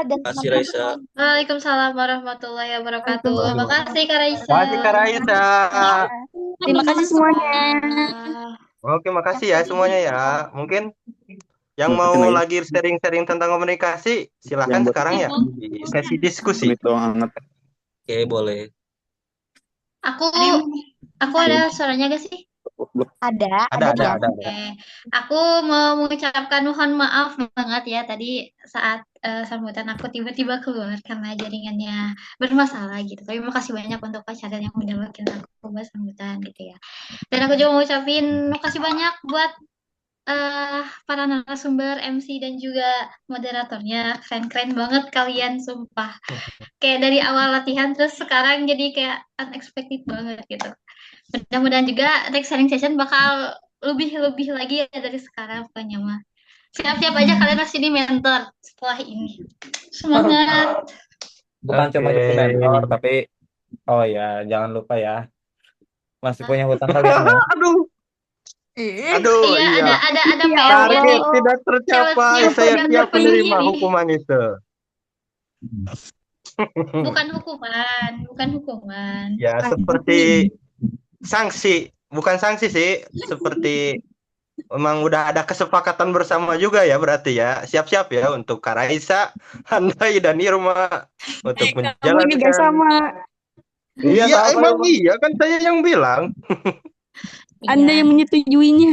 Terima kasih Raisa. Waalaikumsalam warahmatullahi wabarakatuh. Makasih Kak Raisa. Makasih Kak Raisa. Terima kasih semuanya. Oke, makasih ya semuanya ya. Mungkin yang mau lagi sharing-sharing tentang komunikasi, silahkan sekarang ya di sesi diskusi. Oke, boleh. Aku ada suaranya gak sih? Ada. Oke. Aku mau mengucapkan mohon maaf banget ya tadi saat sambutan aku tiba-tiba keluar karena jaringannya bermasalah gitu. Tapi makasih banyak untuk Pak Syaril yang udah bikin aku buat sambutan gitu ya. Dan aku juga mau ucapin makasih banyak buat para narasumber, MC dan juga moderatornya. Keren-keren banget kalian, sumpah. Kayak dari awal latihan terus sekarang jadi kayak unexpected banget gitu. Mudah-mudahan juga next sharing session bakal lebih lagi ya dari sekarang pokoknya mah. Siap-siap aja kalian masih di mentor setelah ini. Semangat. Bukan cuma jadi mentor, tapi oh ya, jangan lupa ya. Masih punya hutang kalian ya. Aduh. Aduh, Iya, iya. ada Ya PR-nya nih. Target Allah. tidak tercapai. Challenge-nya Saya udah siap terpenuhi menerima nih. hukuman itu. Bukan hukuman, bukan hukuman. Ya, seperti sanksi. Bukan sanksi sih. Seperti memang udah ada kesepakatan bersama juga ya berarti ya. Siap-siap ya untuk Kak Raisa, Handai, dan Irma untuk Kamu juga menjalankan. sama. Iya, Iya, sama emang emang. iya kan saya yang bilang. Anda Iya. yang menyetujuinya.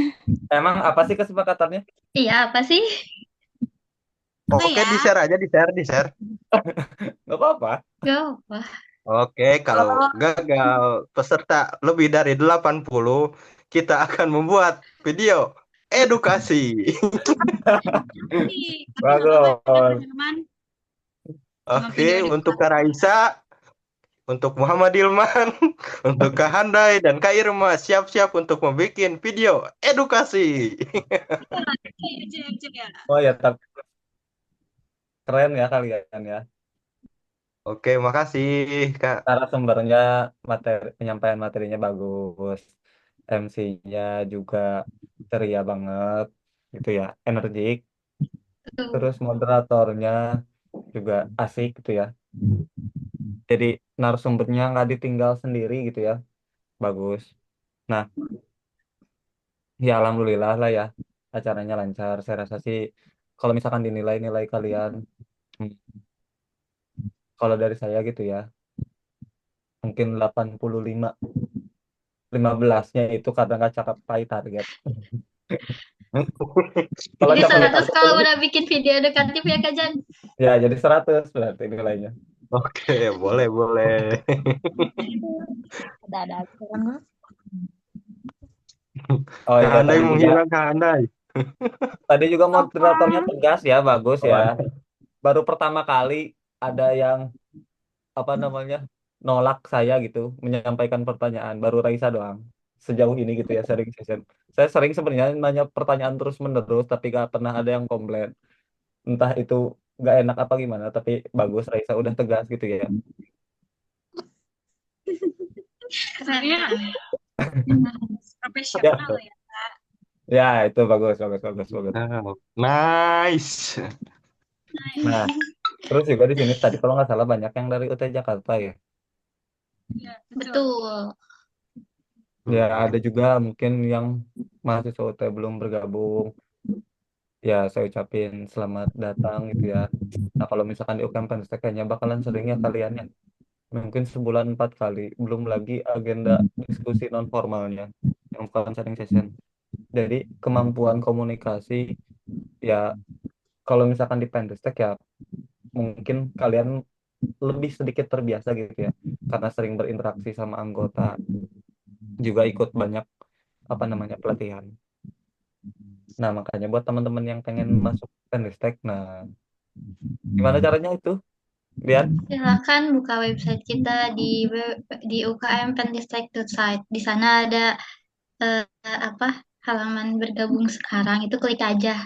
Emang apa sih kesepakatannya? Iya, apa sih? Apa Oke, ya? di-share aja, di-share. Gak apa-apa. Gak apa. Oke, kalau Kalau gagal peserta lebih dari 80, kita akan membuat video edukasi. Tapi nggak apa-apa ya, Kak Bagus. Herman. Sama Oke, video untuk edukasi. Kak Raisa, untuk Muhammad Ilman, untuk Kak Handai, dan Kak Irma siap-siap untuk membuat video edukasi. Ya. Oh ya, tapi keren ya kalian ya. Oke, makasih Kak. Narasumbernya, penyampaian materinya bagus. MC-nya juga ceria banget, gitu ya, energik. Terus moderatornya juga asik gitu ya. Jadi narasumbernya nggak ditinggal sendiri gitu ya, bagus. Nah, ya alhamdulillah lah ya, acaranya lancar. Saya rasa sih kalau misalkan dinilai-nilai kalian, hmm, kalau dari saya gitu ya, mungkin 85. 15-nya itu karena nggak capai target. Kalau Jadi capai 100 target kalau udah bikin video edukatif ya, Kak Jan? ya jadi 100 berarti nilainya. Oke, boleh. ada aturan gue. Oh Kak iya, Handai menghilang, Kak Handai. tadi juga moderatornya tegas ya, bagus ya. Oh, Baru pertama kali ada yang apa namanya nolak saya gitu menyampaikan pertanyaan, baru Raisa doang sejauh ini gitu ya sharing session. Saya sering sebenarnya nanya pertanyaan terus menerus tapi gak pernah ada yang komplain, entah itu gak enak apa gimana, tapi bagus Raisa udah tegas gitu ya. Kesannya profesional ya, Kak. Ya itu bagus. Nice. Nah, terus juga di sini tadi kalau nggak salah banyak yang dari UT Jakarta ya. Ya, Betul. Ya ada juga mungkin yang mahasiswa UT belum bergabung. Ya saya ucapin selamat datang gitu ya. Nah kalau misalkan di UKM Penristek kayaknya bakalan sering ya kalian ya. Mungkin sebulan 4 kali. Belum lagi agenda diskusi non formalnya yang bukan sharing session. Jadi kemampuan komunikasi ya kalau misalkan di Penristek ya mungkin kalian lebih sedikit terbiasa gitu ya. Karena sering berinteraksi sama anggota. Juga ikut banyak apa namanya pelatihan. Nah, makanya buat teman-teman yang pengen masuk Penristek, nah gimana caranya itu? Lihat. Silakan buka website kita di ukmpendistek.site. Di sana ada halaman bergabung sekarang. Itu klik aja.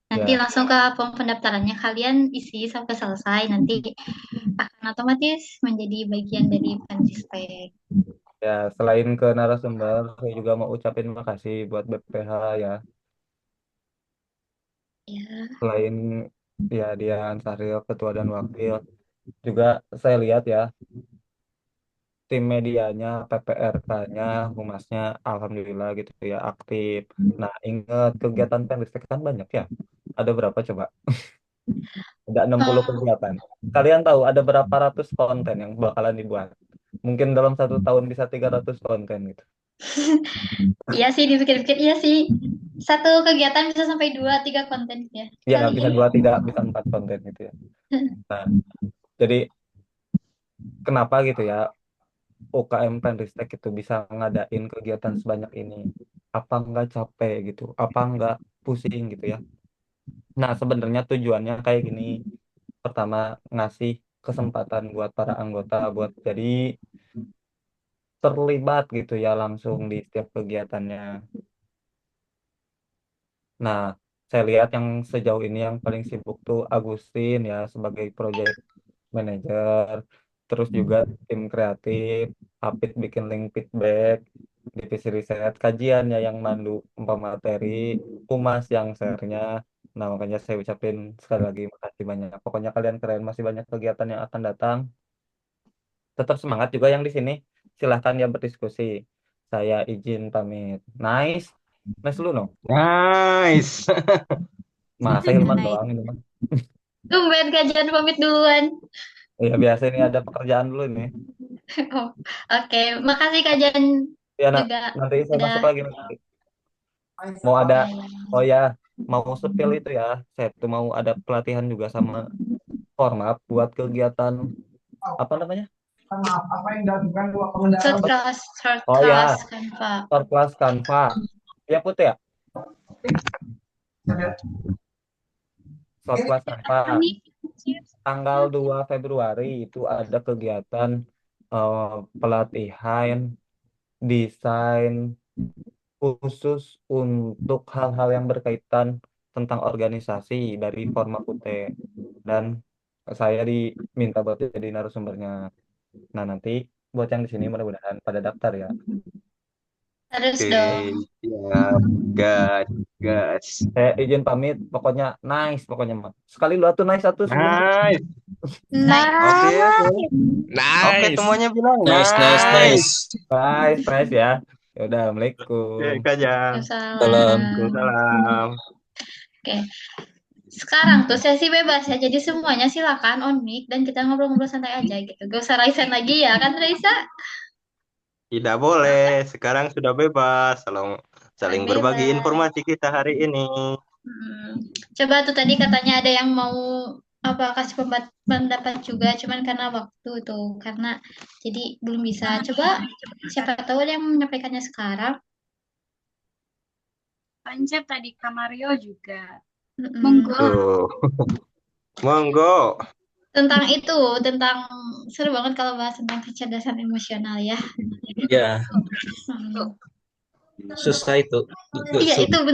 Nanti Ya. langsung ke form pendaftarannya, kalian isi sampai selesai. Nanti akan otomatis menjadi bagian dari Pendistek. Ya, selain ke narasumber, saya juga mau ucapin makasih buat BPH ya. Ya. Selain ya dia Ansaril, ketua dan wakil, juga saya lihat ya tim medianya, PPRK-nya, humasnya, alhamdulillah gitu ya aktif. Nah, ingat kegiatan Pendistek kan banyak ya. Ada berapa coba? Ada 60 kegiatan. Kalian tahu ada berapa ratus konten yang bakalan dibuat? Mungkin dalam 1 tahun bisa 300 konten gitu. Iya sih, dipikir-pikir iya sih. Satu kegiatan bisa sampai 2-3 konten ya. Ya, bisa 2, tidak bisa 4 konten gitu ya. Nah, jadi kenapa gitu ya UKM Penristek itu bisa ngadain kegiatan sebanyak ini? Apa nggak capek gitu? Apa nggak pusing gitu ya? Nah, sebenarnya tujuannya kayak gini. Pertama, ngasih kesempatan buat para anggota buat jadi terlibat gitu ya langsung di setiap kegiatannya. Nah, saya lihat yang sejauh ini yang paling sibuk tuh Agustin ya sebagai project manager, terus juga tim kreatif, Apit bikin link feedback, divisi riset, kajiannya yang mandu pemateri, humas yang share-nya. Nah, makanya saya ucapin sekali lagi makasih banyak. Pokoknya kalian keren, masih banyak kegiatan yang akan datang. Tetap semangat juga yang di sini. Silahkan ya berdiskusi. Saya izin pamit. Nice. Nice dulu no. Nice. Masa Hilman Nice. doang ini mah. Tumben kajian pamit duluan. Ya biasa ini ada pekerjaan dulu ini. Oh, oke, makasih kajian Ya juga nanti saya udah. masuk lagi nanti. Mau ada, oh ya, mau sepil itu ya. Saya tuh mau ada pelatihan juga sama Formap buat kegiatan apa namanya? Short Oh ya, class kan Pak. short class Canva. Ya Putih ya, short class Canva. Tanggal 2 Februari itu ada kegiatan pelatihan desain khusus untuk hal-hal yang berkaitan tentang organisasi dari Forma Putih. Dan saya diminta buat jadi narasumbernya. Nah, nanti buat yang di sini mudah-mudahan pada daftar ya. Harus Oke, dong. siap. Gas, gas. Saya izin pamit, pokoknya nice, pokoknya mah. Sekali lu atuh nice satu sebelum Nice. Nice. Oke, oke. Oke, Nice. semuanya bilang Nice, nice, nice. nice. nice ya. Ya udah, Oke, Assalamualaikum. Kak Jan. Salam. Waalaikumsalam. Oke. Sekarang tuh sesi bebas ya. Jadi semuanya silakan on mic dan kita ngobrol-ngobrol santai aja gitu. Gak usah raisan lagi ya kan Raisa? Tidak boleh, sekarang sudah bebas. Saling berbagi Bebas. informasi kita hari ini. Coba tuh tadi katanya ada yang mau apa kasih pendapat juga, cuman karena waktu tuh, karena jadi belum bisa. Coba siapa tahu ada yang menyampaikannya sekarang. Pancep tadi Kamario juga. Mm-mm. Monggo. Tuh. Monggo. Tentang itu, tentang seru banget kalau bahas tentang kecerdasan emosional ya. Ya, Hmm. susah itu. Iya, itu bener.